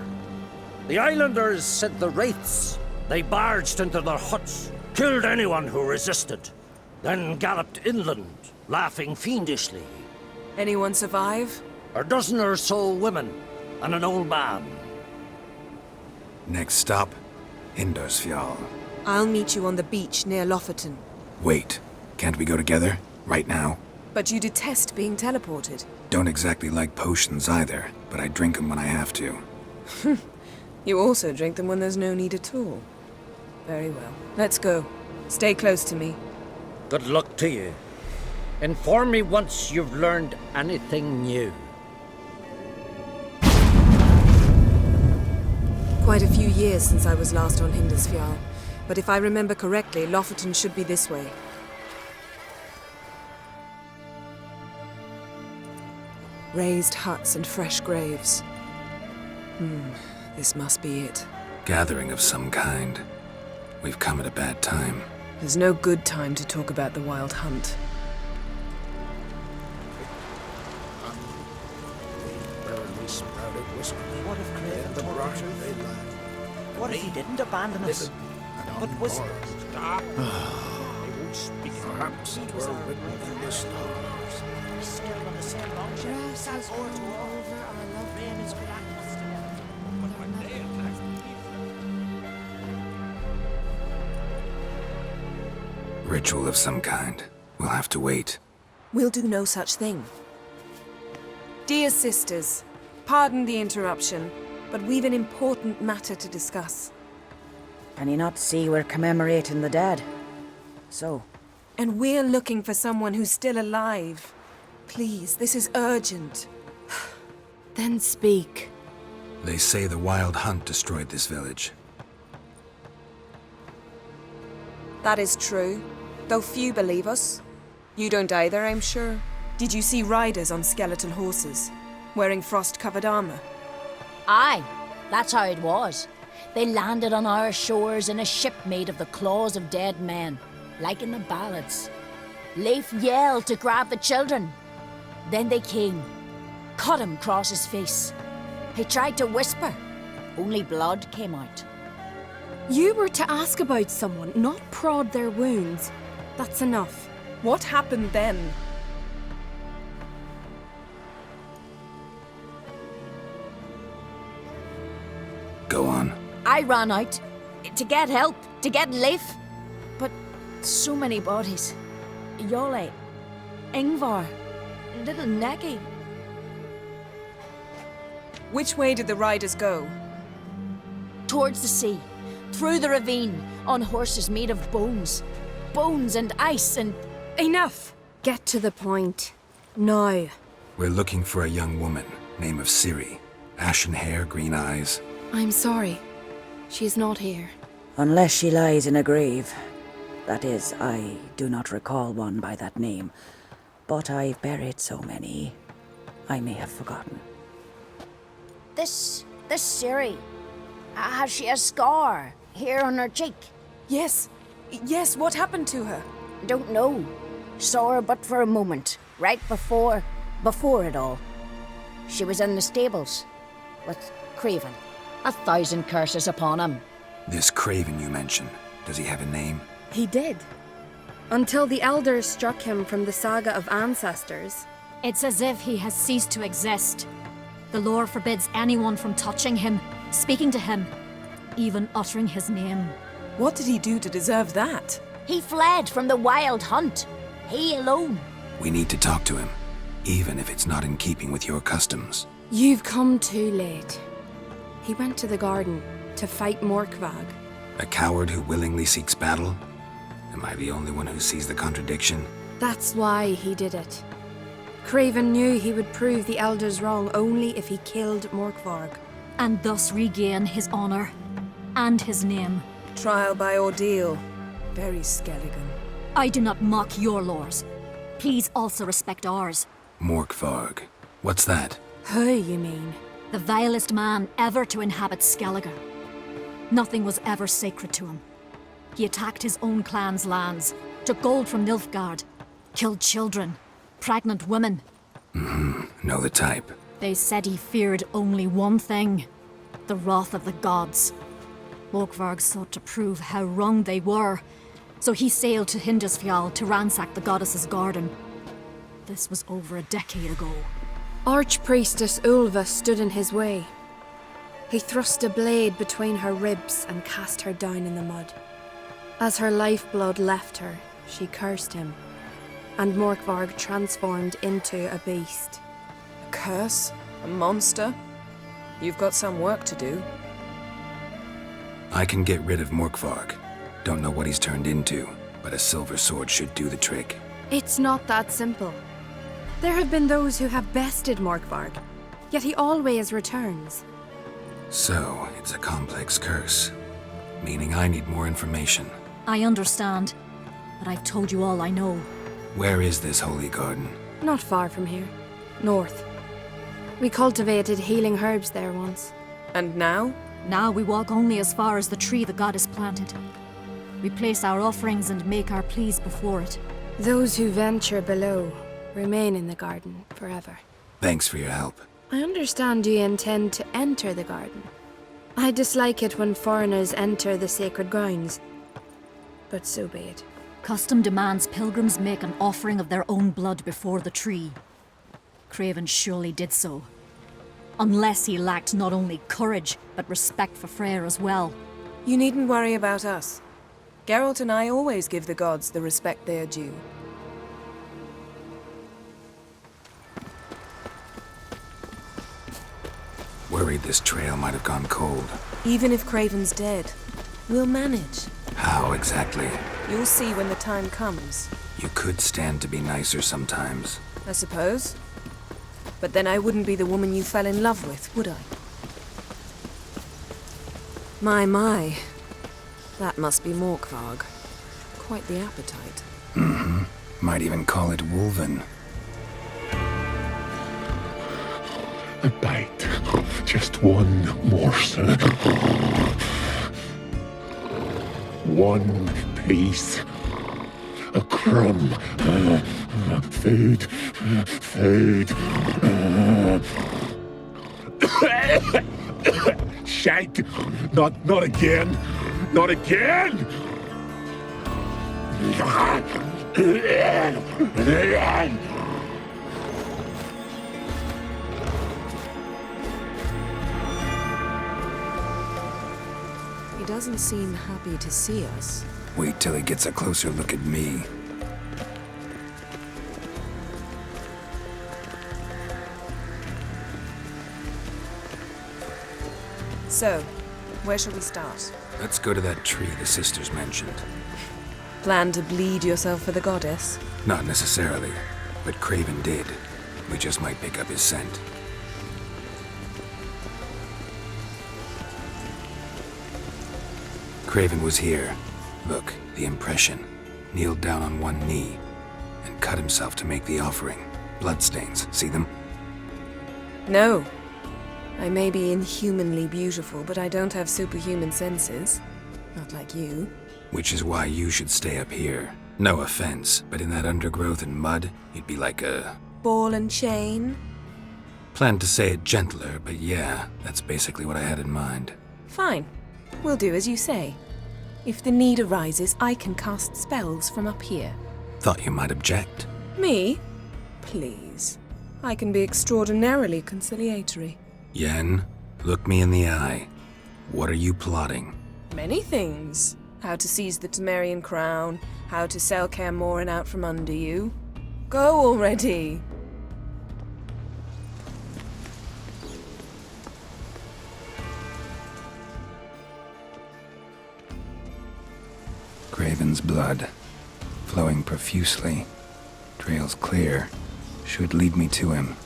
The islanders said the wraiths. They barged into their huts, killed anyone who resisted, then galloped inland, laughing fiendishly. Anyone survive? A dozen or so women and an old man. Next stop, Hindersfjall. I'll meet you on the beach near Lofoten. Wait, can't we go together? Right now? But you detest being teleported. Don't exactly like potions either, but I drink them when I have to. You also drink them when there's no need at all. Very well. Let's go. Stay close to me. Good luck to you. Inform me once you've learned anything new. Quite a few years since I was last on Hindersfjall, but if I remember correctly, Lofoten should be this way. Raised huts and fresh graves. This must be it. Gathering of some kind. We've come at a bad time. There's no good time to talk about the Wild Hunt. What if he didn't abandon us? But was... Stop! They won't speak. Perhaps it were written in the stars. Still on the same long Ritual of some kind. We'll have to wait. We'll do no such thing. Dear sisters, pardon the interruption, but we've an important matter to discuss. Can you not see we're commemorating the dead? So? And we're looking for someone who's still alive. Please, this is urgent. Then speak. They say the Wild Hunt destroyed this village. That is true, though few believe us. You don't either, I'm sure. Did you see riders on skeletal horses, wearing frost-covered armor? Aye, that's how it was. They landed on our shores in a ship made of the claws of dead men, like in the ballads. Leif yelled to grab the children. Then they came, cut him across his face. He tried to whisper, only blood came out. You were to ask about someone, not prod their wounds. That's enough. What happened then? Go on. I ran out to get help, to get Leif. But so many bodies. Yole, Ingvar, little Neki. Which way did the riders go? Towards the sea, through the ravine, on horses made of bones. Bones and ice and... Enough! Get to the point. Now. We're looking for a young woman, name of Ciri. Ashen hair, green eyes. I'm sorry. She is not here. Unless she lies in a grave. That is, I do not recall one by that name. But I've buried so many, I may have forgotten. This Ciri, has she a scar here on her cheek? Yes, what happened to her? Don't know. Saw her but for a moment, right before it all. She was in the stables with Craven. 1,000 curses upon him. This Craven you mention, Does he have a name? He did. Until the elders struck him from the saga of ancestors. It's as if he has ceased to exist. The lore forbids anyone from touching him, speaking to him, even uttering his name. What did he do to deserve that? He fled from the wild hunt. He alone. We need to talk to him, even if it's not in keeping with your customs. You've come too late. He went to the garden to fight Morkvag. A coward who willingly seeks battle? Am I the only one who sees the contradiction? That's why he did it. Craven knew he would prove the elders wrong only if he killed Morkvarg. And thus regain his honor and his name. Trial by ordeal. Very Skelligan. I do not mock your laws. Please also respect ours. Morkvarg. What's that? Who, you mean? The vilest man ever to inhabit Skellige. Nothing was ever sacred to him. He attacked his own clan's lands, took gold from Nilfgaard, killed children, pregnant women. Know the type. They said he feared only one thing, the wrath of the gods. Morkvarg sought to prove how wrong they were, so he sailed to Hindisfjall to ransack the goddess's garden. This was over a decade ago. Archpriestess Ulva stood in his way. He thrust a blade between her ribs and cast her down in the mud. As her lifeblood left her, she cursed him, and Morkvarg transformed into a beast. A curse? A monster? You've got some work to do. I can get rid of Morkvarg. Don't know what he's turned into, but a silver sword should do the trick. It's not that simple. There have been those who have bested Morkvarg, yet he always returns. So, it's a complex curse, meaning I need more information. I understand, but I've told you all I know. Where is this holy garden? Not far from here. North. We cultivated healing herbs there once. And now? Now we walk only as far as the tree the goddess planted. We place our offerings and make our pleas before it. Those who venture below remain in the garden forever. Thanks for your help. I understand you intend to enter the garden. I dislike it when foreigners enter the sacred grounds, but so be it. Custom demands pilgrims make an offering of their own blood before the tree. Craven surely did so. Unless he lacked not only courage, but respect for Freyr as well. You needn't worry about us. Geralt and I always give the gods the respect they are due. Worried this trail might have gone cold. Even if Craven's dead, we'll manage. How exactly? You'll see when the time comes. You could stand to be nicer sometimes. I suppose. But then I wouldn't be the woman you fell in love with, would I? My. That must be Morkvarg. Quite the appetite. Might even call it Wolven. A bite. Just one morsel. One piece. A crumb. Food. Food. Shank. Not again. Not again. He doesn't seem happy to see us. Wait till he gets a closer look at me. So, where shall we start? Let's go to that tree the sisters mentioned. Plan to bleed yourself for the goddess? Not necessarily, but Craven did. We just might pick up his scent. Craven was here. Look, the impression. Kneeled down on one knee and cut himself to make the offering. Bloodstains, see them? No. I may be inhumanly beautiful, but I don't have superhuman senses. Not like you. Which is why you should stay up here. No offense, but in that undergrowth and mud, you'd be like a... Ball and chain? Planned to say it gentler, but yeah, that's basically what I had in mind. Fine. We'll do as you say. If the need arises, I can cast spells from up here. Thought you might object. Me? Please. I can be extraordinarily conciliatory. Yen, look me in the eye. What are you plotting? Many things. How to seize the Temerian crown, how to sell Kaer Morhen out from under you. Go already! Craven's blood, flowing profusely, trails clear, should lead me to him.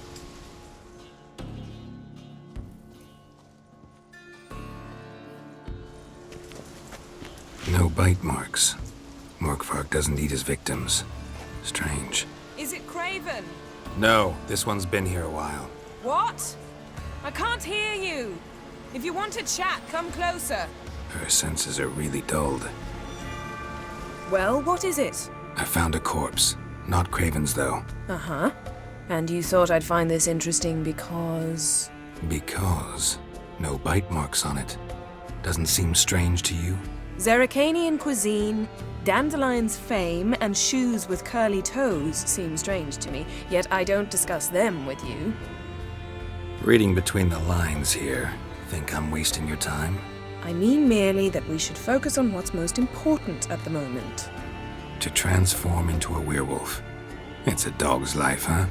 No bite marks. Morkvark doesn't eat his victims. Strange. Is it Craven? No, this one's been here a while. What? I can't hear you. If you want to chat, come closer. Her senses are really dulled. Well, what is it? I found a corpse. Not Craven's, though. Uh-huh. And you thought I'd find this interesting because... Because no bite marks on it. Doesn't seem strange to you? Zerrikanian cuisine, Dandelion's fame, and shoes with curly toes seem strange to me, yet I don't discuss them with you. Reading between the lines here, think I'm wasting your time? I mean merely that we should focus on what's most important at the moment. To transform into a werewolf. It's a dog's life, huh?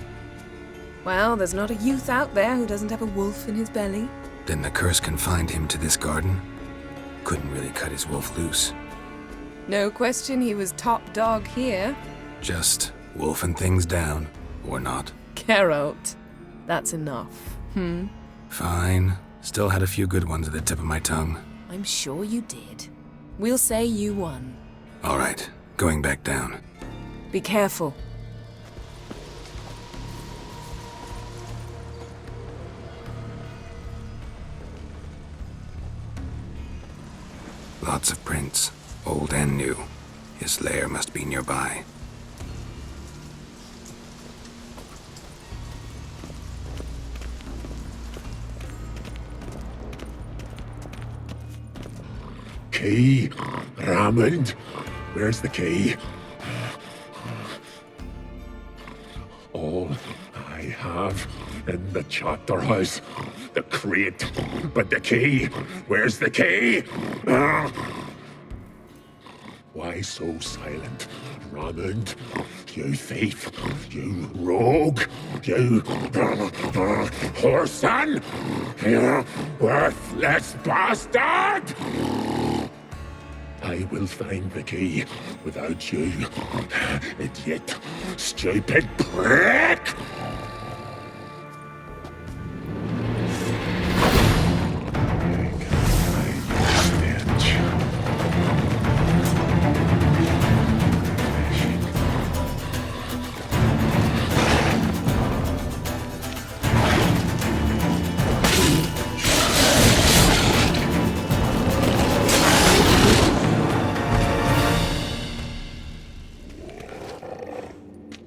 Well, there's not a youth out there who doesn't have a wolf in his belly. Then the curse confined him to this garden? Couldn't really cut his wolf loose. No question he was top dog here. Just wolfing things down, or not. Geralt. That's enough. Fine. Still had a few good ones at the tip of my tongue. I'm sure you did. We'll say you won. All right, going back down. Be careful. Lots of prints, old and new. His lair must be nearby. Key, Raymond. Where's the key? All I have in the chapter house, the crate, but the key. Where's the key? Why so silent, Raymond? You thief, you rogue, you whoreson, you worthless bastard! I will find the key without you, idiot, stupid prick!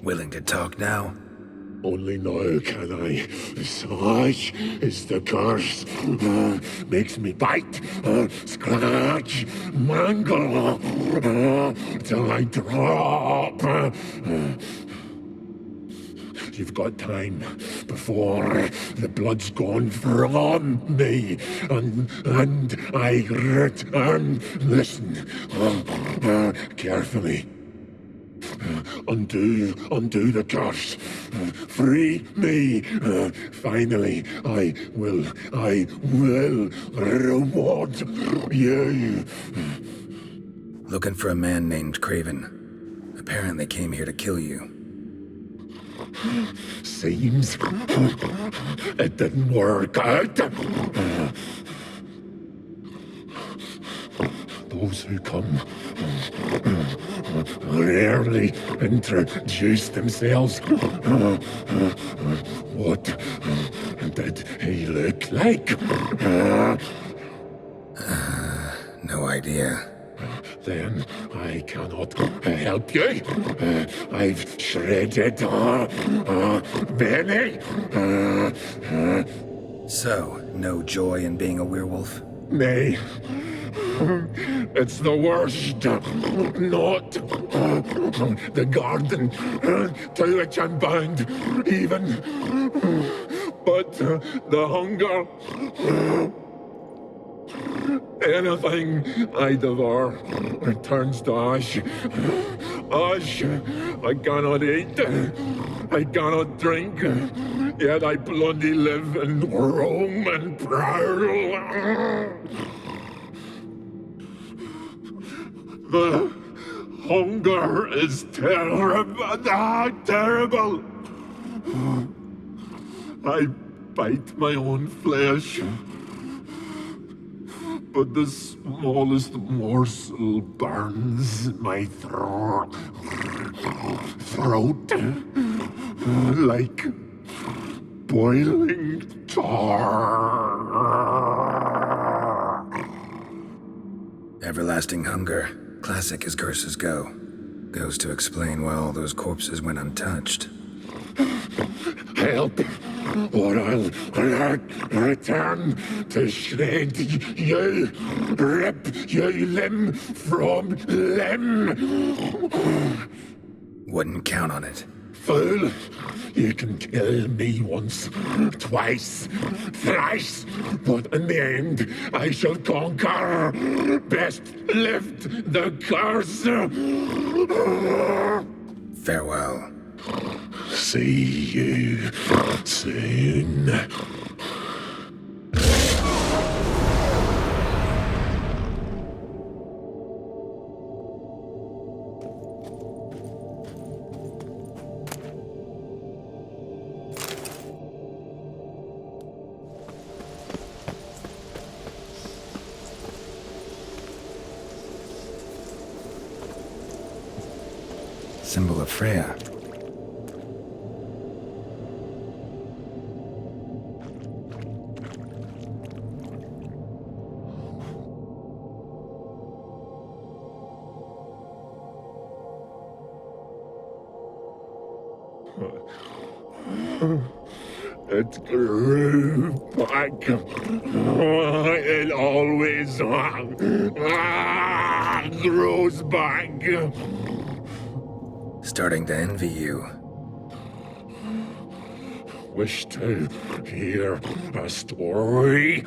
Willing to talk now? Only now can I. Such is the curse. Makes me bite, scratch, mangle, till I drop. You've got time before the blood's gone from me, and I return. Listen, carefully. Undo the curse. Free me. Finally, I will reward you. Looking for a man named Craven. Apparently came here to kill you. Seems it didn't work out. Those who come rarely introduce themselves. What did he look like? No idea. Then I cannot help you. I've shredded many. So, no joy in being a werewolf? Nay. It's the worst. Not the garden to which I'm bound, even, but the hunger. Anything I devour turns to ash. Ash, I cannot eat, I cannot drink, yet I bloody live and roam and prowl. The hunger is terrible, terrible. I bite my own flesh, but the smallest morsel burns my throat like boiling tar. Everlasting hunger, classic as curses go. Goes to explain why all those corpses went untouched. Help, or I'll return to shred you, rip you limb from limb. Wouldn't count on it. Fool, you can kill me once, twice, thrice, but in the end I shall conquer. Best lift the curse. Farewell. See you soon. Symbol of Freya. It grew back. It always grows back. Starting to envy you. Wish to hear a story?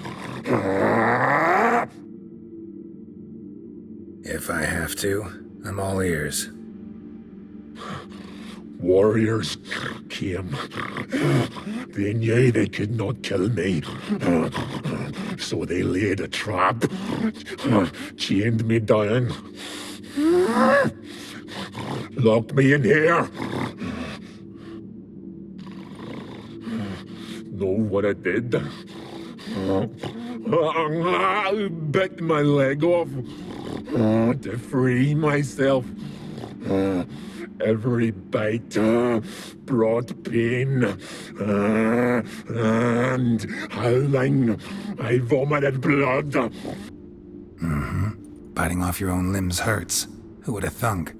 If I have to, I'm all ears. Warriors came. They knew they could not kill me, so they laid a trap, chained me down, locked me in here. Know what I did? I bit my leg off to free myself. Every bite brought pain, and howling, I vomited blood. Mm-hmm. Biting off your own limbs hurts. Who would have thunk?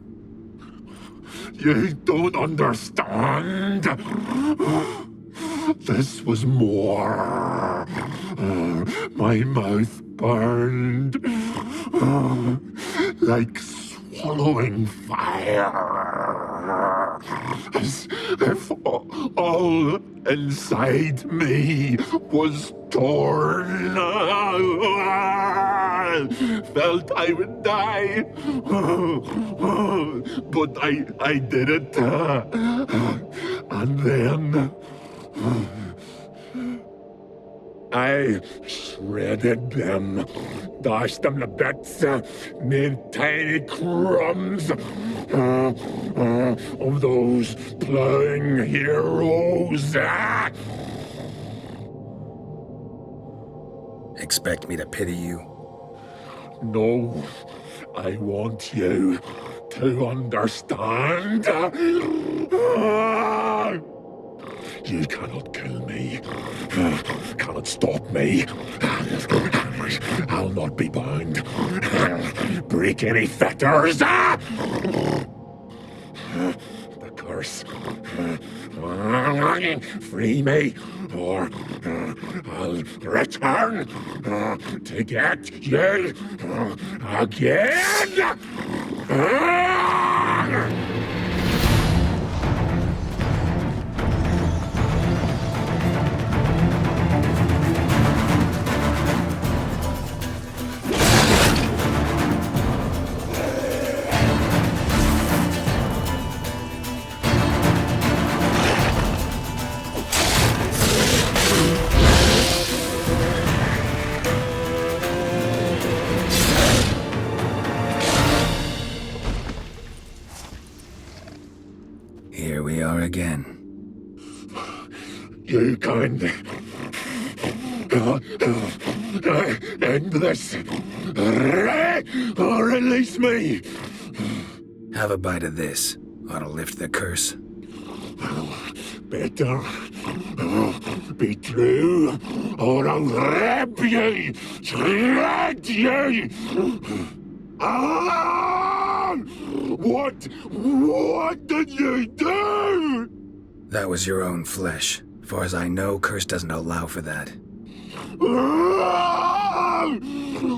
You don't understand. This was more. My mouth burned like swallowing fire, as if all inside me was torn. Felt I would die, but I did it, and then I shredded them, dashed them to bits, made tiny crumbs of those plowing heroes. Expect me to pity you? No, I want you to understand. You cannot kill me, cannot stop me. I'll not be bound. Break any fetters. The curse. Free me. or I'll return to get you again. Here we are again. You can end this, or release me. Have a bite of this. Ought to lift the curse. Better be true, or I'll rip you, shred you. Ah! What did you do? That was your own flesh. Far as I know, curse doesn't allow for that.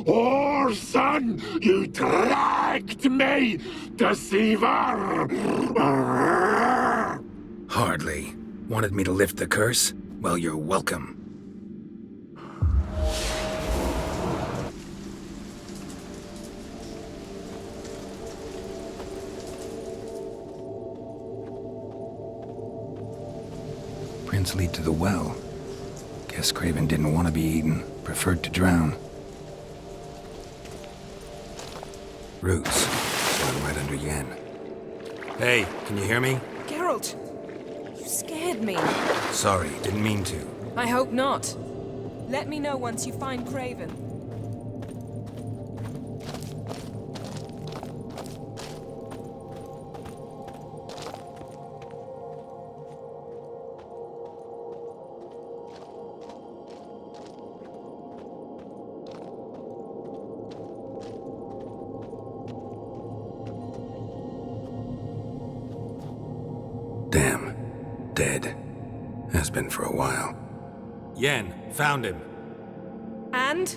Oh, son, you tricked me, deceiver! Hardly. Wanted me to lift the curse? Well, you're welcome. Prince lead to the well. Guess Craven didn't want to be eaten, preferred to drown. Roots. One right under Yen. Hey, can you hear me? Geralt, you scared me. Sorry, didn't mean to. I hope not. Let me know once you find Craven. Damn. Dead. Has been for a while. Yen, found him. And?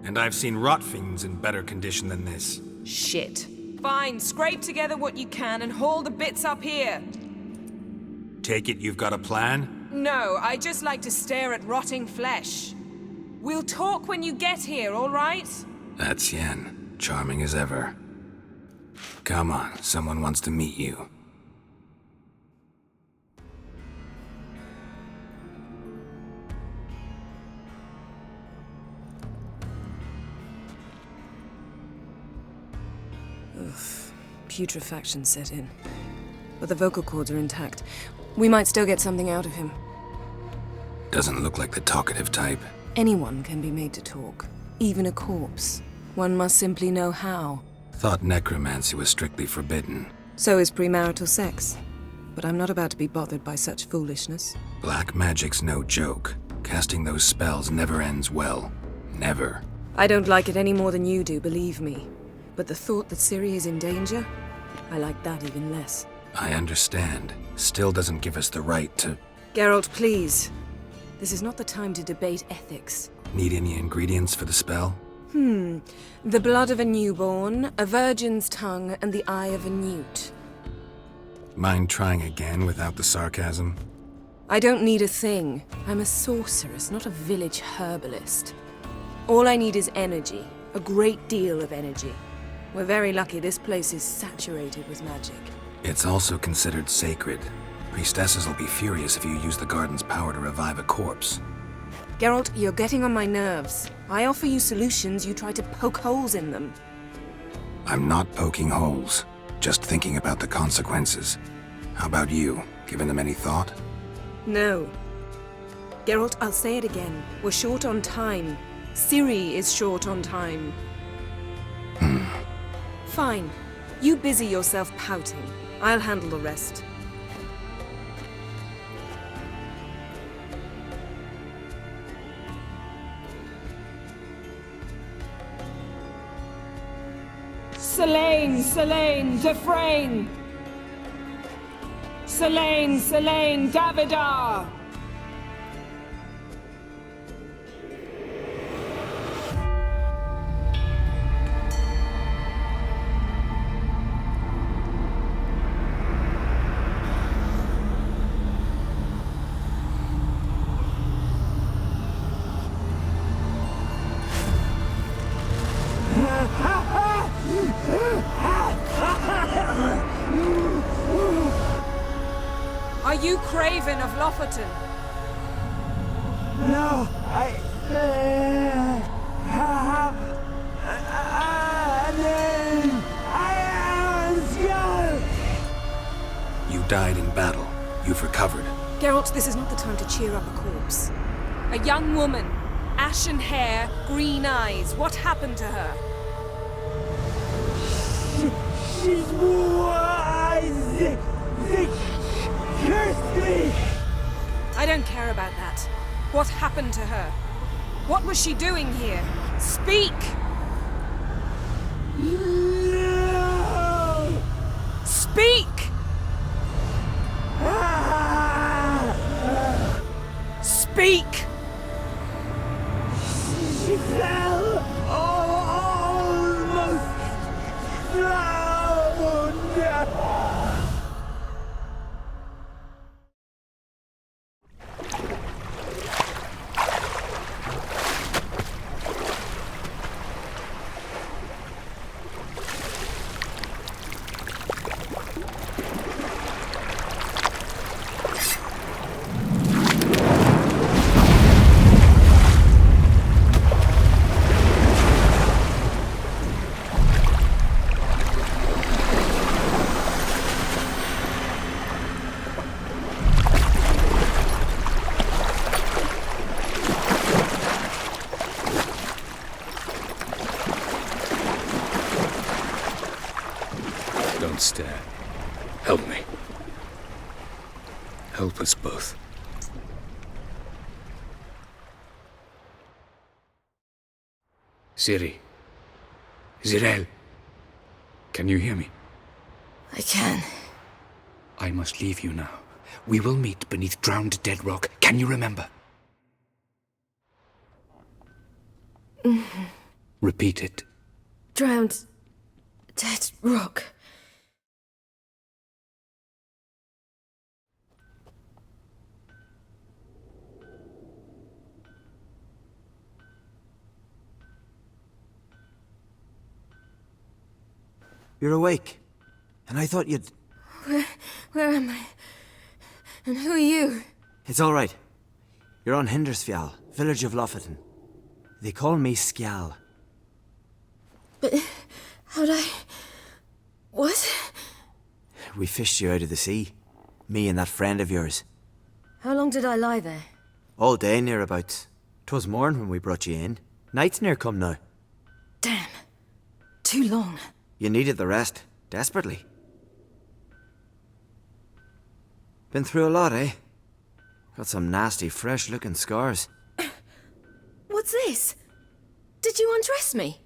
And I've seen rot fiends in better condition than this. Shit. Fine, scrape together what you can and haul the bits up here. Take it you've got a plan? No, I just like to stare at rotting flesh. We'll talk when you get here, all right? That's Yen. Charming as ever. Come on, someone wants to meet you. Putrefaction set in. But the vocal cords are intact. We might still get something out of him. Doesn't look like the talkative type. Anyone can be made to talk. Even a corpse. One must simply know how. Thought necromancy was strictly forbidden. So is premarital sex. But I'm not about to be bothered by such foolishness. Black magic's no joke. Casting those spells never ends well. Never. I don't like it any more than you do, believe me. But the thought that Ciri is in danger, I like that even less. I understand. Still doesn't give us the right to... Geralt, please. This is not the time to debate ethics. Need any ingredients for the spell? The blood of a newborn, a virgin's tongue, and the eye of a newt. Mind trying again without the sarcasm? I don't need a thing. I'm a sorceress, not a village herbalist. All I need is energy. A great deal of energy. We're very lucky this place is saturated with magic. It's also considered sacred. Priestesses will be furious if you use the garden's power to revive a corpse. Geralt, you're getting on my nerves. I offer you solutions, you try to poke holes in them. I'm not poking holes, just thinking about the consequences. How about you? Given them any thought? No. Geralt, I'll say it again. We're short on time. Ciri is short on time. Fine. You busy yourself pouting. I'll handle the rest. Selene, Selene, Defrain! Selene, Selene, Davidar! Are you Craven of Lofoten? No, I have a name. I am Skjal. You died in battle. You've recovered. Geralt, this is not the time to cheer up a corpse. A young woman, ashen hair, green eyes. What happened to her? She's wise. They cursed me. I don't care about that. What happened to her? What was she doing here? Speak! No. Speak! Speak! She fell almost drowned. Don't stare. Help me. Help us both. Ciri. Zirael. Can you hear me? I can. I must leave you now. We will meet beneath drowned dead rock. Can you remember? Repeat it. Drowned. Dead rock. You're awake. And I thought you'd... Where am I? And who are you? It's all right. You're on Hindersfjall, village of Lofoten. They call me Skjal. But how'd I... What? We fished you out of the sea. Me and that friend of yours. How long did I lie there? All day nearabouts. 'Twas morn when we brought you in. Night's near come now. Damn. Too long. You needed the rest. Desperately. Been through a lot, eh? Got some nasty, fresh-looking scars. What's this? Did you undress me?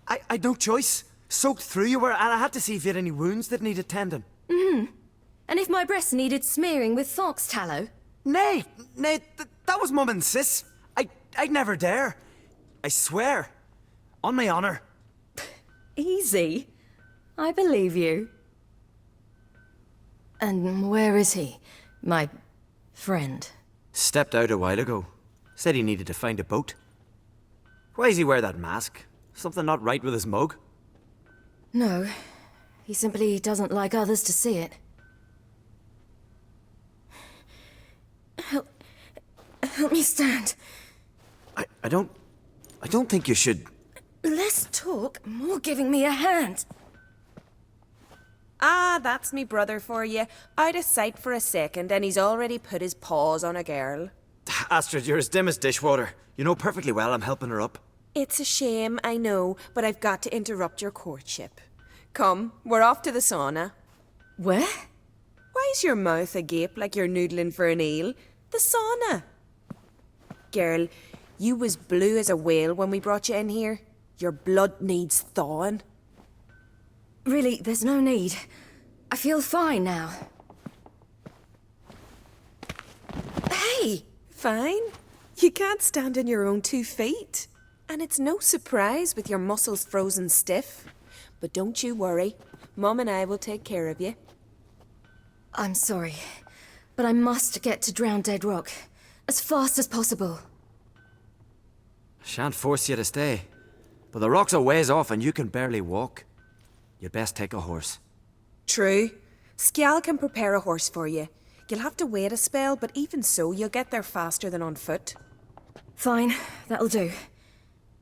I had no choice. Soaked through you were, and I had to see if you had any wounds that needed tending. And if my breasts needed smearing with fox tallow? Nay, that was Mum and Sis. I'd never dare. I swear. On my honor. Easy. I believe you. And where is he? My friend? Stepped out a while ago. Said he needed to find a boat. Why's he wear that mask? Something not right with his mug? No. He simply doesn't like others to see it. Help me stand. I don't think you should... Less talk, more giving me a hand. Ah, that's me brother for you. Out of sight for a second, and he's already put his paws on a girl. Astrid, you're as dim as dishwater. You know perfectly well I'm helping her up. It's a shame, I know, but I've got to interrupt your courtship. Come, we're off to the sauna. Where? Why's your mouth agape like you're noodling for an eel? The sauna. Girl, you was blue as a whale when we brought you in here. Your blood needs thawing. Really, there's no need. I feel fine now. Hey! Fine? You can't stand on your own 2 feet. And it's no surprise with your muscles frozen stiff. But don't you worry. Mum and I will take care of you. I'm sorry, but I must get to Drowned Dead Rock. As fast as possible. Shan't force you to stay. But the rock's a ways off and you can barely walk. You'd best take a horse. True. Skjal can prepare a horse for you. You'll have to wait a spell, but even so, you'll get there faster than on foot. Fine, that'll do.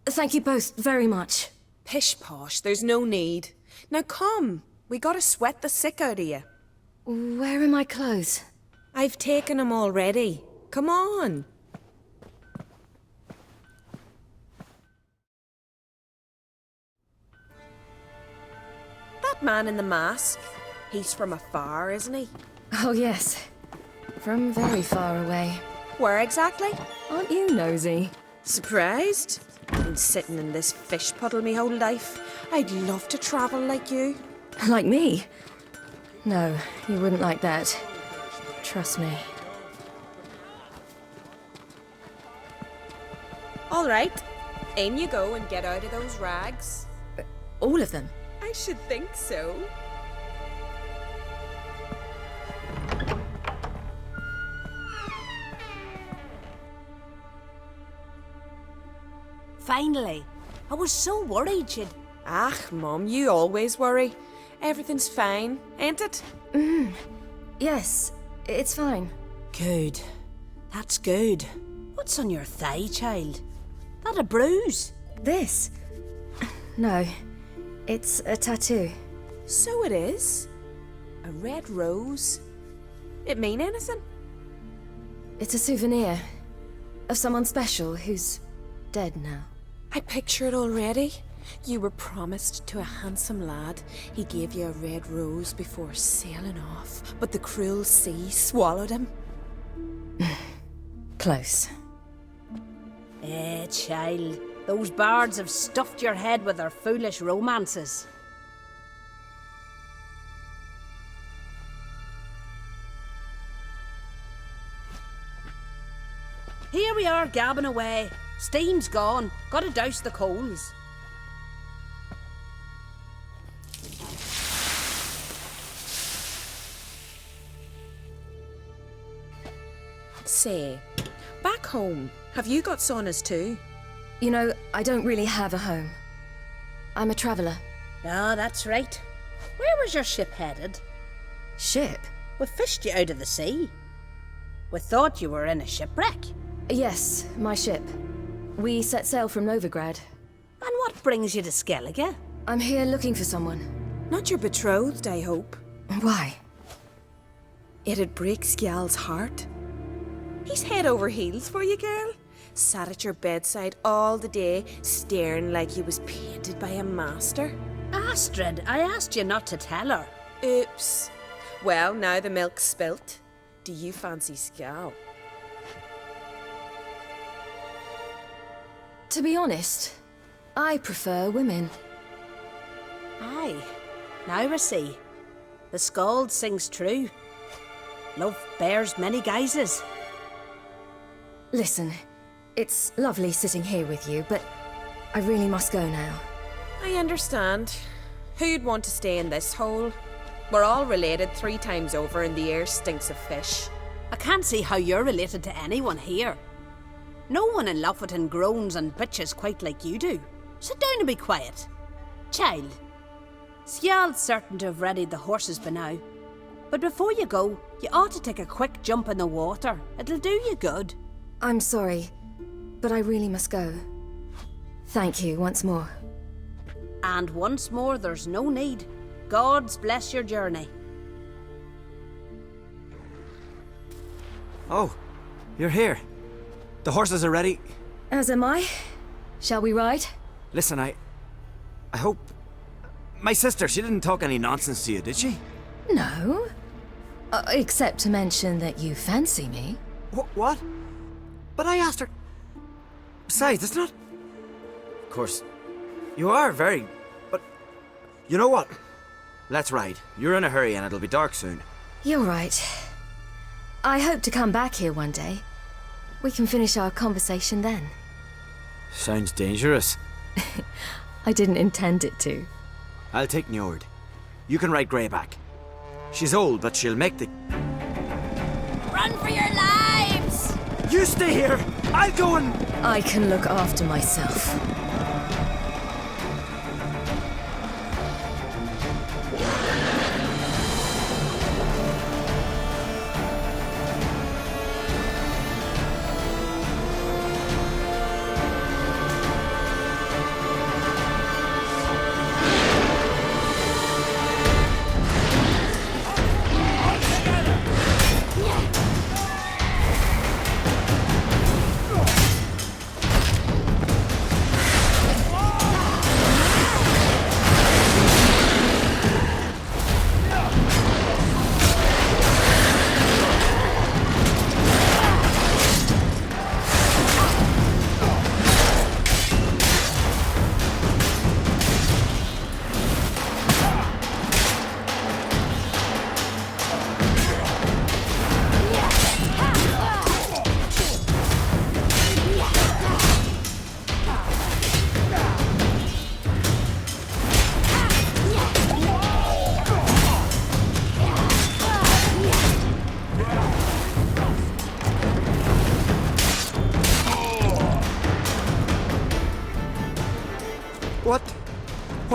Thank you both very much. Pish posh, there's no need. Now come, we gotta sweat the sick out of you. Where are my clothes? I've taken them already. Come on. That man in the mask, he's from afar, isn't he? Oh yes, from very far away. Where exactly? Aren't you nosy? Surprised? Been sitting in this fish puddle me whole life. I'd love to travel like you. Like me? No, you wouldn't like that. Trust me. All right, in you go and get out of those rags. All of them? I should think so. Finally. I was so worried you'd... Ah, Mum, you always worry. Everything's fine, ain't it? Yes, it's fine. Good. That's good. What's on your thigh, child? That a bruise? This? No, it's a tattoo. So it is. A red rose. It mean anything? It's a souvenir of someone special who's dead now. I picture it already. You were promised to a handsome lad. He gave you a red rose before sailing off, but the cruel sea swallowed him. Close. Child. Those bards have stuffed your head with their foolish romances. Here we are gabbing away. Steam's gone. Gotta douse the coals. Say, back home, have you got saunas too? You know, I don't really have a home. I'm a traveller. Ah, that's right. Where was your ship headed? Ship? We fished you out of the sea. We thought you were in a shipwreck. Yes, my ship. We set sail from Novigrad. And what brings you to Skellige? I'm here looking for someone. Not your betrothed, I hope. Why? It'd break Skjal's heart. He's head over heels for you, girl. Sat at your bedside all the day, staring like he was painted by a master. Astrid, I asked you not to tell her. Oops. Well, now the milk's spilt. Do you fancy Skjal? To be honest, I prefer women. Aye. Now I see. The skald sings true. Love bears many guises. Listen, it's lovely sitting here with you, but I really must go now. I understand. Who'd want to stay in this hole? We're all related 3 times over and the air stinks of fish. I can't see how you're related to anyone here. No one in Lofoten groans and bitches quite like you do. Sit down and be quiet. Child, Skjal's certain to have readied the horses by now. But before you go, you ought to take a quick jump in the water. It'll do you good. I'm sorry, but I really must go. Thank you once more. And once more, there's no need. Gods bless your journey. Oh, you're here. The horses are ready. As am I. Shall we ride? Listen, I hope... My sister, she didn't talk any nonsense to you, did she? No. Except to mention that you fancy me. What? But I asked her... Besides, it's not... Of course, you are very... But... You know what? Let's ride. You're in a hurry and it'll be dark soon. You're right. I hope to come back here one day. We can finish our conversation then. Sounds dangerous. I didn't intend it to. I'll take Njord. You can ride Greyback. She's old, but she'll make the... Run for your lives! You stay here! I'll go and... I can look after myself.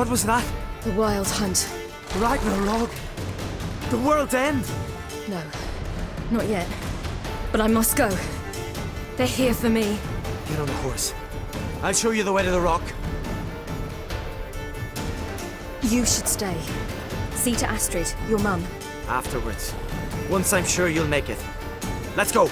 What was that? The Wild Hunt. Ragnarok? The world's end? No, not yet. But I must go. They're here for me. Get on the horse. I'll show you the way to the rock. You should stay. See to Astrid, your mum. Afterwards. Once I'm sure you'll make it. Let's go!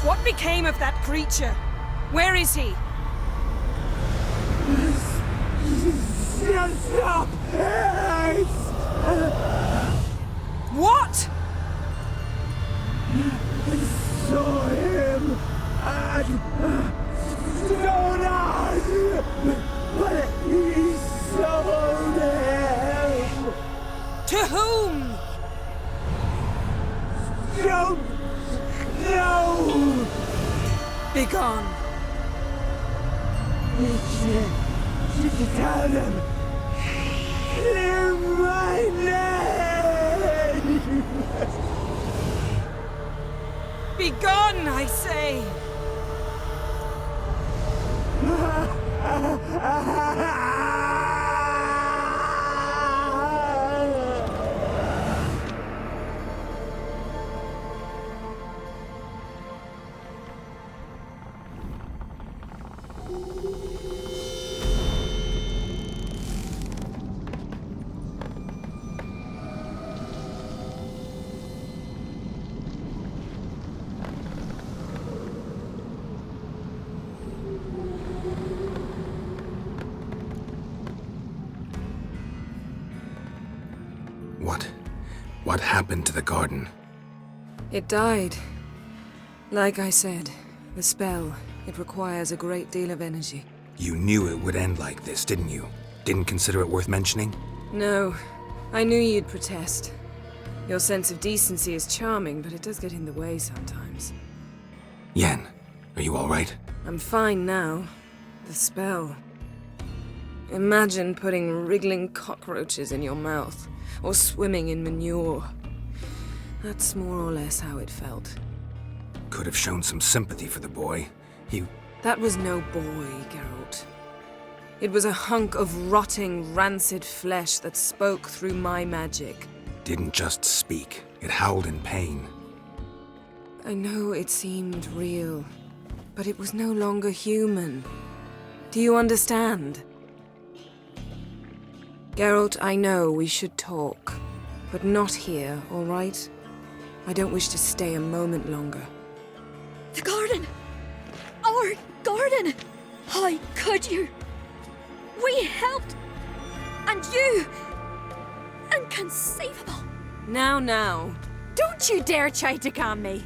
What became of that creature? Where is he? Stop! What? I saw him at Stoneheart, but he sold him. To whom? Don't know. Begone. Tell them. Clear my name. Begone, I say. What happened to the garden? It died. Like I said, the spell, it requires a great deal of energy. You knew it would end like this, didn't you? Didn't consider it worth mentioning? No, I knew you'd protest. Your sense of decency is charming, but it does get in the way sometimes. Yen, are you all right? I'm fine now. The spell. Imagine putting wriggling cockroaches in your mouth, or swimming in manure. That's more or less how it felt. Could have shown some sympathy for the boy. That was no boy, Geralt. It was a hunk of rotting, rancid flesh that spoke through my magic. Didn't just speak. It howled in pain. I know it seemed real, but it was no longer human. Do you understand? Geralt, I know we should talk, but not here, all right? I don't wish to stay a moment longer. The garden! Our garden! How could you? We helped! And you! Inconceivable! Now. Don't you dare try to calm me!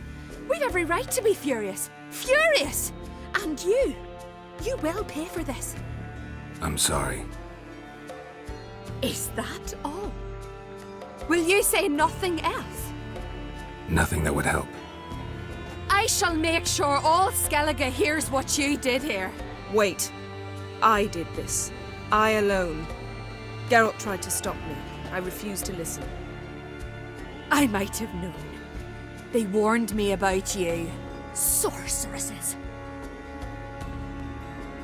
We'd every right to be furious! Furious! And you! You will pay for this. I'm sorry. Is that all? Will you say nothing else? Nothing that would help. I shall make sure all Skellige hears what you did here. Wait. I did this. I alone. Geralt tried to stop me. I refused to listen. I might have known. They warned me about you. Sorceresses.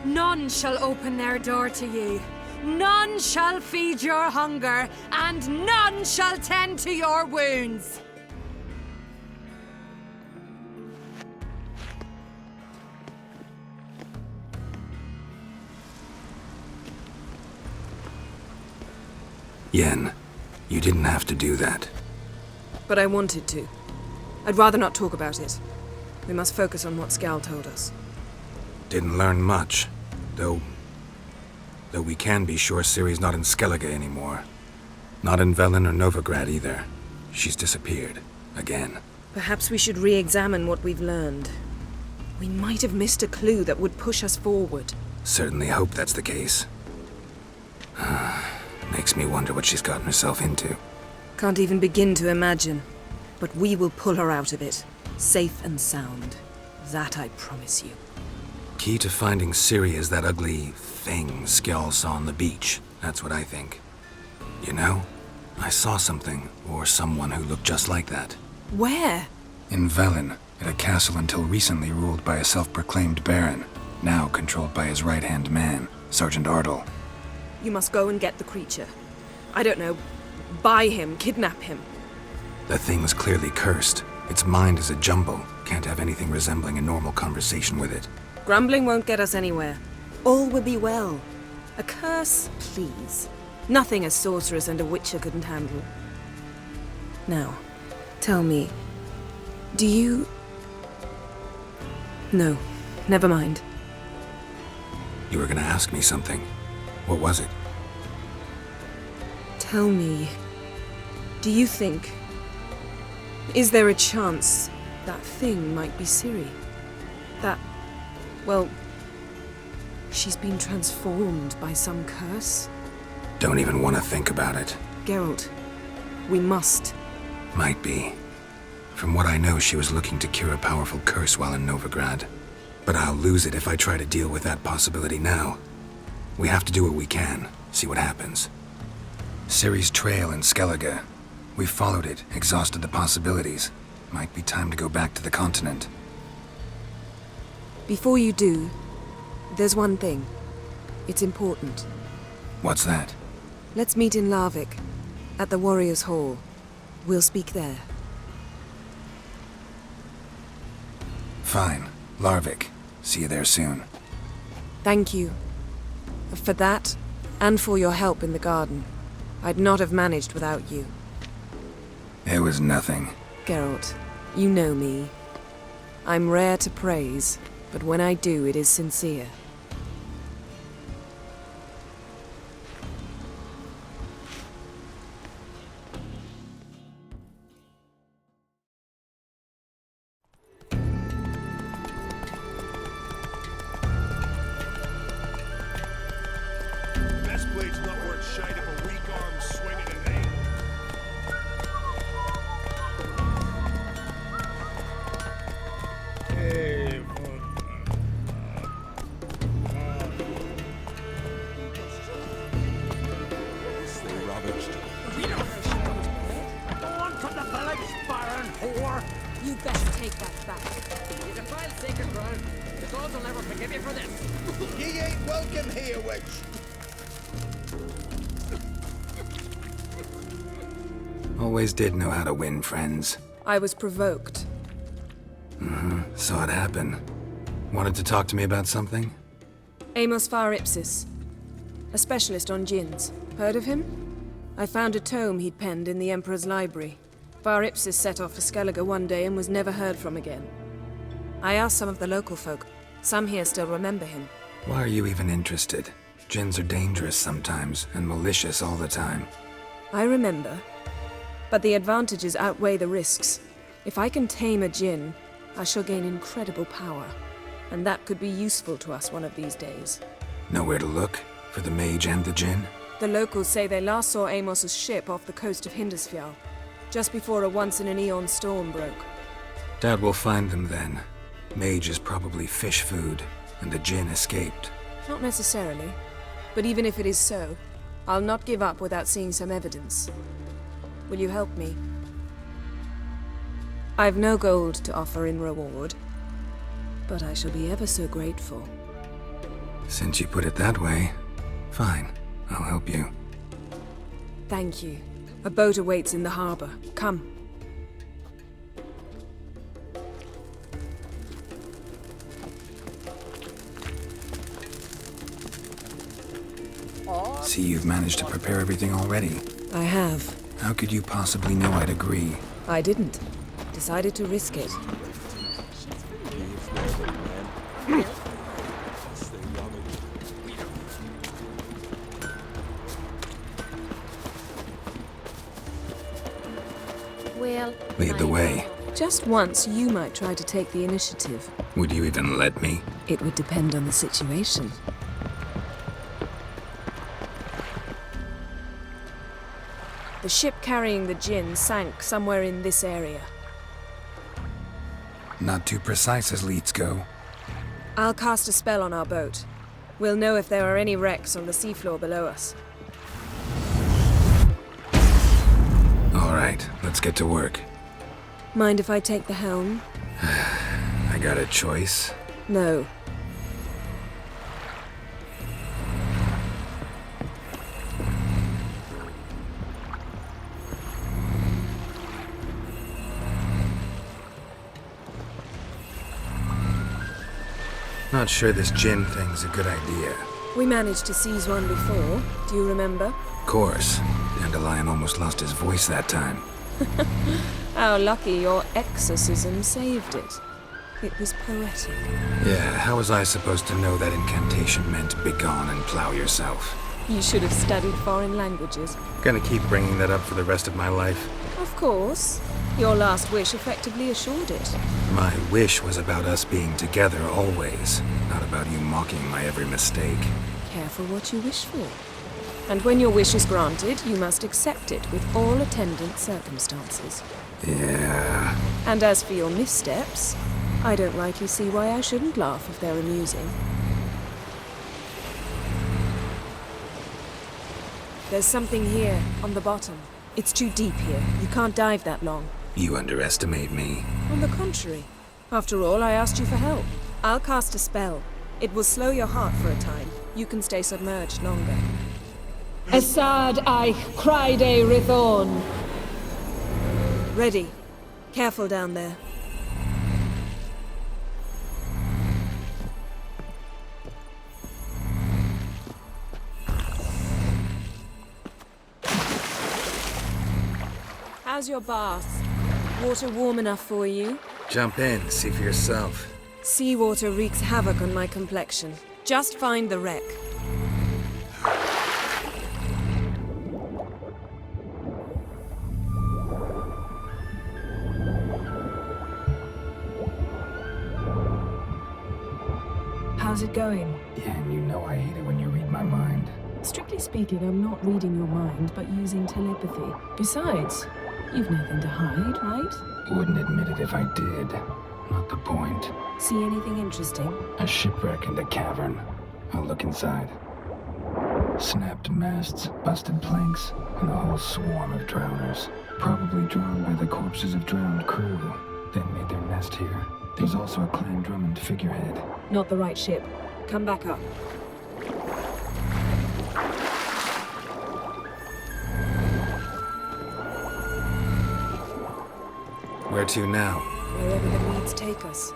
None shall open their door to you. None shall feed your hunger, and none shall tend to your wounds. Yen, you didn't have to do that. But I wanted to. I'd rather not talk about it. We must focus on what Skal told us. Didn't learn much, though we can be sure Ciri's not in Skellige anymore. Not in Velen or Novigrad either. She's disappeared. Again. Perhaps we should re-examine what we've learned. We might have missed a clue that would push us forward. Certainly hope that's the case. Makes me wonder what she's gotten herself into. Can't even begin to imagine. But we will pull her out of it. Safe and sound. That I promise you. Key to finding Ciri is that ugly thing Skjall saw on the beach. That's what I think. You know, I saw something, or someone who looked just like that. Where? In Velen, at a castle until recently ruled by a self-proclaimed baron, now controlled by his right-hand man, Sergeant Ardle. You must go and get the creature. I don't know, buy him, kidnap him. The thing's clearly cursed. Its mind is a jumble. Can't have anything resembling a normal conversation with it. Grumbling won't get us anywhere. All will be well. A curse, please. Nothing a sorceress and a witcher couldn't handle. Now, tell me, do you... No, never mind. You were gonna ask me something. What was it? Tell me, do you think... Is there a chance that thing might be Ciri? That... well... she's been transformed by some curse? Don't even want to think about it. Geralt, we must. Might be. From what I know, she was looking to cure a powerful curse while in Novigrad. But I'll lose it if I try to deal with that possibility now. We have to do what we can, see what happens. Ciri's trail in Skellige. We've followed it, exhausted the possibilities. Might be time to go back to the continent. Before you do, there's one thing. It's important. What's that? Let's meet in Uldarrik, at the Warriors' Hall. We'll speak there. Fine. Uldarrik. See you there soon. Thank you. For that, and for your help in the garden. I'd not have managed without you. It was nothing. Geralt, you know me. I'm rare to praise, but when I do, it is sincere. You best take that back. You defile sacred ground. The gods will never forgive you for this. Ye ain't welcome here, witch. Always did know how to win friends. I was provoked. Saw it happen. Wanted to talk to me about something? Amos Far Ipsis, a specialist on djinns. Heard of him? I found a tome he'd penned in the Emperor's library. Far Ipsis set off for Skellige one day and was never heard from again. I asked some of the local folk. Some here still remember him. Why are you even interested? Djinns are dangerous sometimes, and malicious all the time. I remember. But the advantages outweigh the risks. If I can tame a djinn, I shall gain incredible power. and that could be useful to us one of these days. Nowhere to look for the mage and the djinn? The locals say they last saw Amos's ship off the coast of Hindisfjall, just before a once-in-an-eon storm broke. Doubt we'll find them then. Mage is probably fish food, and the djinn escaped. Not necessarily, but even if it is so, I'll not give up without seeing some evidence. Will you help me? I've no gold to offer in reward, but I shall be ever so grateful. Since you put it that way, fine. I'll help you. Thank you. A boat awaits in the harbor. Come. See, you've managed to prepare everything already. I have. How could you possibly know I'd agree? I didn't. Decided to risk it. Well, lead the way. Just once, you might try to take the initiative. Would you even let me? It would depend on the situation. The ship carrying the djinn sank somewhere in this area. Not too precise as leads go. I'll cast a spell on our boat. We'll know if there are any wrecks on the seafloor below us. All right, let's get to work. Mind if I take the helm? I got a choice. No. Not sure this djinn thing's a good idea. We managed to seize one before. Do you remember? Of course. Dandelion almost lost his voice that time. How lucky your exorcism saved it. It was poetic. Yeah, how was I supposed to know that incantation meant begone and plow yourself? You should have studied foreign languages. Gonna keep bringing that up for the rest of my life. Of course. Your last wish effectively assured it. My wish was about us being together always, not about you mocking my every mistake. Careful what you wish for. And when your wish is granted, you must accept it with all attendant circumstances. Yeah. And as for your missteps, I don't rightly see why I shouldn't laugh if they're amusing. There's something here, on the bottom. It's too deep here. You can't dive that long. You underestimate me. On the contrary. After all, I asked you for help. I'll cast a spell. It will slow your heart for a time. You can stay submerged longer. Assad I cried a Rithorn. Ready. Careful down there. How's your bath? Water warm enough for you? Jump in, see for yourself. Seawater wreaks havoc on my complexion. Just find the wreck. How's it going? Yeah, and you know I hate it when you read my mind. Strictly speaking, I'm not reading your mind, but using telepathy. Besides, you've nothing to hide, right? Wouldn't admit it if I did. Not the point. See anything interesting? A shipwreck in the cavern. I'll look inside. Snapped masts, busted planks, and a whole swarm of drowners. Probably drowned by the corpses of drowned crew. Then made their nest here. There's also a Clan Drummond figurehead. Not the right ship. Come back up. Where to now? Wherever the needs take us.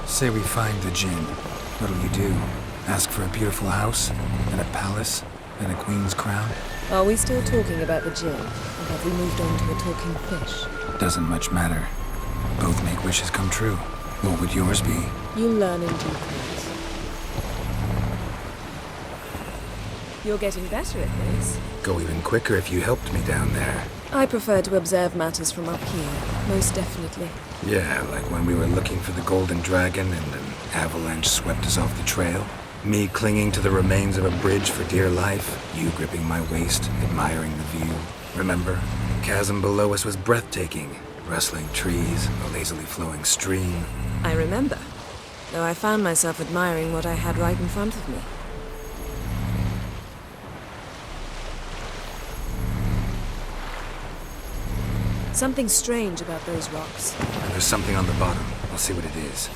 Say we find the djinn. What'll you do? Ask for a beautiful house? And a palace? And a queen's crown? Are we still talking about the djinn? Or have we moved on to a talking fish? Doesn't much matter. Both make wishes come true. What would yours be? You'll learn in due course. You're getting better at this. Go even quicker if you helped me down there. I prefer to observe matters from up here, most definitely. Yeah, like when we were looking for the Golden Dragon and an avalanche swept us off the trail. Me clinging to the remains of a bridge for dear life, you gripping my waist, admiring the view. Remember? The chasm below us was breathtaking. Rustling trees, a lazily flowing stream. I remember, though I found myself admiring what I had right in front of me. Something strange about those rocks. And there's something on the bottom. I'll see what it is.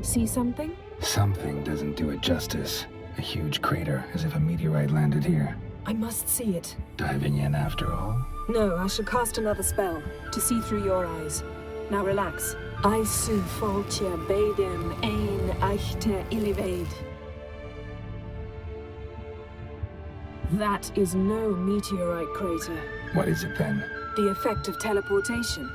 See something? Something doesn't do it justice. A huge crater, as if a meteorite landed here. I must see it. Diving in after all? No, I shall cast another spell, to see through your eyes. Now relax. I su faltia bedem ein eichte illivaid. That is no meteorite crater. What is it then? The effect of teleportation.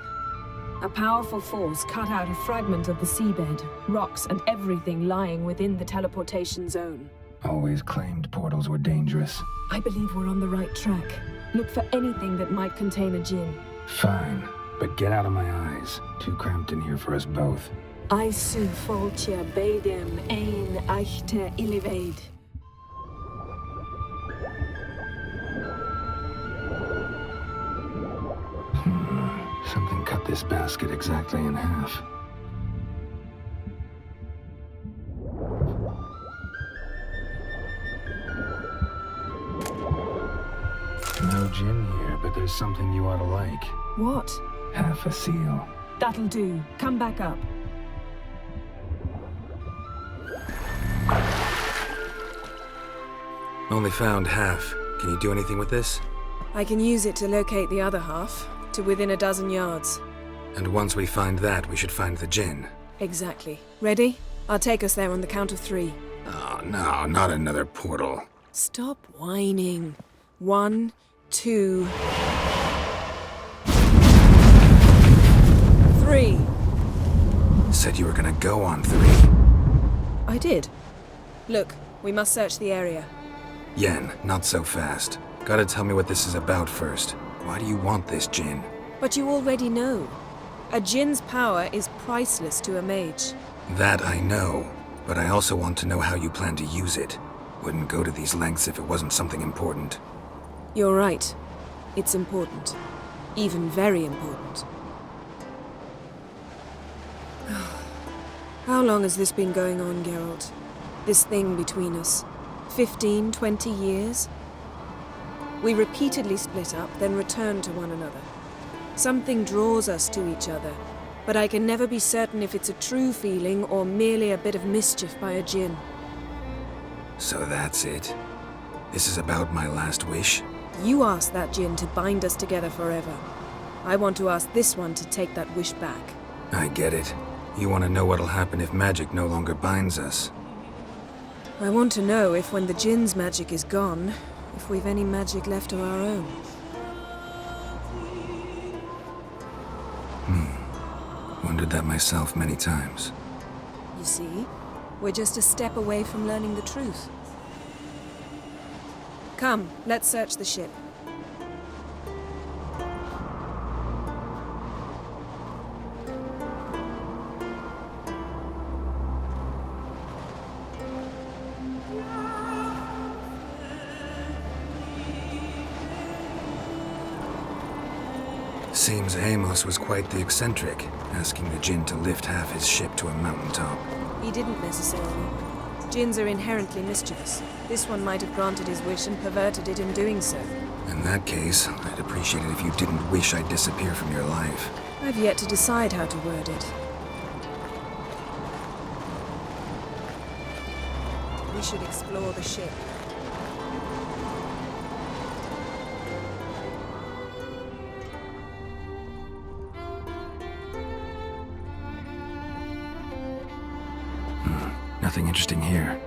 A powerful force cut out a fragment of the seabed, rocks and everything lying within the teleportation zone. Always claimed portals were dangerous. I believe we're on the right track. Look for anything that might contain a djinn. Fine, but get out of my eyes. Too cramped in here for us both. I su faltia bedem ein eichte illivaid. Something cut this basket exactly in half. No gin here, but there's something you ought to like. What? Half a seal. That'll do. Come back up. Only found half. Can you do anything with this? I can use it to locate the other half, to within a dozen yards. And once we find that, we should find the gin. Exactly. Ready? I'll take us there on the count of 3. Oh, no, not another portal. Stop whining. 1, 2... 3. Said you were gonna go on 3. I did. Look, we must search the area. Yen, not so fast. Gotta tell me what this is about first. Why do you want this gin? But you already know. A djinn's power is priceless to a mage. That I know, but I also want to know how you plan to use it. Wouldn't go to these lengths if it wasn't something important. You're right. It's important. Even very important. How long has this been going on, Geralt? This thing between us? 15, 20 years? We repeatedly split up, then return to one another. Something draws us to each other, but I can never be certain if it's a true feeling or merely a bit of mischief by a djinn. So that's it? This is about my last wish? You asked that djinn to bind us together forever. I want to ask this one to take that wish back. I get it. You want to know what'll happen if magic no longer binds us. I want to know if when the djinn's magic is gone, if we've any magic left of our own. Wondered that myself many times. You see, we're just a step away from learning the truth. Come, let's search the ship. Seems Amos was quite the eccentric, asking the djinn to lift half his ship to a mountaintop. He didn't necessarily. Djinns are inherently mischievous. This one might have granted his wish and perverted it in doing so. In that case, I'd appreciate it if you didn't wish I'd disappear from your life. I've yet to decide how to word it. We should explore the ship. drifting here.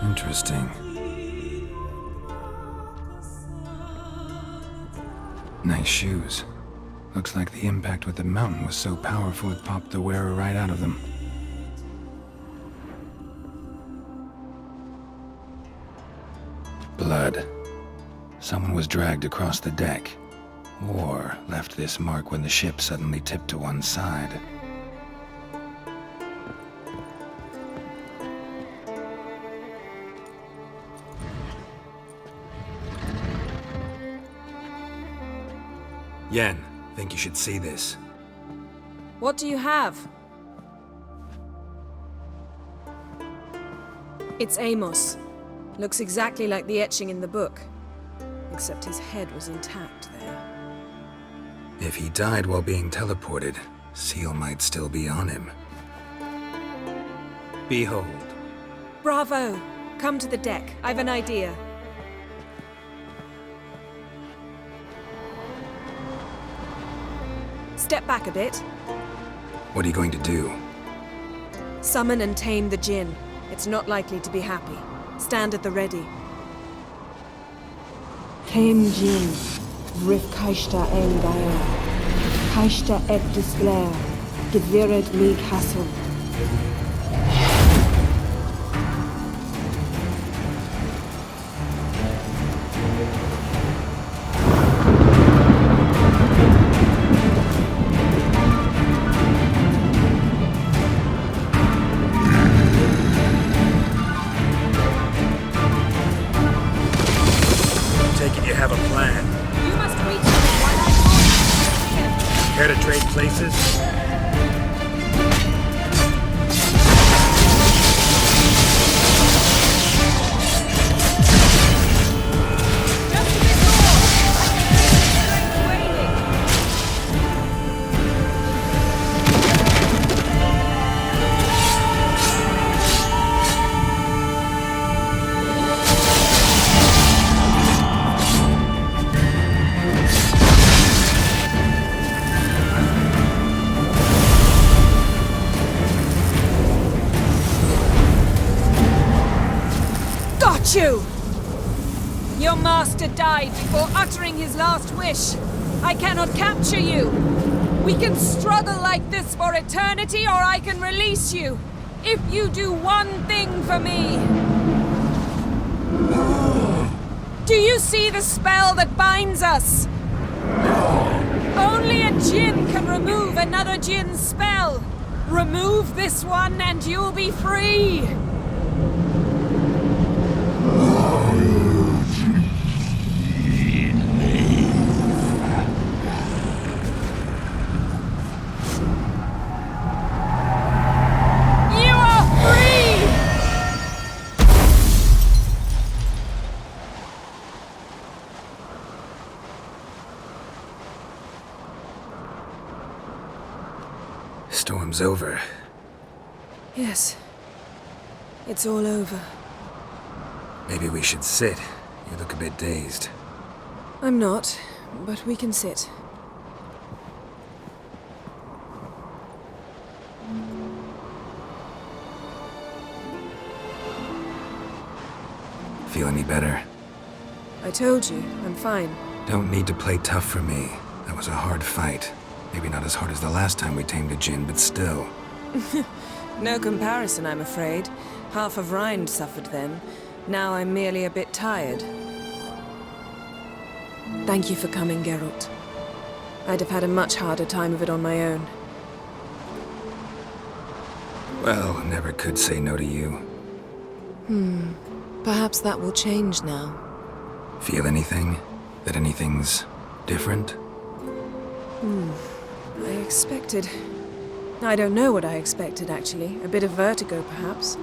Interesting. Nice shoes. Looks like the impact with the mountain was so powerful it popped the wearer right out of them. Blood. Someone was dragged across the deck, or left this mark when the ship suddenly tipped to one side. Yen, think you should see this. What do you have? It's Amos. Looks exactly like the etching in the book. Except his head was intact there. If he died while being teleported, Seal might still be on him. Behold. Bravo! Come to the deck. I've an idea. Step back a bit. What are you going to do? Summon and tame the djinn. It's not likely to be happy. Stand at the ready. Tame Jin, Rif Kaishta El Daer, Kaishta Et Disglair, Gedvired League Hassel. Care to trade places? You! Your master died before uttering his last wish. I cannot capture you. We can struggle like this for eternity, or I can release you. If you do one thing for me. Do you see the spell that binds us? Only a djinn can remove another djinn's spell. Remove this one and you'll be free. Storm's over. Yes. It's all over. Maybe we should sit. You look a bit dazed. I'm not, but we can sit. Feel any better? I told you, I'm fine. Don't need to play tough for me. That was a hard fight. Maybe not as hard as the last time we tamed a djinn, but still. No comparison, I'm afraid. Half of Rind suffered then. Now I'm merely a bit tired. Thank you for coming, Geralt. I'd have had a much harder time of it on my own. Well, never could say no to you. Perhaps that will change now. Feel anything? That anything's different? I expected... I don't know what I expected, actually. A bit of vertigo, perhaps.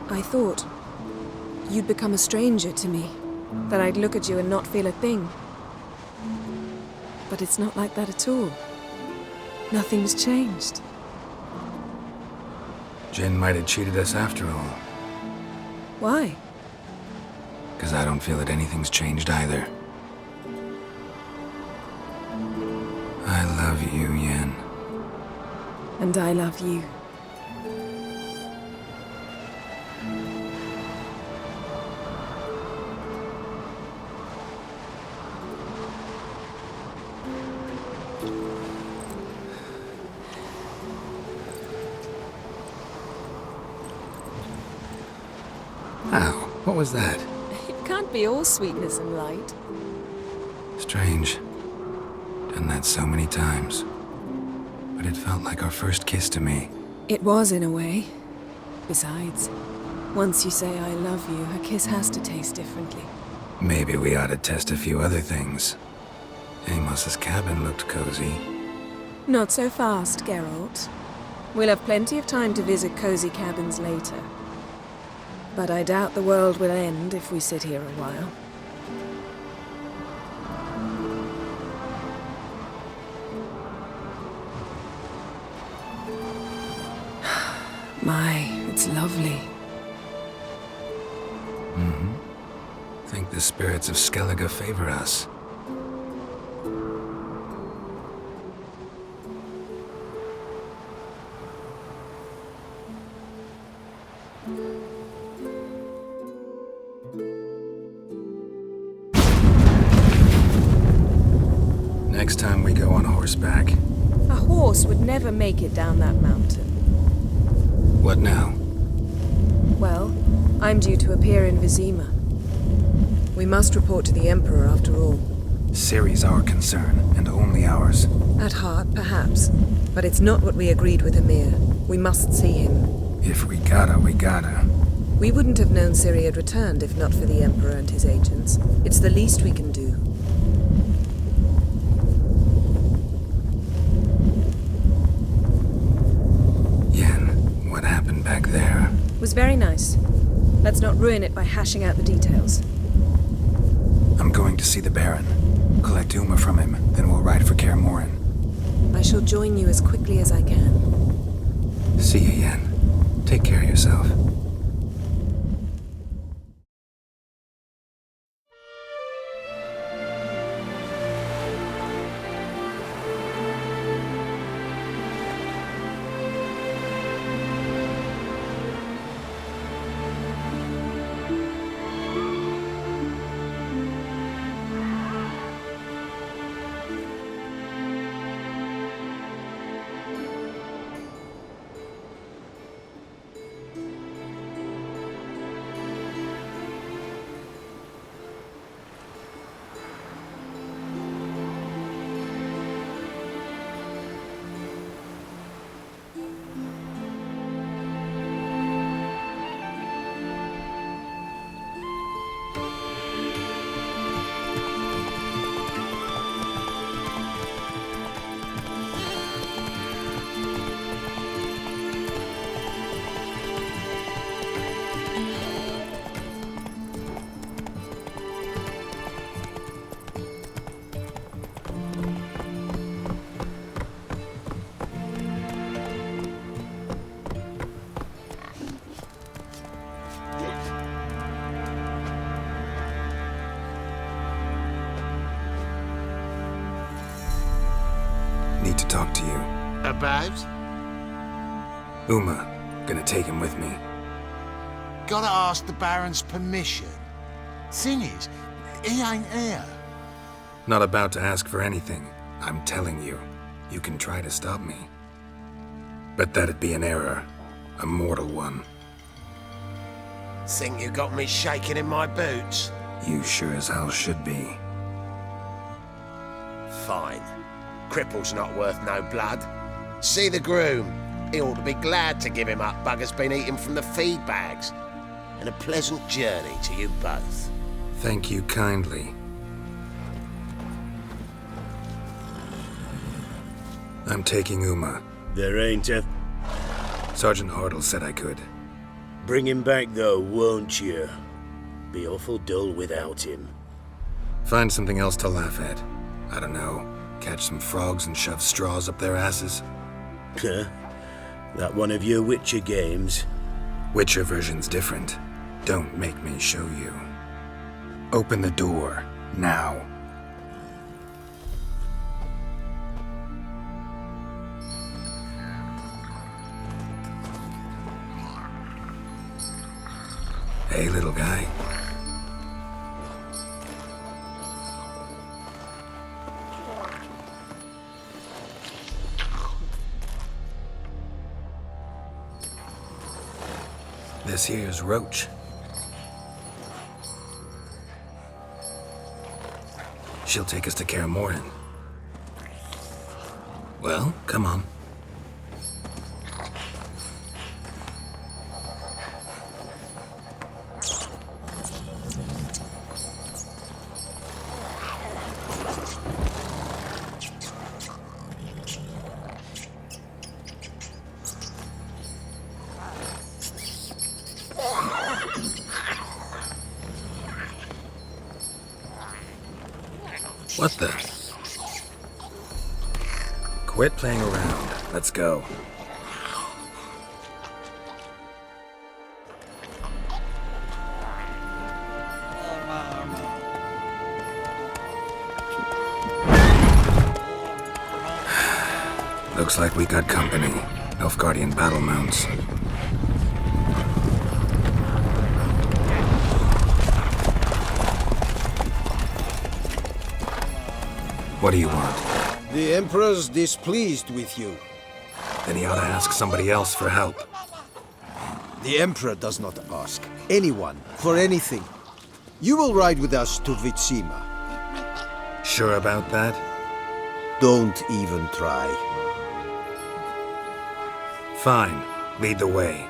I thought you'd become a stranger to me. That I'd look at you and not feel a thing. But it's not like that at all. Nothing's changed. Jin might have cheated us after all. Why? Because I don't feel that anything's changed either. I love you, Yen. And I love you. Ow, what was that? It can't be all sweetness and light. Strange. Done that so many times. But it felt like our first kiss to me. It was, in a way. Besides, once you say I love you, a kiss has to taste differently. Maybe we ought to test a few other things. Amos's cabin looked cozy. Not so fast, Geralt. We'll have plenty of time to visit cozy cabins later. But I doubt the world will end if we sit here a while. My, it's lovely. Think the spirits of Skellige favor us. Next time we go on horseback. A horse would never make it down that mountain. What now? Well, I'm due to appear in Vizima. We must report to the Emperor after all. Cerys our concern, and only ours. At heart, perhaps. But it's not what we agreed with Emir. We must see him. If we gotta, we gotta. We wouldn't have known Ciri had returned if not for the Emperor and his agents. It's the least we can do. Yen, what happened back there? It was very nice. Let's not ruin it by hashing out the details. I'm going to see the Baron. Collect Uma from him, then we'll ride for Kaer Morhen. I shall join you as quickly as I can. See you, Yen. Take care of yourself. Need to talk to you. About? Uma. Gonna take him with me. Gotta ask the Baron's permission. Thing is, he ain't here. Not about to ask for anything. I'm telling you. You can try to stop me. But that'd be an error. A mortal one. Think you got me shaking in my boots? You sure as hell should be. Fine. Cripple's not worth no blood. See the groom. He ought to be glad to give him up. Bugger's been eating from the feed bags. And a pleasant journey to you both. Thank you kindly. I'm taking Uma. There ain't a... Sergeant Hartle said I could. Bring him back though, won't you? be awful dull without him. Find something else to laugh at. I don't know, catch some frogs and shove straws up their asses? Huh? That one of your Witcher games? Witcher version's different. Don't make me show you. Open the door, now. Hey, little guy. This here's Roach. She'll take us to Kaer Morhen. Well, come on. What the? Quit playing around. Let's go. Looks like we got company. Nilfgaardian battle mounts. What do you want? The Emperor's displeased with you. Then he ought to ask somebody else for help. The Emperor does not ask anyone for anything. You will ride with us to Vitsima. Sure about that? Don't even try. Fine. Lead the way.